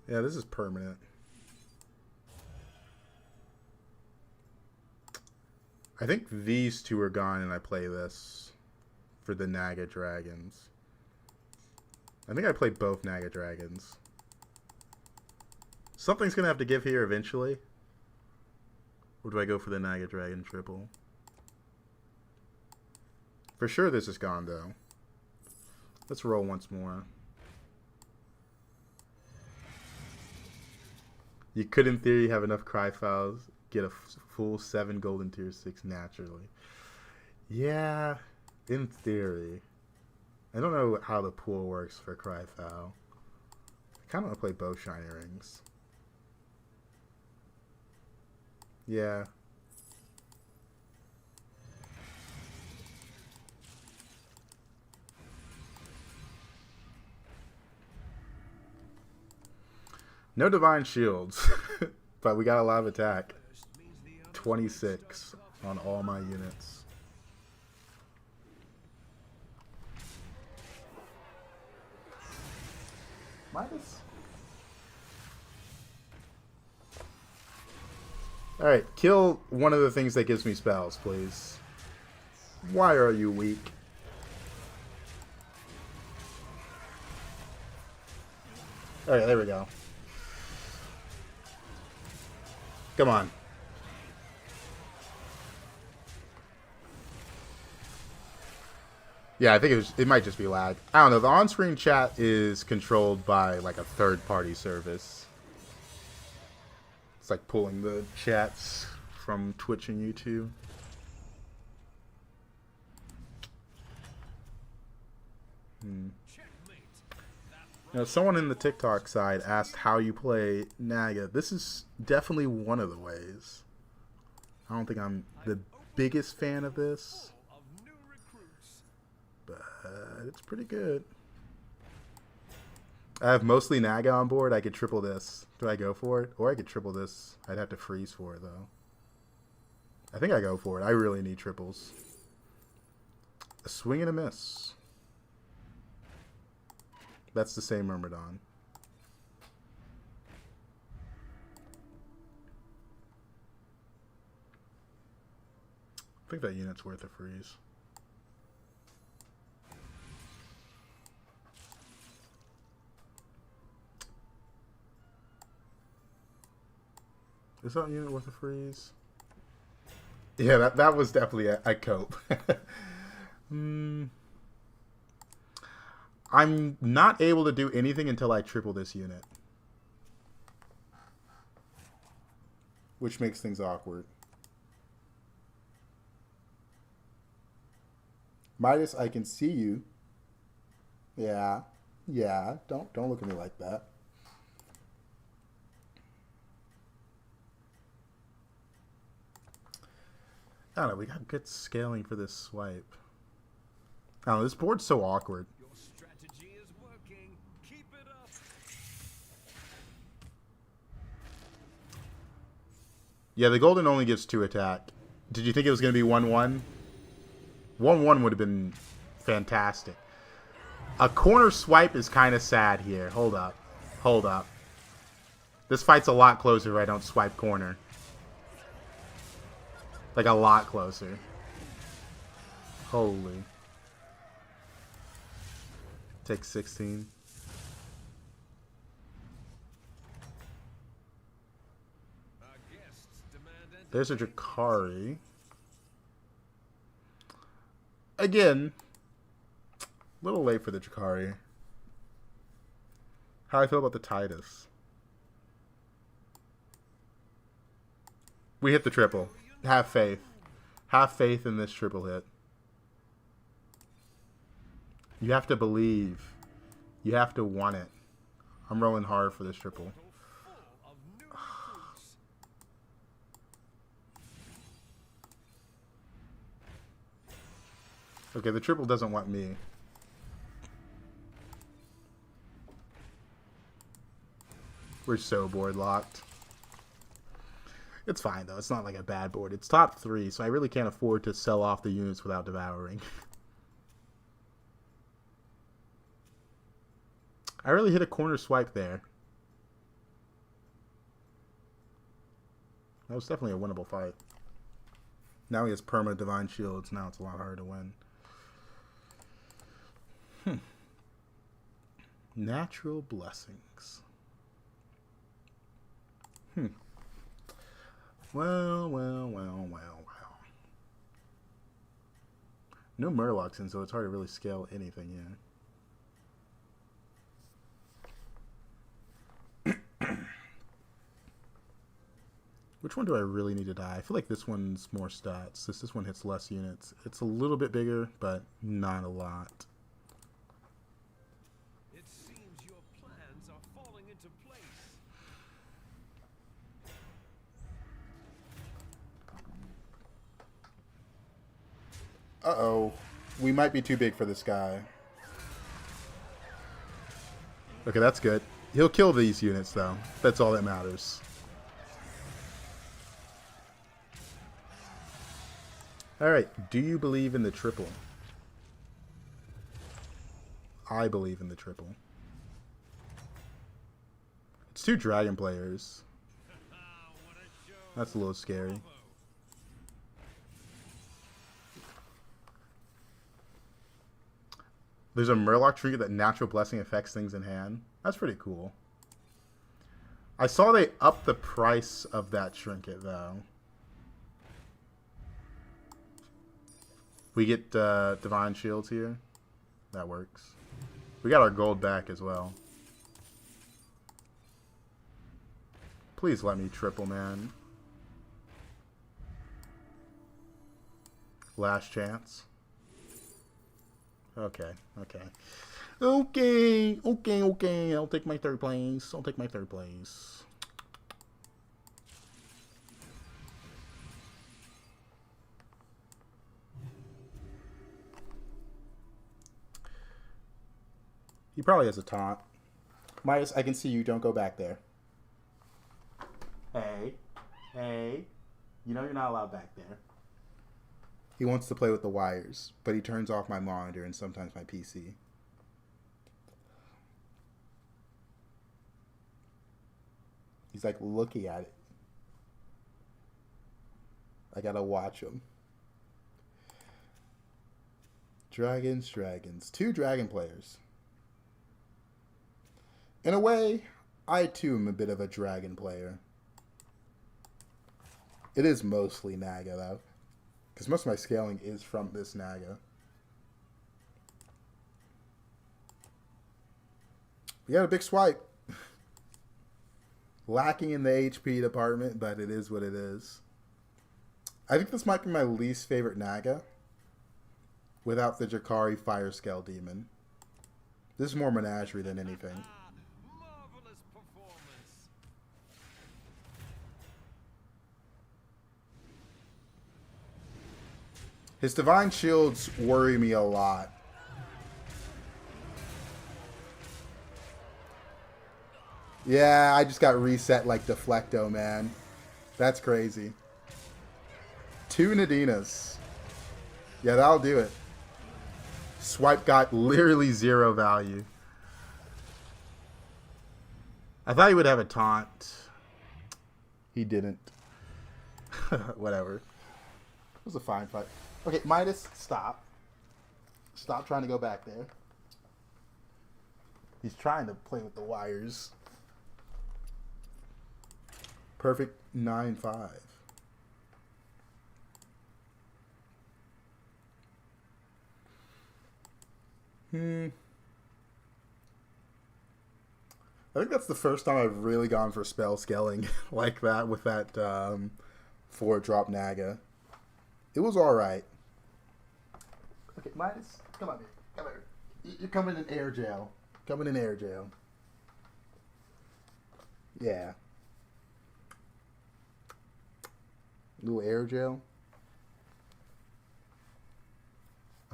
Yeah, this is permanent. I think these two are gone and I play this for the Naga Dragons. I think I play both Naga Dragons. Something's going to have to give here eventually. Or do I go for the Naga Dragon triple? For sure this is gone though. Let's roll once more. You could in theory have enough cry files, get a full 7 golden tier 6 naturally. Yeah, in theory. I don't know how the pool works for cry foul. I kind of want to play both shiny rings. Yeah. No divine shields, but we got a lot of attack. 26 on all my units. Minus. Alright, kill one of the things that gives me spells, please. Why are you weak? Alright, there we go. Come on. Yeah, I think it might just be lag. I don't know. The on-screen chat is controlled by like a third-party service. It's like pulling the chats from Twitch and YouTube. Now, someone in the TikTok side asked how you play Naga. This is definitely one of the ways. I don't think I'm the biggest fan of this, but it's pretty good. I have mostly Naga on board. I could triple this. Do I go for it? Or I could triple this. I'd have to freeze for it, though. I think I go for it. I really need triples. A swing and a miss. That's the same Myrmidon. I think that unit's worth a freeze. Is that unit worth a freeze? Yeah, that was definitely a cope. I'm not able to do anything until I triple this unit. Which makes things awkward. Midas, I can see you. Yeah. Yeah. Don't look at me like that. I don't know, we got good scaling for this swipe. I don't know, this board's so awkward. Your strategy is working. Keep it up. Yeah, the golden only gives 2 attack. Did you think it was going to be 1-1? 1-1 would have been fantastic. A corner swipe is kind of sad here. Hold up. Hold up. This fight's a lot closer if I don't swipe corner. Like, a lot closer. Holy. Take 16. There's a Drakari. Again, a little late for the Drakari. How do I feel about the Titus? We hit the triple. Have faith. Have faith in this triple hit. You have to believe. You have to want it. I'm rolling hard for this triple. Okay, the triple doesn't want me. We're so board locked. It's fine though. It's not like a bad board. It's top 3, so I really can't afford to sell off the units without devouring. I really hit a corner swipe there. That was definitely a winnable fight. Now he has perma divine shields. Now it's a lot harder to win. Natural blessings. Well. No Murlocs in, so it's hard to really scale anything, yeah. Which one do I really need to die? I feel like this one's more stats. This one hits less units. It's a little bit bigger, but not a lot. It seems your plans are falling into place. Uh-oh. We might be too big for this guy. Okay, that's good. He'll kill these units, though. That's all that matters. Alright, do you believe in the triple? I believe in the triple. It's 2 dragon players. That's a little scary. There's a Murloc trinket that natural blessing affects things in hand. That's pretty cool. I saw they upped the price of that trinket, though. We get divine shields here. That works. We got our gold back as well. Please let me triple, man. Last chance. Okay. Okay. I'll take my third place. He probably has a taunt. Midas, I can see you. Don't go back there. Hey. You know you're not allowed back there. He wants to play with the wires, but he turns off my monitor and sometimes my PC. He's like looking at it. I gotta watch him. Dragons. 2 dragon players. In a way, I too am a bit of a dragon player. It is mostly Naga, though. Because most of my scaling is from this Naga. We got a big swipe. Lacking in the HP department, but it is what it is. I think this might be my least favorite Naga. Without the Jakari Fire Scale Demon. This is more Menagerie than anything. Marvelous performance. His divine shields worry me a lot. Yeah, I just got reset like Deflecto, man. That's crazy. 2 Nadinas. Yeah, that'll do it. Swipe got literally 0 value. I thought he would have a taunt. He didn't. Whatever. It was a fine fight. Okay, Midas, stop. Stop trying to go back there. He's trying to play with the wires. Perfect 9-5. I think that's the first time I've really gone for spell scaling like that with that 4-drop Naga. It was alright. Okay, Midas, come on, here. Come here. You're coming in air jail. Coming in air jail. Yeah. Little air jail.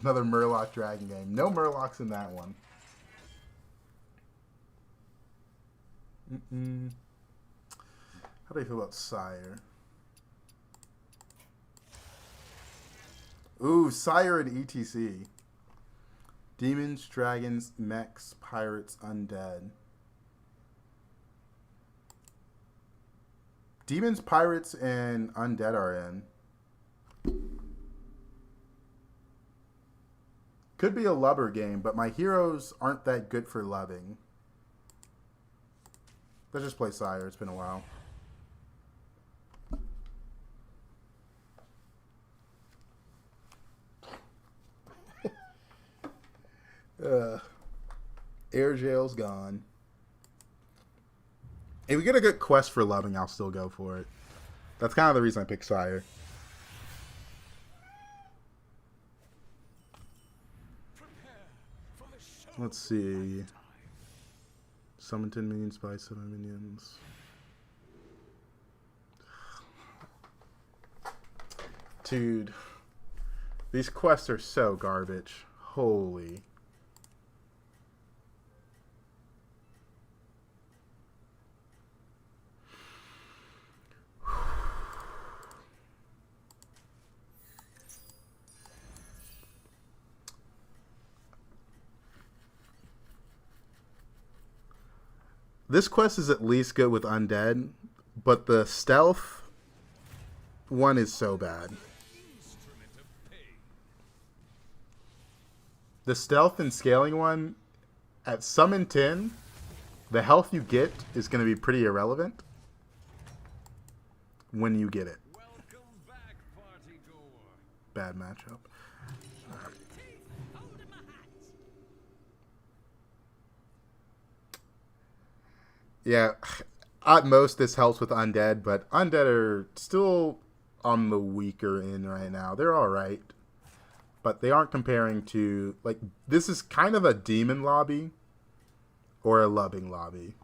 Another Murloc Dragon game. No Murlocs in that one. How do you feel about Sire? Ooh, Sire and ETC. Demons, Dragons, Mechs, Pirates, Undead. Demons, Pirates, and Undead are in. Could be a lubber game, but my heroes aren't that good for lubbing. Let's just play Sire. It's been a while. Air jail's gone. If we get a good quest for lubbing, I'll still go for it. That's kind of the reason I picked Sire. Let's see. Summon 10 minions, buy 7 minions. Dude. These quests are so garbage. Holy. This quest is at least good with undead, but the stealth one is so bad. The stealth and scaling one, at summon 10, the health you get is going to be pretty irrelevant when you get it. Welcome back, party goer. Bad matchup. Yeah, at most this helps with undead, but undead are still on the weaker end right now. They're alright, but they aren't comparing to, like, this is kind of a demon lobby or a lubbing lobby.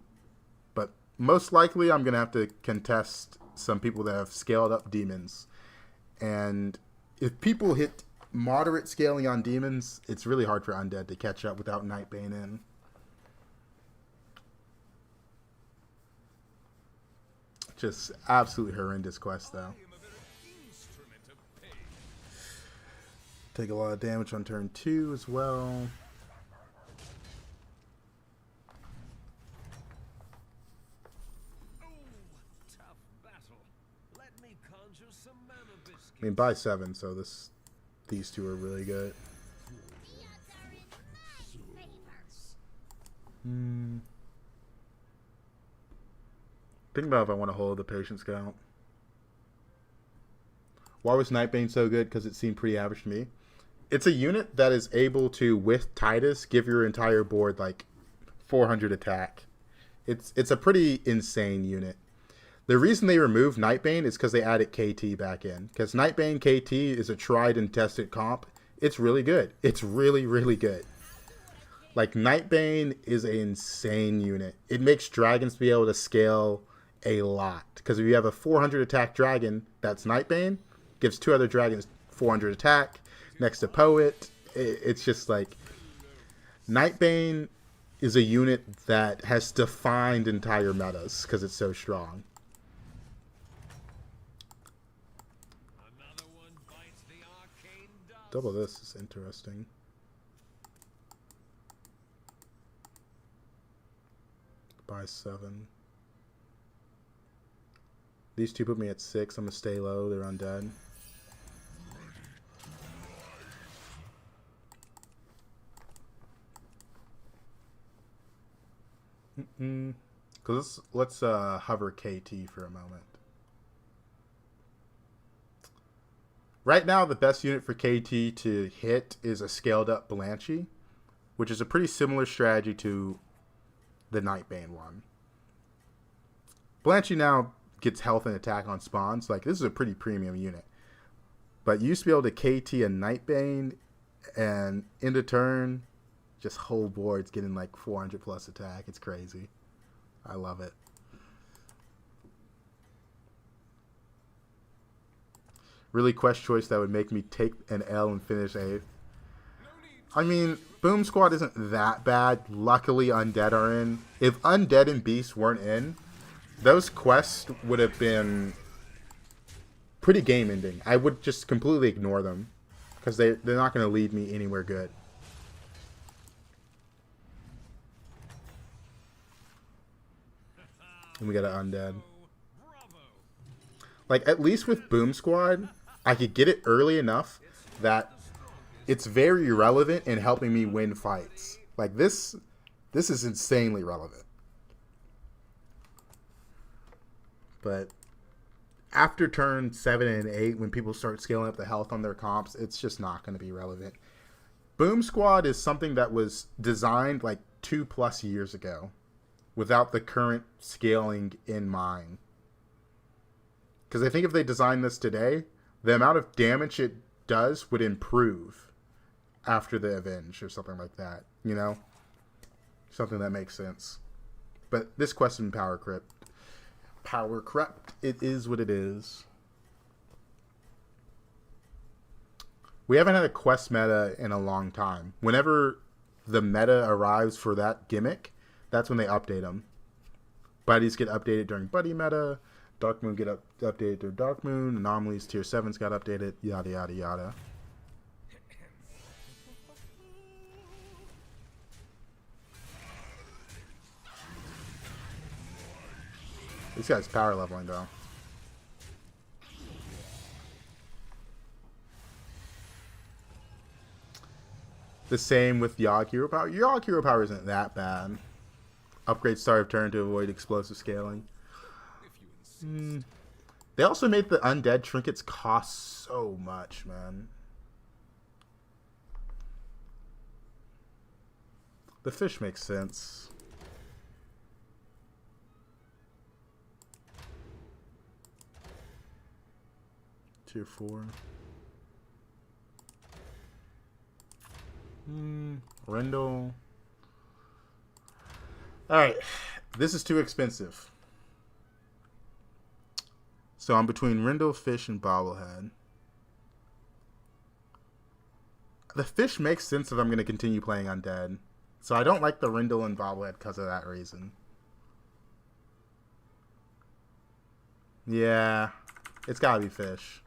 But most likely I'm going to have to contest some people that have scaled up demons. And if people hit moderate scaling on demons, it's really hard for undead to catch up without Nightbane in. Just absolutely horrendous quest, though. Take a lot of damage on turn 2 as well. Tough battle. Let me conjure some mana biscuits. I mean, by 7, so these two are really good. Think about if I want to hold the Patience Count. Why was Nightbane so good? Because it seemed pretty average to me. It's a unit that is able to, with Titus, give your entire board like 400 attack. It's a pretty insane unit. The reason they removed Nightbane is because they added KT back in. Because Nightbane KT is a tried and tested comp. It's really good. It's really, really good. Like, Nightbane is an insane unit. It makes dragons be able to scale a lot. Because if you have a 400 attack dragon, that's Nightbane. Gives 2 other dragons 400 attack. Next to Poet. It's just like... Nightbane is a unit that has defined entire metas. Because it's so strong. Another one bites the arcane dust. Double this is interesting. By 7. These two put me at 6. I'm gonna stay low. They're undead. Cause let's hover KT for a moment. Right now, the best unit for KT to hit is a scaled up Blanchi, which is a pretty similar strategy to the Nightbane one. Blanchi now gets health and attack on spawns. Like, this is a pretty premium unit. But you used to be able to KT a Nightbane and end of turn, just whole boards getting like 400 plus attack. It's crazy. I love it. Really quest choice that would make me take an L and finish 8th. I mean, Boom Squad isn't that bad. Luckily, Undead are in. If Undead and Beast weren't in, those quests would have been pretty game-ending. I would just completely ignore them because they're not going to lead me anywhere good. And we got an Undead. Like, at least with Boom Squad, I could get it early enough that it's very relevant in helping me win fights. Like this is insanely relevant. But after turn 7 and 8, when people start scaling up the health on their comps, it's just not going to be relevant. Boom Squad is something that was designed like 2+ years ago without the current scaling in mind. Because I think if they designed this today, the amount of damage it does would improve after the Avenge or something like that. You know? Something that makes sense. But this question, Power Corrupt, it is what it is. We haven't had a quest meta in a long time. Whenever the meta arrives for that gimmick, that's when they update them. Buddies get updated during Buddy meta. Dark Moon get updated during Dark Moon. Anomalies Tier 7s got updated. Yada, yada, yada. This guy's power leveling, though. The same with Yogg Hero Power. Yogg Hero Power isn't that bad. Upgrade Star of Turn to avoid explosive scaling. They also made the undead trinkets cost so much, man. The fish makes sense. Tier 4. Rendell. Alright. This is too expensive. So I'm between Rendell, Fish, and Bobblehead. The Fish makes sense if I'm going to continue playing Undead. So I don't like the Rendell and Bobblehead because of that reason. Yeah. It's got to be Fish.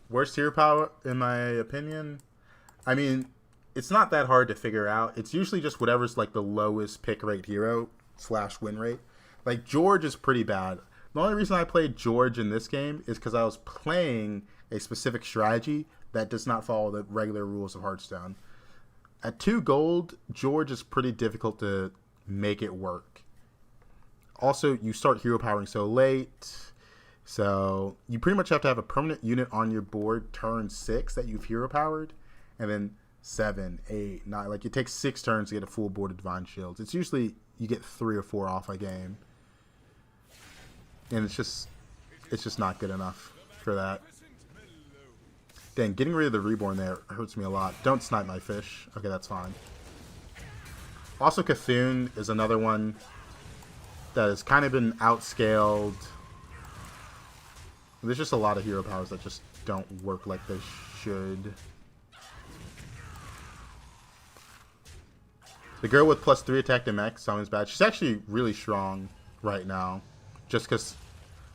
Worst hero power, in my opinion? I mean, it's not that hard to figure out. It's usually just whatever's like the lowest pick rate hero / win rate. Like, George is pretty bad. The only reason I played George in this game is because I was playing a specific strategy that does not follow the regular rules of Hearthstone. At 2 gold, George is pretty difficult to make it work. Also, you start hero powering so late. So you pretty much have to have a permanent unit on your board turn 6 that you've hero powered, and then 7, 8, 9. Like, it takes 6 turns to get a full board of Divine Shields. It's usually you get 3 or 4 off a game, and it's just not good enough for that. Dang, getting rid of the Reborn there hurts me a lot. Don't snipe my fish. Okay, that's fine. Also, Cthulhu is another one that has kind of been outscaled. There's just a lot of hero powers that just don't work like they should. The girl with +3 attack to mech summons bad. She's actually really strong right now. Just because,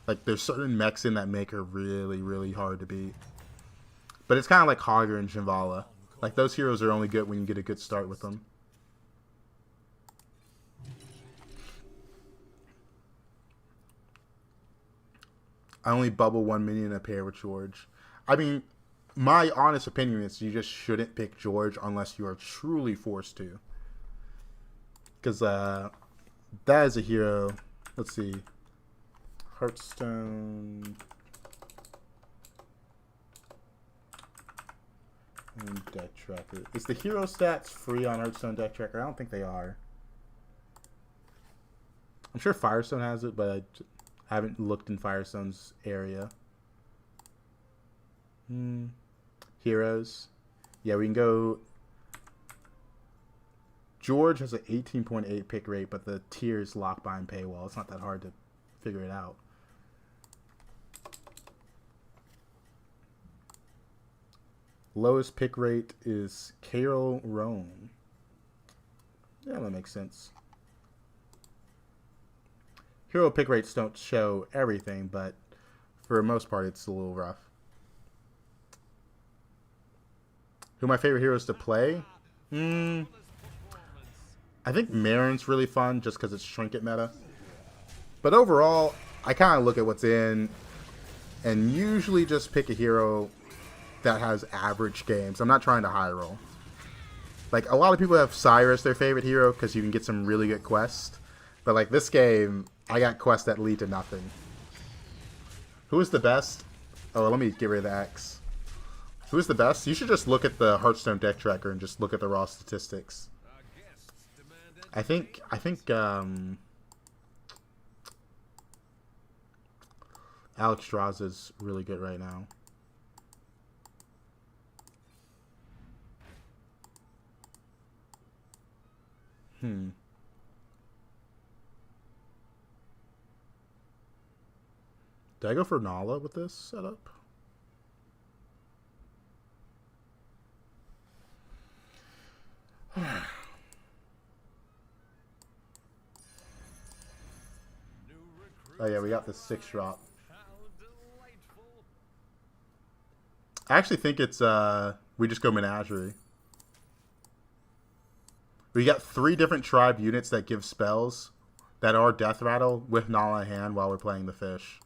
like, there's certain mechs in that make her really, really hard to beat. But it's kind of like Hogger and Shimvala. Like, those heroes are only good when you get a good start with them. I only bubble 1 minion a pair with George. I mean, my honest opinion is you just shouldn't pick George unless you are truly forced to. Because that is a hero. Let's see. Hearthstone. And Deck Tracker. Is the hero stats free on Hearthstone Deck Tracker? I don't think they are. I'm sure Firestone has it, but I haven't looked in Firestone's area. Heroes. Yeah, we can go. George has an 18.8 pick rate, but the tiers lock behind paywall. It's not that hard to figure it out. Lowest pick rate is Carol Roan. Yeah, that makes sense. Hero pick rates don't show everything, but for the most part, it's a little rough. Who are my favorite heroes to play? I think Marin's really fun just because it's trinket meta. But overall, I kind of look at what's in and usually just pick a hero that has average games. I'm not trying to high roll. Like, a lot of people have Cyrus their favorite hero because you can get some really good quests. But like this game, I got quests that lead to nothing. Who is the best? Oh, let me get rid of the X. Who is the best? You should just look at the Hearthstone deck tracker and just look at the raw statistics. I think Alex Strauss is really good right now. Did I go for Nala with this setup? Oh yeah, we got the 6 drop. I actually think it's we just go Menagerie. We got 3 different tribe units that give spells that are Death Rattle with Nala in hand while we're playing the fish.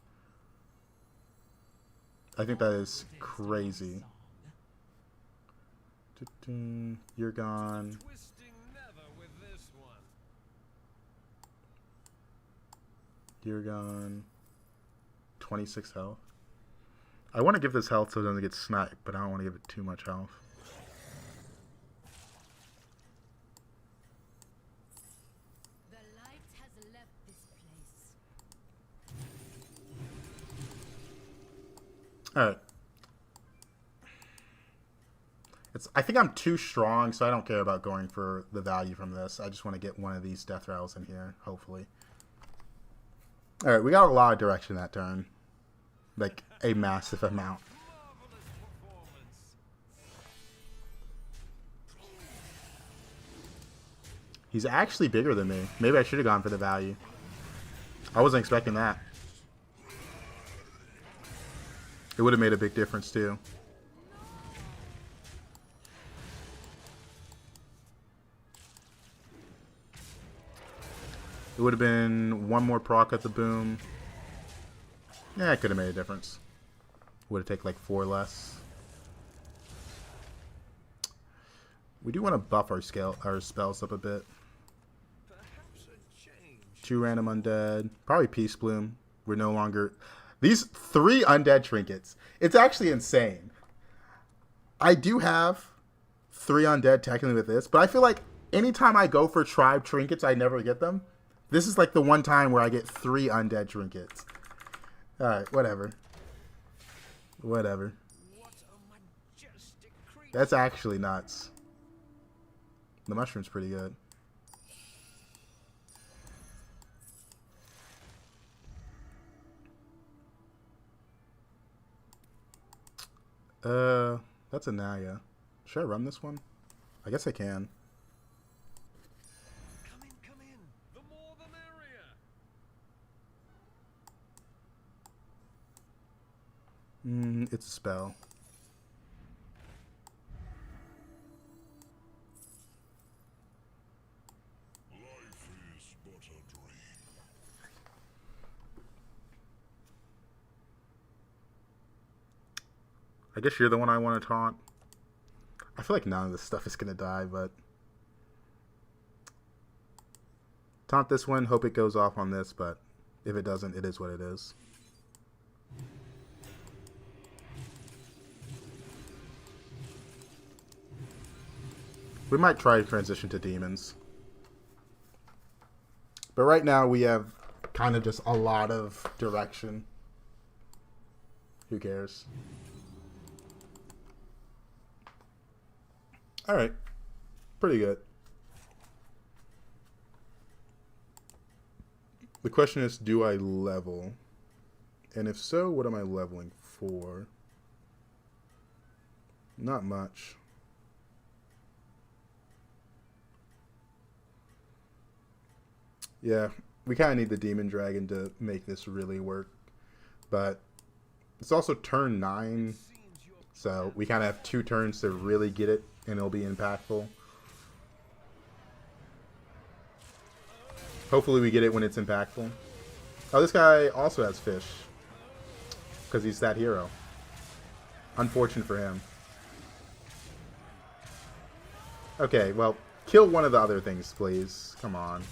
I think that is crazy. You're gone. You're gone. 26 health. I want to give this health so it doesn't get sniped, but I don't want to give it too much health. The light has left this place. Alright. I think I'm too strong, so I don't care about going for the value from this. I just want to get one of these death rattles in here, hopefully. Alright, we got a lot of direction that turn. Like, a massive amount. He's actually bigger than me. Maybe I should have gone for the value. I wasn't expecting that. It would have made a big difference, too. It would have been 1 more proc at the boom. Yeah, it could have made a difference. Would have taken like 4 less. We do want to buff our spells up a bit. 2 random undead. Probably Peace Bloom. We're no longer... These 3 undead trinkets. It's actually insane. I do have 3 undead technically with this, but I feel like anytime I go for tribe trinkets, I never get them. This is like the one time where I get 3 undead trinkets. Alright, whatever. Whatever. That's actually nuts. The mushroom's pretty good. That's a Naya. Should I run this one? I guess I can. Come in. The more the merrier. It's a spell. Life is but a dream. I guess you're the one I want to taunt. I feel like none of this stuff is going to die, but... Taunt this one, hope it goes off on this, but if it doesn't, it is what it is. We might try to transition to demons. But right now we have kind of just a lot of direction. Who cares? Alright. Pretty good. The question is, do I level? And if so, what am I leveling for? Not much. Yeah, we kind of need the Demon Dragon to make this really work. But it's also turn 9, so we kind of have 2 turns to really get it, and it'll be impactful. Hopefully we get it when it's impactful. Oh, this guy also has fish. Because he's that hero. Unfortunate for him. Okay, well, kill one of the other things, please. Come on.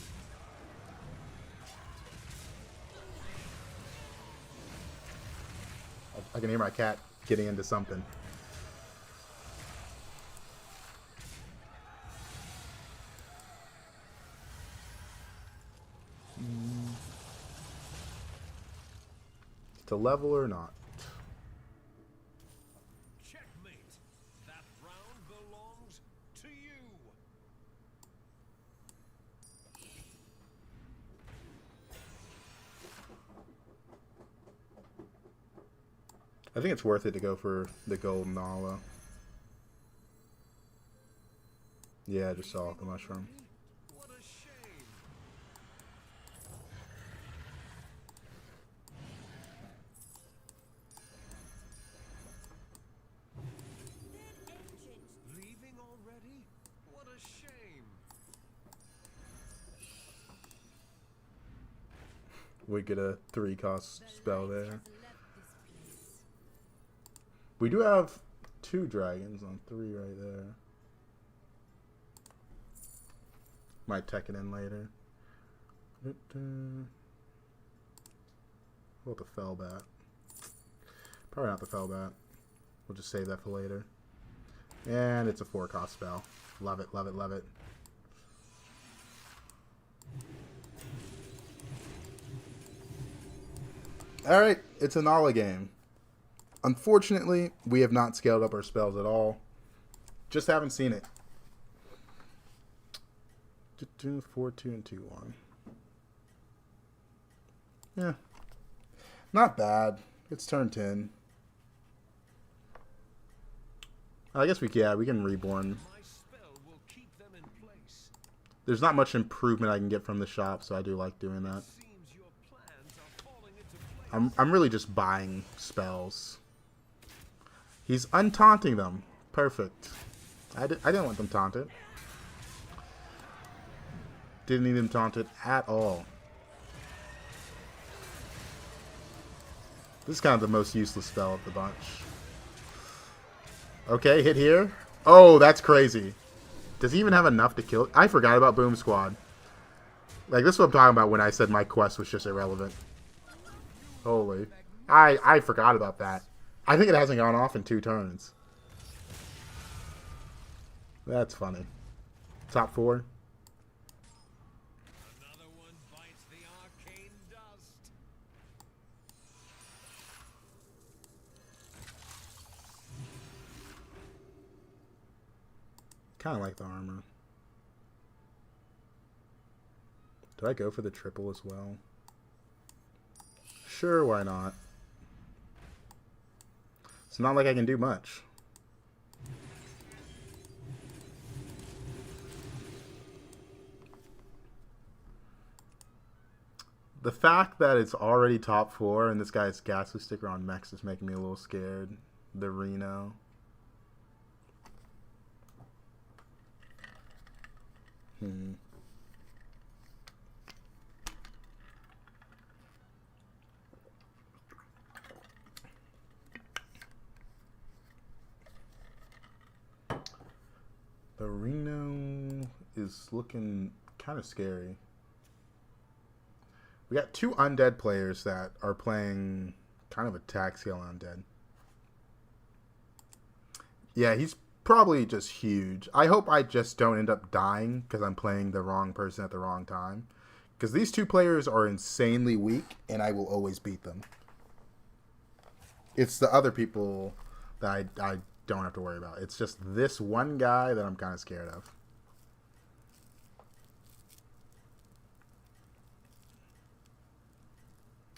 I can hear my cat getting into something. To level or not? Checkmate. That round belongs to you. I think it's worth it to go for the golden olive. Yeah, I just saw the mushroom. What a shame. Dead ancients. Leaving already? What a shame. We get a 3-cost spell The light there. has left this place. We do have 2 dragons on 3 right there. Might tech it in later. What the Firebat? Probably not the Firebat. We'll just save that for later. And it's a 4-cost spell. Love it, love it, love it. Alright, it's a Nala game. Unfortunately, we have not scaled up our spells at all. Just haven't seen it. 4, 2, and 2, 1. Yeah. Not bad. It's turn 10. I guess we can reborn. My spell will keep them in place. There's not much improvement I can get from the shop, so I do like doing that. Seems your plans are falling into place. I'm really just buying spells. He's untaunting them. Perfect. I didn't want them taunted. Didn't need them taunted at all. This is kind of the most useless spell of the bunch. Okay, hit here. Oh, that's crazy. Does he even have enough to kill? I forgot about Boom Squad. Like, this is what I'm talking about when I said my quest was just irrelevant. Holy. I forgot about that. I think it hasn't gone off in 2 turns. That's funny. Top 4. Another one bites the arcane dust. Kind of like the armor. Do I go for the triple as well? Sure, why not? It's not like I can do much. The fact that it's already top 4 and this guy's ghastly sticker on mechs is making me a little scared. The Reno. The Reno is looking kind of scary. We got 2 undead players that are playing kind of attack scale undead. Yeah, he's probably just huge. I hope I just don't end up dying because I'm playing the wrong person at the wrong time. Because these 2 players are insanely weak, and I will always beat them. It's the other people that I don't have to worry about. It's just this one guy that I'm kind of scared of.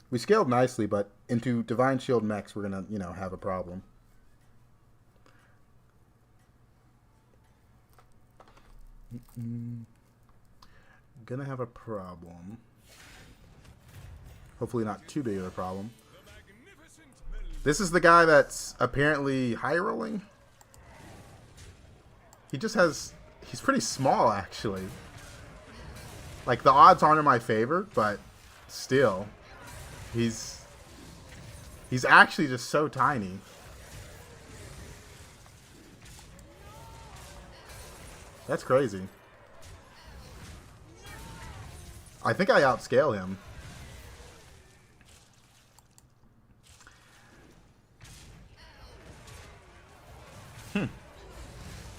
We scaled nicely, but into Divine Shield mechs, we're going to, have a problem. Gonna have a problem. Hopefully not too big of a problem. This is the guy that's apparently high rolling. He just has... He's pretty small, actually. Like, the odds aren't in my favor, but still. He's actually just so tiny. That's crazy. I think I outscale him.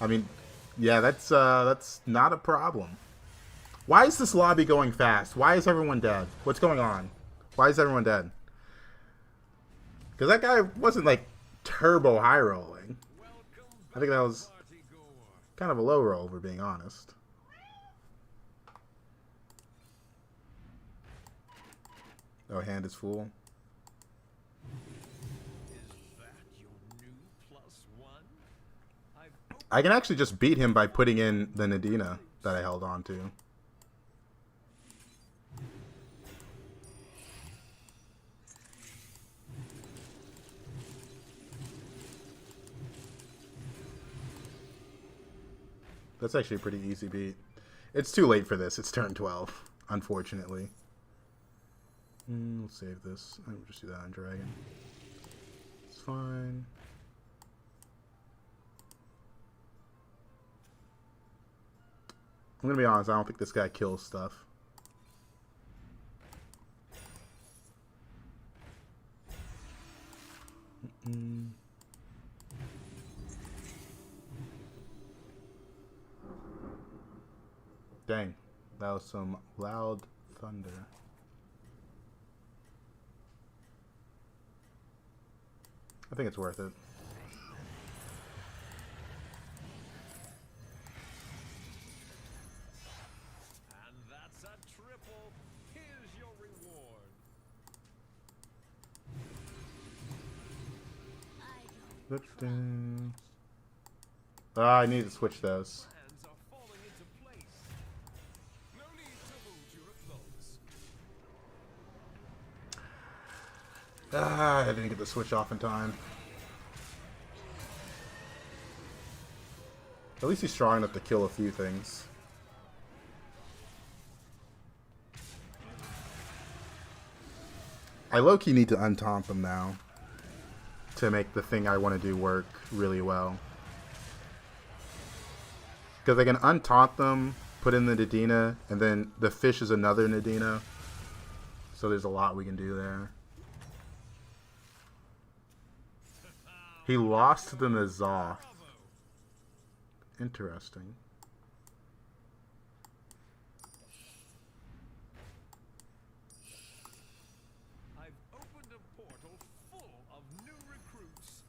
I mean, yeah, that's not a problem. Why is this lobby going fast? Why is everyone dead? What's going on? Why is everyone dead? Because that guy wasn't like turbo high rolling. I think that was kind of a low roll, if we're being honest. Oh, hand is full. I can actually just beat him by putting in the Nadina that I held on to. That's actually a pretty easy beat. It's too late for this. It's turn 12, unfortunately. Let's save this. I'll just do that on Dragon. It's fine. I'm gonna be honest, I don't think this guy kills stuff. Dang, that was some loud thunder. I think it's worth it. And that's a triple. Here's your reward. I need to switch those. Plans are falling into place. No need to hold your applause. I didn't get the switch off in time. At least he's strong enough to kill a few things. I low-key need to untaunt them now to make the thing I want to do work really well. Because I can untaunt them, put in the Nadina, and then the fish is another Nadina. So there's a lot we can do there. He lost to the Nazoth. Interesting. I've opened a portal full of new recruits.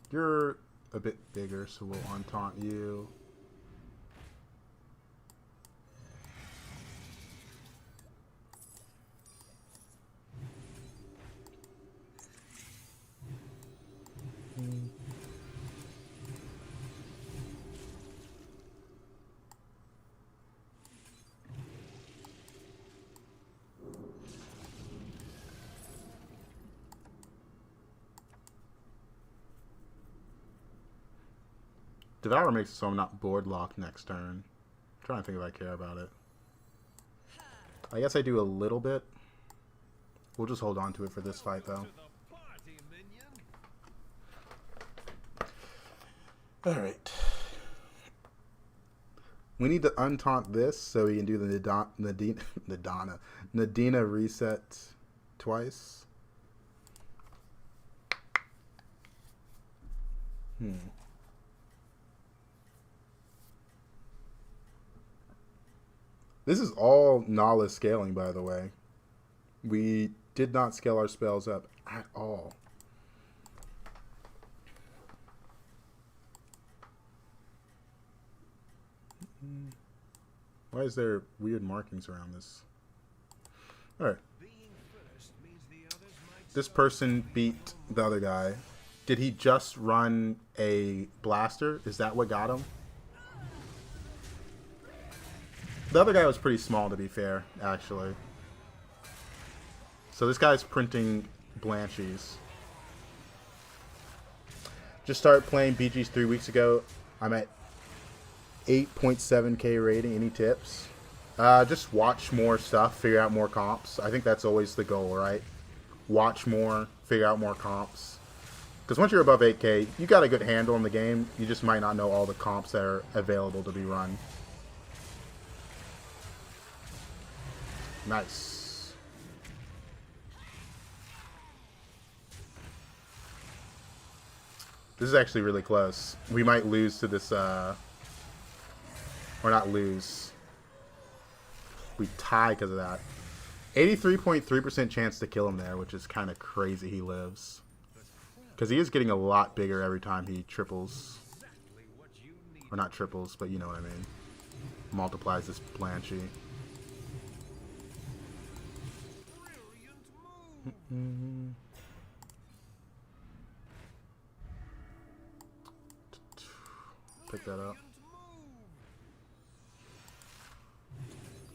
You're a bit bigger, so we'll untaunt you. Devour makes it so I'm not board locked next turn. I'm trying to think if I care about it. I guess I do a little bit. We'll just hold on to it for this fight, though. Alright. We need to untaunt this so we can do the Nadina reset twice. This is all Nala scaling, by the way. We did not scale our spells up at all. Why is there weird markings around this? Alright. This person beat the other guy. Did he just run a blaster? Is that what got him? The other guy was pretty small, to be fair, actually. So this guy's printing Blanchies. Just started playing BGs 3 weeks ago. I'm at 8.7k rating. Any tips? Just watch more stuff, figure out more comps. I think that's always the goal, right? Watch more, figure out more comps. Because once you're above 8k, you got a good handle on the game. You just might not know all the comps that are available to be run. Nice. This is actually really close. We might lose to this, or not lose. We tie because of that. 83.3% chance to kill him there, which is kind of crazy he lives. Because he is getting a lot bigger every time he triples. Or not triples, but you know what I mean. Multiplies this Blanchy. Pick that up.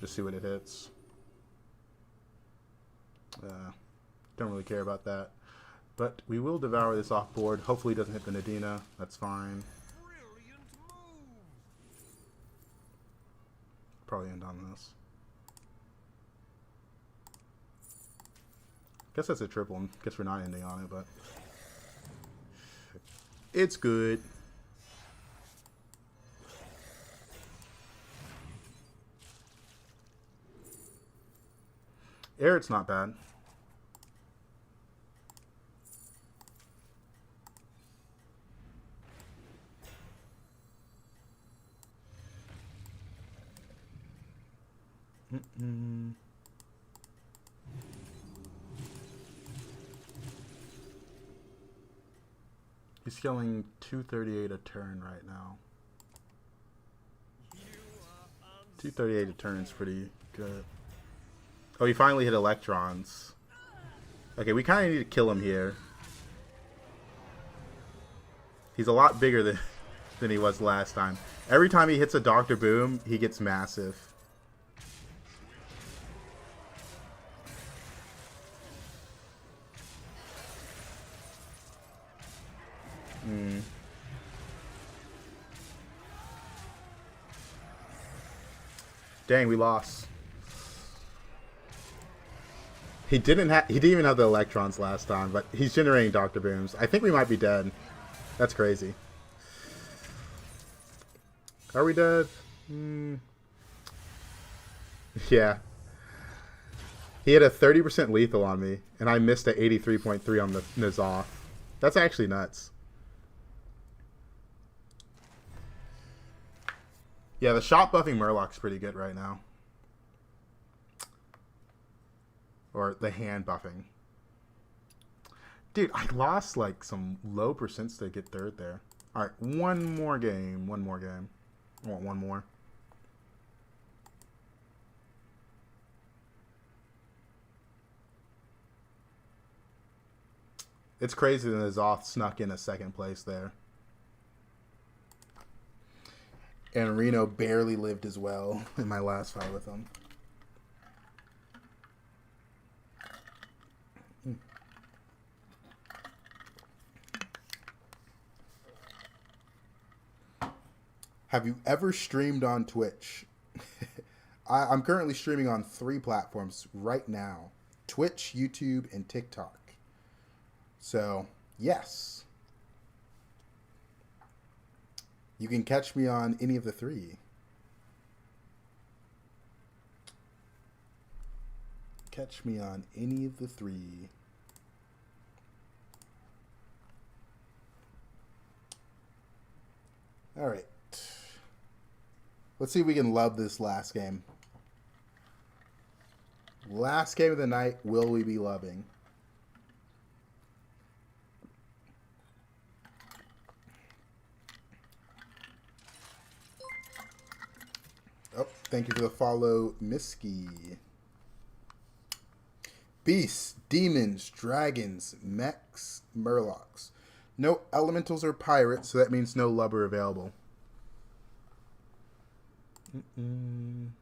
Just see what it hits. Don't really care about that. But we will devour this off board. Hopefully it doesn't hit the Nadina. That's fine. Probably end on this. Guess that's a triple. Guess we're not ending on it, but it's good. Air, it's not bad. He's killing 238 a turn right now. 238 a turn is pretty good. Oh, he finally hit electrons. Okay, we kind of need to kill him here. He's a lot bigger than he was last time. Every time he hits a Dr. Boom, he gets massive. Dang, we lost. He didn't even have the electrons last time, but he's generating Dr. Booms. I think we might be dead. That's crazy. Are we dead? Yeah. He had a 30% lethal on me, and I missed at 83.3 on the N'Zoth. That's actually nuts. Yeah, the shot buffing Murloc's pretty good right now. Or the hand buffing. Dude, I lost like some low percents to get third there. Alright, one more game. One more game. I want one more. It's crazy that N'Zoth snuck in a second place there. And Reno barely lived as well in my last fight with him. Have you ever streamed on Twitch? I'm currently streaming on 3 platforms right now. Twitch, YouTube, and TikTok. So, yes. You can catch me on any of the 3. Catch me on any of the 3. All right. Let's see if we can love this last game. Last game of the night, will we be loving? Oh, thank you for the follow, Misky. Beasts, demons, dragons, mechs, murlocs. No elementals or pirates, so that means no lubber available. Don't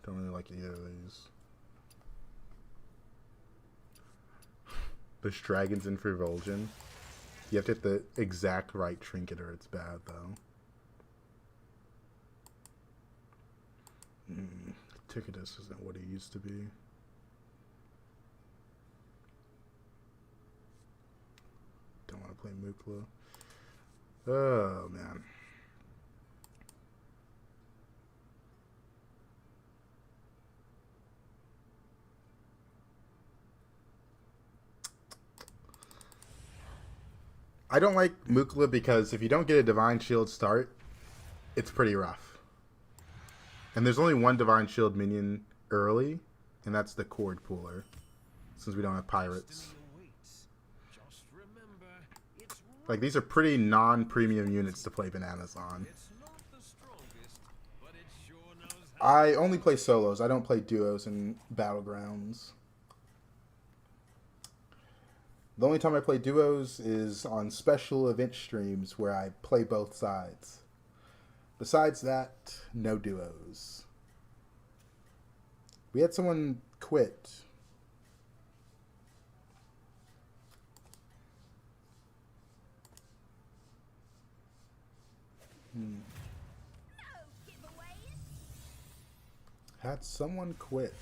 really like either of these. There's dragons in Frivulsion. You have to hit the exact right trinket or it's bad, though. Ticketus isn't what he used to be. Don't want to play Mukla. Oh, man. I don't like Mukla because if you don't get a Divine Shield start, it's pretty rough. And there's only one Divine Shield minion early, and that's the Cord Pooler, since we don't have pirates. Like, these are pretty non-premium units to play bananas on. I only play solos. I don't play duos in Battlegrounds. The only time I play duos is on special event streams where I play both sides. Besides that, no duos. We had someone quit. Had someone quit.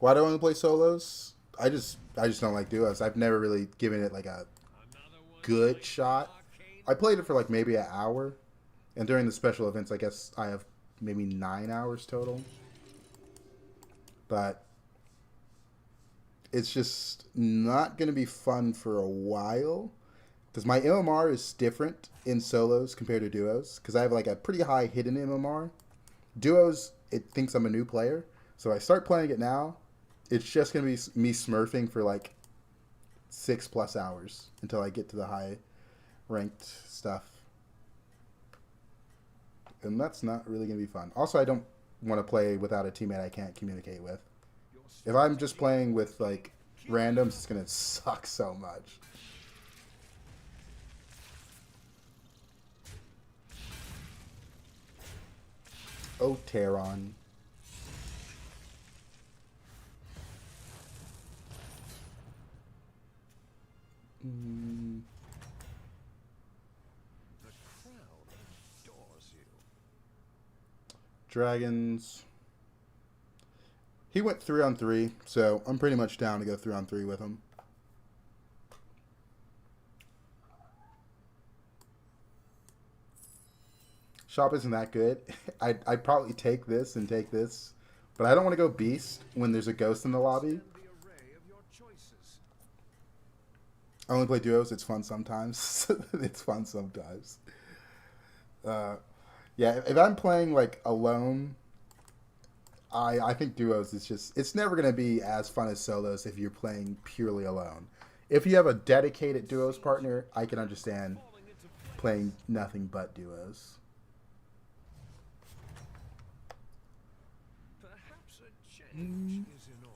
Why do I only play solos? I just don't like duos. I've never really given it like a good shot. I played it for like maybe an hour, and during the special events, I guess I have maybe 9 hours total. But it's just not going to be fun for a while, because my MMR is different in solos compared to duos, because I have like a pretty high hidden MMR. Duos, it thinks I'm a new player, so I start playing it now. It's just going to be me smurfing for like 6+ hours until I get to the high ranked stuff. And that's not really going to be fun. Also, I don't want to play without a teammate I can't communicate with. If I'm just playing with like randoms, it's going to suck so much. Oh, Terron. The crowd adores you. Dragons. He went 3-on-3, so I'm pretty much down to go 3-on-3 with him. Shop isn't that good. I'd probably take this and take this, but I don't want to go beast when there's a ghost in the lobby. I only play duos. It's fun sometimes. It's fun sometimes. Yeah, if I'm playing like alone, I think duos is just, it's never going to be as fun as solos if you're playing purely alone. If you have a dedicated duos partner, I can understand playing nothing but duos. Perhaps a change is in order.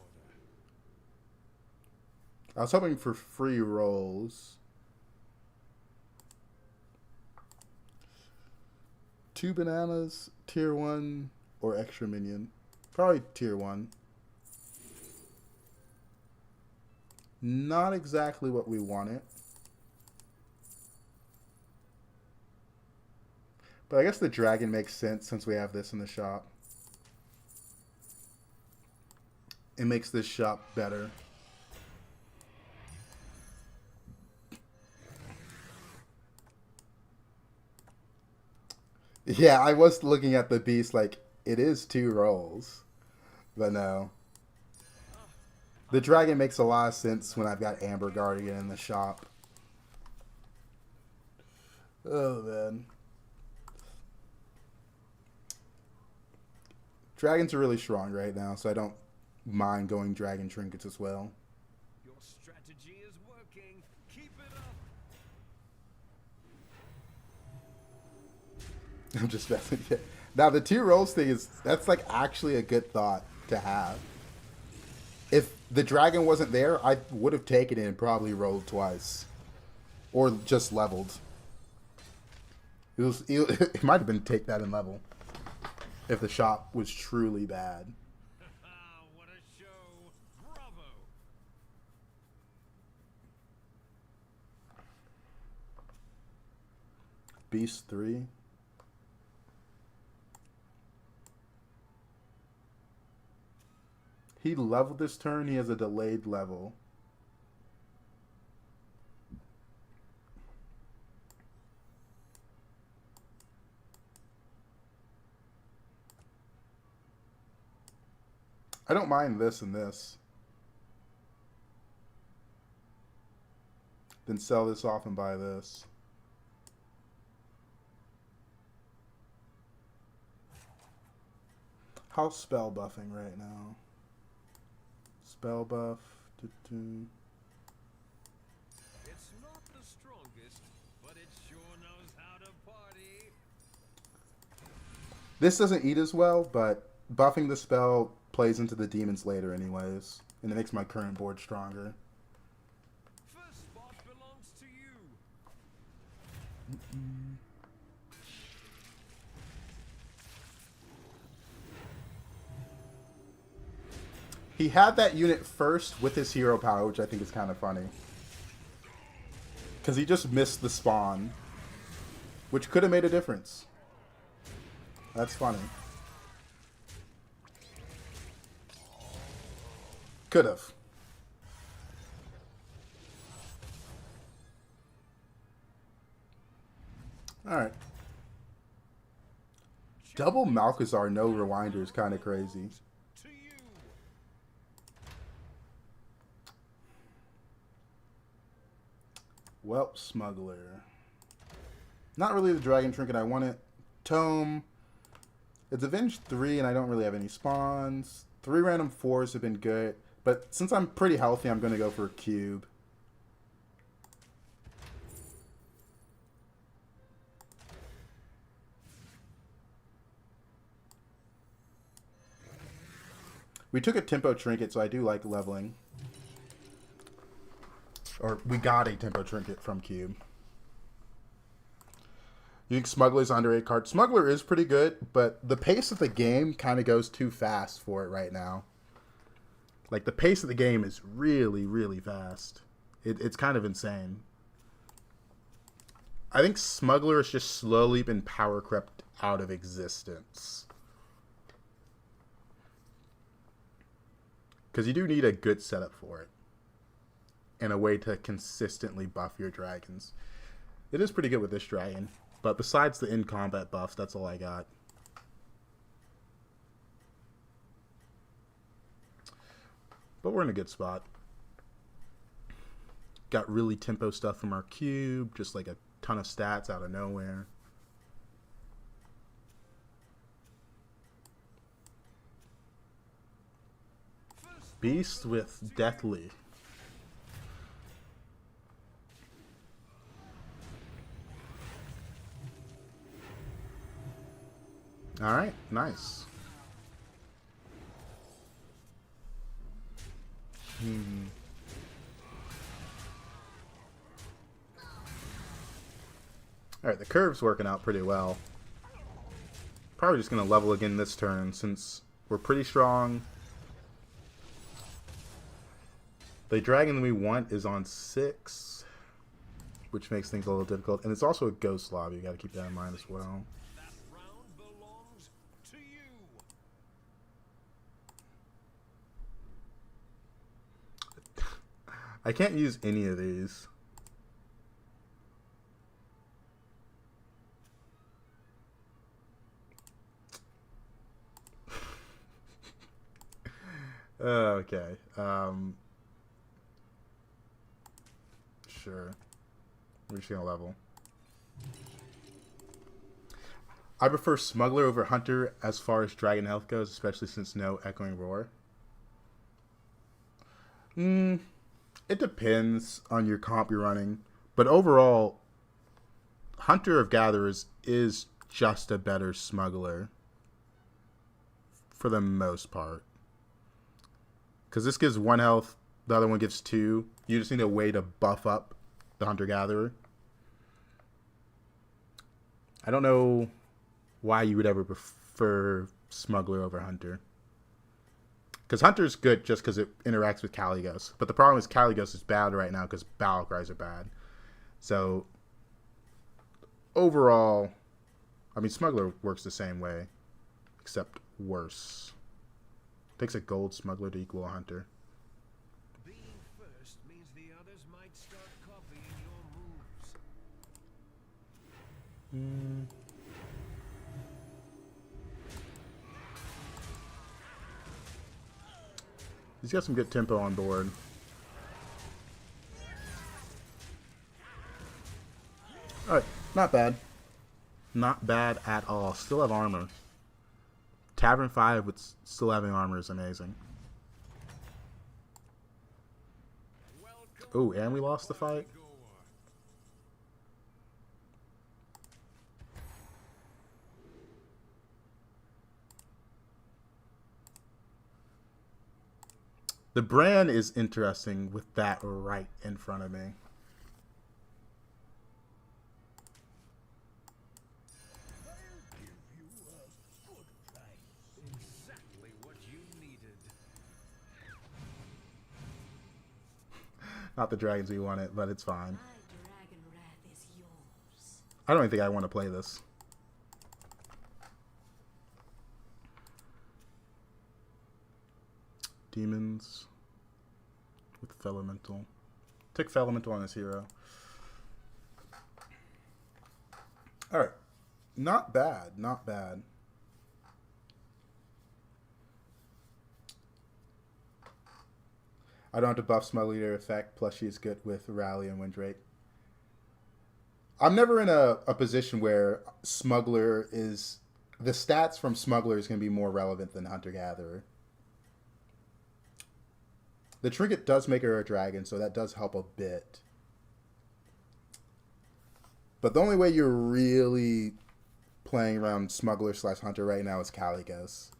I was hoping for free rolls. 2 bananas, tier 1, or extra minion. Probably tier 1. Not exactly what we wanted. But I guess the dragon makes sense since we have this in the shop. It makes this shop better. Yeah, I was looking at the beast like, it is 2 rolls. But no. The dragon makes a lot of sense when I've got Amber Guardian in the shop. Oh, man. Dragons are really strong right now, so I don't mind going dragon trinkets as well. Your strategy is working. Keep it up. I'm just messing with it. Now, the 2 rolls thing that's like actually a good thought to have. If the dragon wasn't there, I would have taken it and probably rolled twice. Or just leveled. It might have been take that and level. If the shop was truly bad. What a show. Beast 3. He leveled this turn. He has a delayed level. I don't mind this and this. Then sell this off and buy this. How's spell buffing right now? Spell buff. Doo-doo. It's not the strongest, but it sure knows how to party. This doesn't eat as well, but buffing the spell plays into the demons later anyways. And it makes my current board stronger. First spot belongs to you. He had that unit first with his hero power, which I think is kind of funny. Because he just missed the spawn. Which could have made a difference. That's funny. Could have. Alright. Double Malchazar, no rewinder is kind of crazy. To you. Whelp Smuggler. Not really the dragon trinket I wanted. Tome. It's Avenge 3 and I don't really have any spawns. 3 random 4s have been good. But since I'm pretty healthy, I'm going to go for a cube. We took a tempo trinket, so I do like leveling. Or we got a tempo trinket from cube. You think Smuggler's under 8 card? Smuggler is pretty good, but the pace of the game kind of goes too fast for it right now. Like, the pace of the game is really, really fast. It's kind of insane. I think Smuggler has just slowly been power crept out of existence. Because you do need a good setup for it. And a way to consistently buff your dragons. It is pretty good with this dragon. But besides the in-combat buffs, that's all I got. But we're in a good spot. Got really tempo stuff from our cube. Just like a ton of stats out of nowhere. Beast with Deathly. Alright, nice. Alright, the curve's working out pretty well. Probably just going to level again this turn since we're pretty strong. The dragon that we want is on 6, which makes things a little difficult. And it's also a ghost lobby, you got to keep that in mind as well. That round belongs to you. I can't use any of these. Okay. Sure. We're just gonna level. I prefer Smuggler over Hunter as far as Dragon Health goes, especially since no Echoing Roar. It depends on your comp you're running, but overall, Hunter of Gatherers is just a better Smuggler for the most part. Because this gives 1 health, the other one gives 2. You just need a way to buff up the Hunter-Gatherer. I don't know why you would ever prefer Smuggler over Hunter. Because Hunter's good just because it interacts with Caligos. But the problem is Caligos is bad right now because Battle Cries are bad. So overall, I mean, Smuggler works the same way, except worse. Takes a gold Smuggler to equal a Hunter. Being first means the others might start copying your moves. He's got some good tempo on board. Alright, not bad. Not bad at all. Still have armor. Tavern 5 with still having armor is amazing. Oh, and we lost the fight? The brand is interesting with that right in front of me. Exactly what you needed. Not the dragons we wanted, but it's fine. My dragon wrath is yours. I don't even think I want to play this. Demons with Fellemental. Took Fellemental on his hero. Alright. Not bad. Not bad. I don't have to buff Smug Leader effect, plus she's good with Rally and Windrake. I'm never in a position where Smuggler is... The stats from Smuggler is going to be more relevant than Hunter-Gatherer. The Trinket does make her a dragon, so that does help a bit. But the only way you're really playing around Smuggler/Hunter right now is Caligos.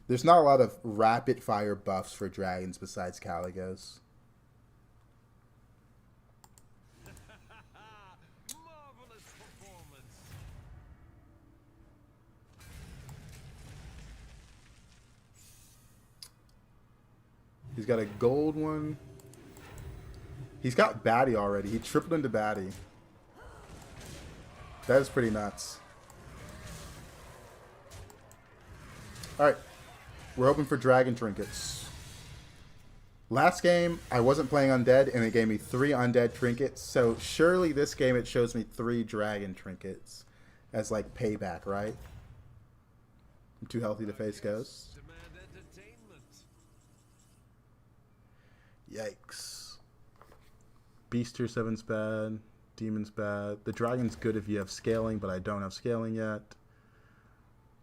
There's not a lot of rapid fire buffs for dragons besides Caligos. Marvelous performance. He's got a gold one. He's got Batty already. He tripled into Batty. That is pretty nuts. Alright. We're hoping for dragon trinkets. Last game, I wasn't playing undead, and it gave me 3 undead trinkets. So surely this game it shows me 3 dragon trinkets as like payback, right? I'm too healthy to face ghosts. Demand entertainment. Yikes. Beast tier 7's bad. Demon's bad. The dragon's good if you have scaling, but I don't have scaling yet.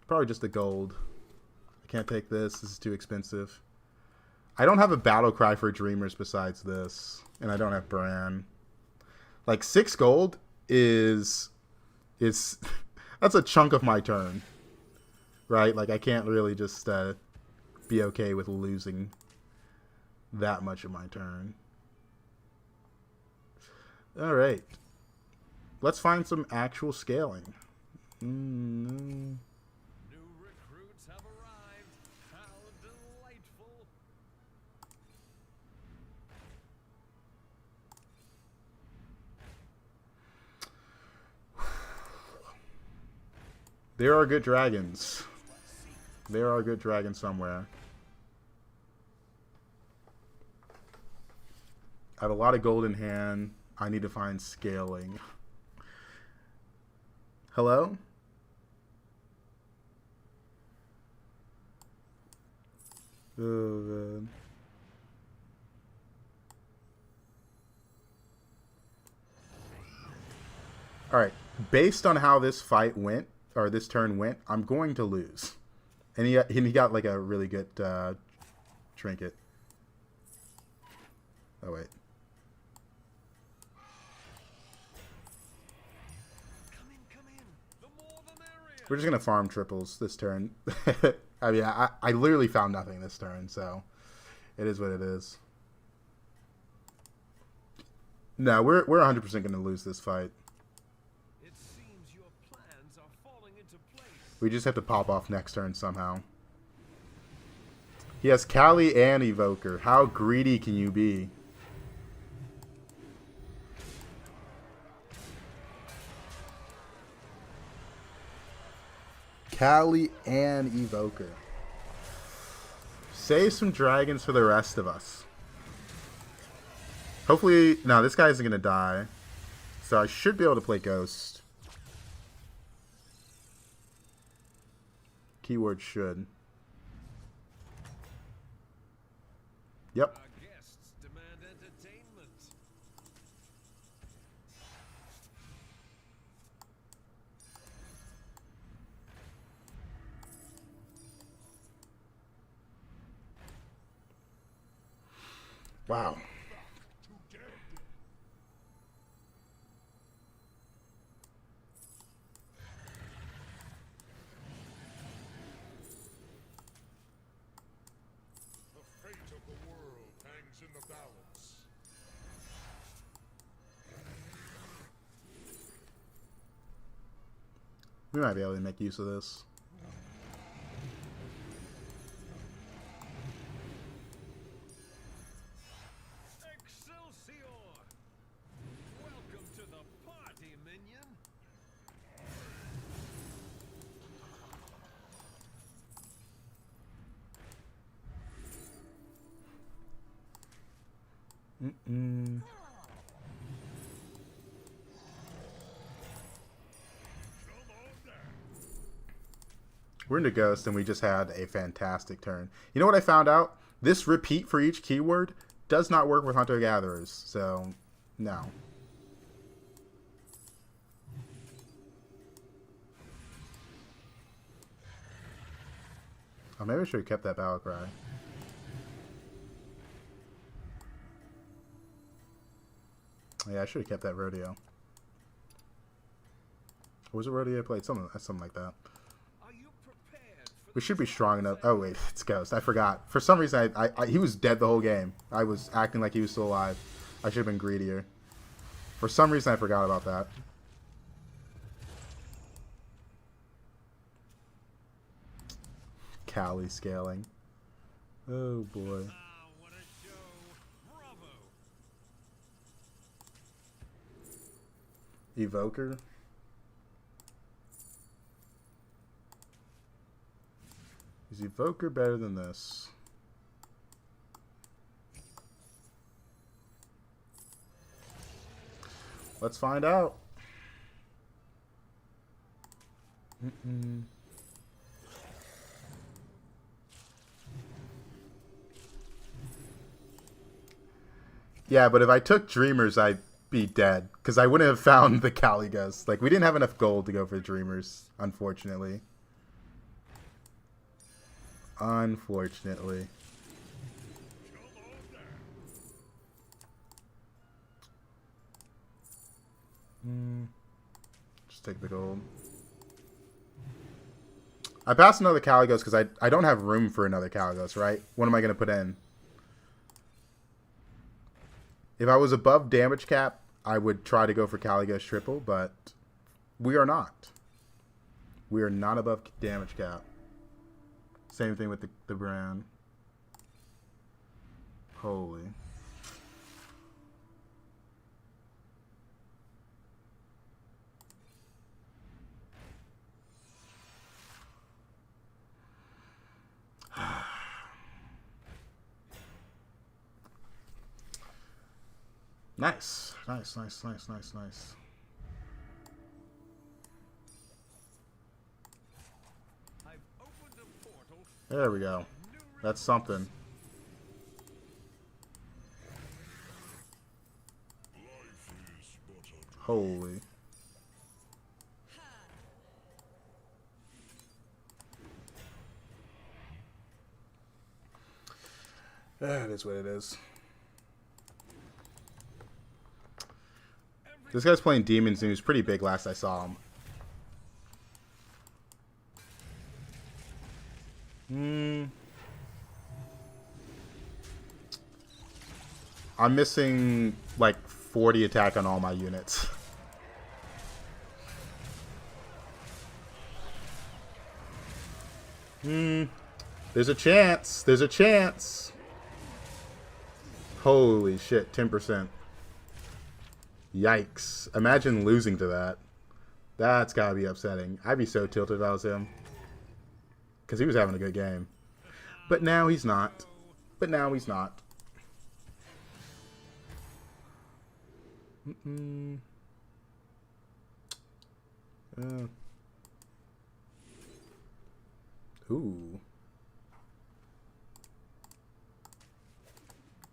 Probably just the gold. I can't take this. This is too expensive. I don't have a battle cry for Dreamers besides this. And I don't have Bran. Like 6 gold is that's a chunk of my turn. Right? Like I can't really just be okay with losing that much of my turn. Alright. Let's find some actual scaling. New recruits have arrived. How delightful. There are good dragons. There are good dragons somewhere. I have a lot of gold in hand. I need to find scaling. Hello? Oh, man. Alright. Based on how this fight went, or this turn went, I'm going to lose. And he got like a really good trinket. Oh, wait. Come in. The more the merrier. We're just going to farm triples this turn. I mean, I literally found nothing this turn, so it is what it is. No, we're 100% going to lose this fight. It seems your plans are falling into place. We just have to pop off next turn somehow. He has Kali and Evoker. How greedy can you be? Kali and Evoker. Save some dragons for the rest of us. Hopefully, no, this guy isn't going to die. So I should be able to play Ghost. Keyword should. Yep. Our guests demand entertainment. Wow. The fate of the world hangs in the balance. We might be able to make use of this. Excelsior! Welcome to the party, minion. Mm-mm. We're into Ghost, and we just had a fantastic turn. You know what I found out? This repeat for each keyword does not work with Hunter-Gatherers, so no. Oh, maybe I should have kept that battle cry. Yeah, I should have kept that rodeo. What was a rodeo I played? Something like that. Are you prepared for We should be strong enough. Oh wait, it's Ghost. I forgot. For some reason, he was dead the whole game. I was acting like he was still alive. I should have been greedier. For some reason, I forgot about that. Kali scaling. Oh boy. Ah, what a show. Bravo. Evoker. Is Evoker better than this? Let's find out. Mm-mm. Yeah, but if I took Dreamers, I'd be dead. Because I wouldn't have found the Kali Ghost. Like, we didn't have enough gold to go for Dreamers, unfortunately. Unfortunately. Just take the gold. I passed another Kali Ghost because I don't have room for another Kali Ghost, right? What am I going to put in? If I was above damage cap, I would try to go for Kali Ghost triple, but we are not. We are not above damage cap. Same thing with the brand. Holy. Nice. Nice, nice, nice, nice, nice. I've opened a portal. There we go. That's something. Holy. That is what it is. This guy's playing Demons, and he was pretty big last I saw him. I'm missing like 40 attack on all my units. There's a chance. There's a chance. Holy shit, 10%. Yikes. Imagine losing to that. That's gotta be upsetting. I'd be so tilted if I was him. because he was having a good game. But now he's not. But now he's not. Ooh.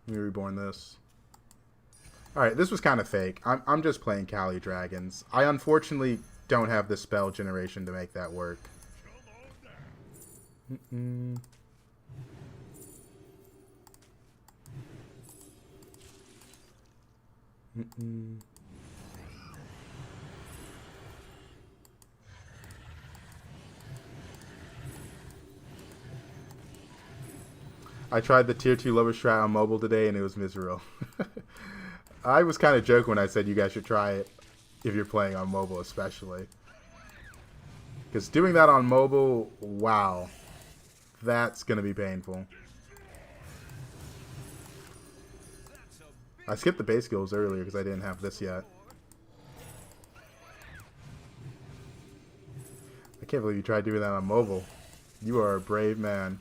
Let me reborn this. Alright, this was kind of fake. I'm just playing Kali Dragons. I unfortunately don't have the spell generation to make that work. I tried the tier 2 lower strat on mobile today and it was miserable. I was kind of joking when I said you guys should try it if you're playing on mobile especially. Because doing that on mobile, wow, that's going to be painful. I skipped the base skills earlier because I didn't have this yet. I can't believe you tried doing that on mobile. You are a brave man.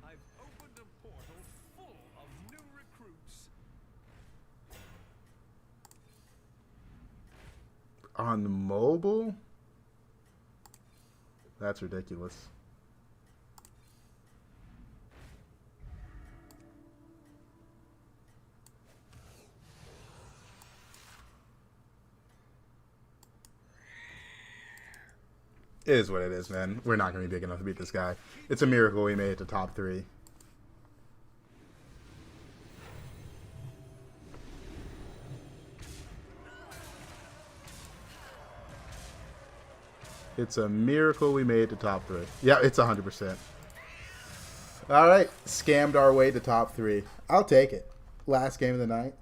I've opened a portal full of new recruits. On mobile? That's ridiculous. It is what it is, man. We're not going to be big enough to beat this guy. It's a miracle we made it to top 3. It's a miracle we made it to top 3. Yeah, it's 100%. All right, scammed our way to top 3. I'll take it. Last game of the night.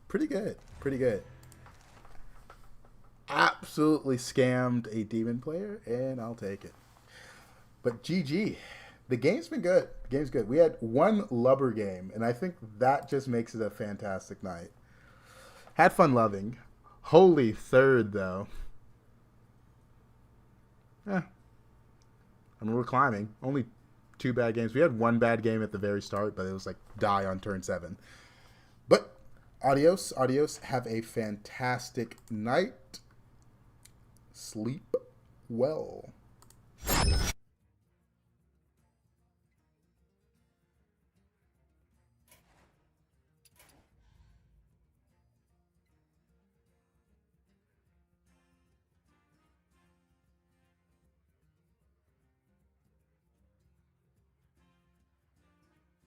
Pretty good. Pretty good. Absolutely scammed a demon player, and I'll take it. But GG. The game's been good. The game's good. We had one lubber game, and I think that just makes it a fantastic night. Had fun loving. Holy third, though. I mean, we're climbing. Only 2 bad games. We had 1 bad game at the very start, but it was like die on turn 7. But adios, adios. Have a fantastic night. Sleep well.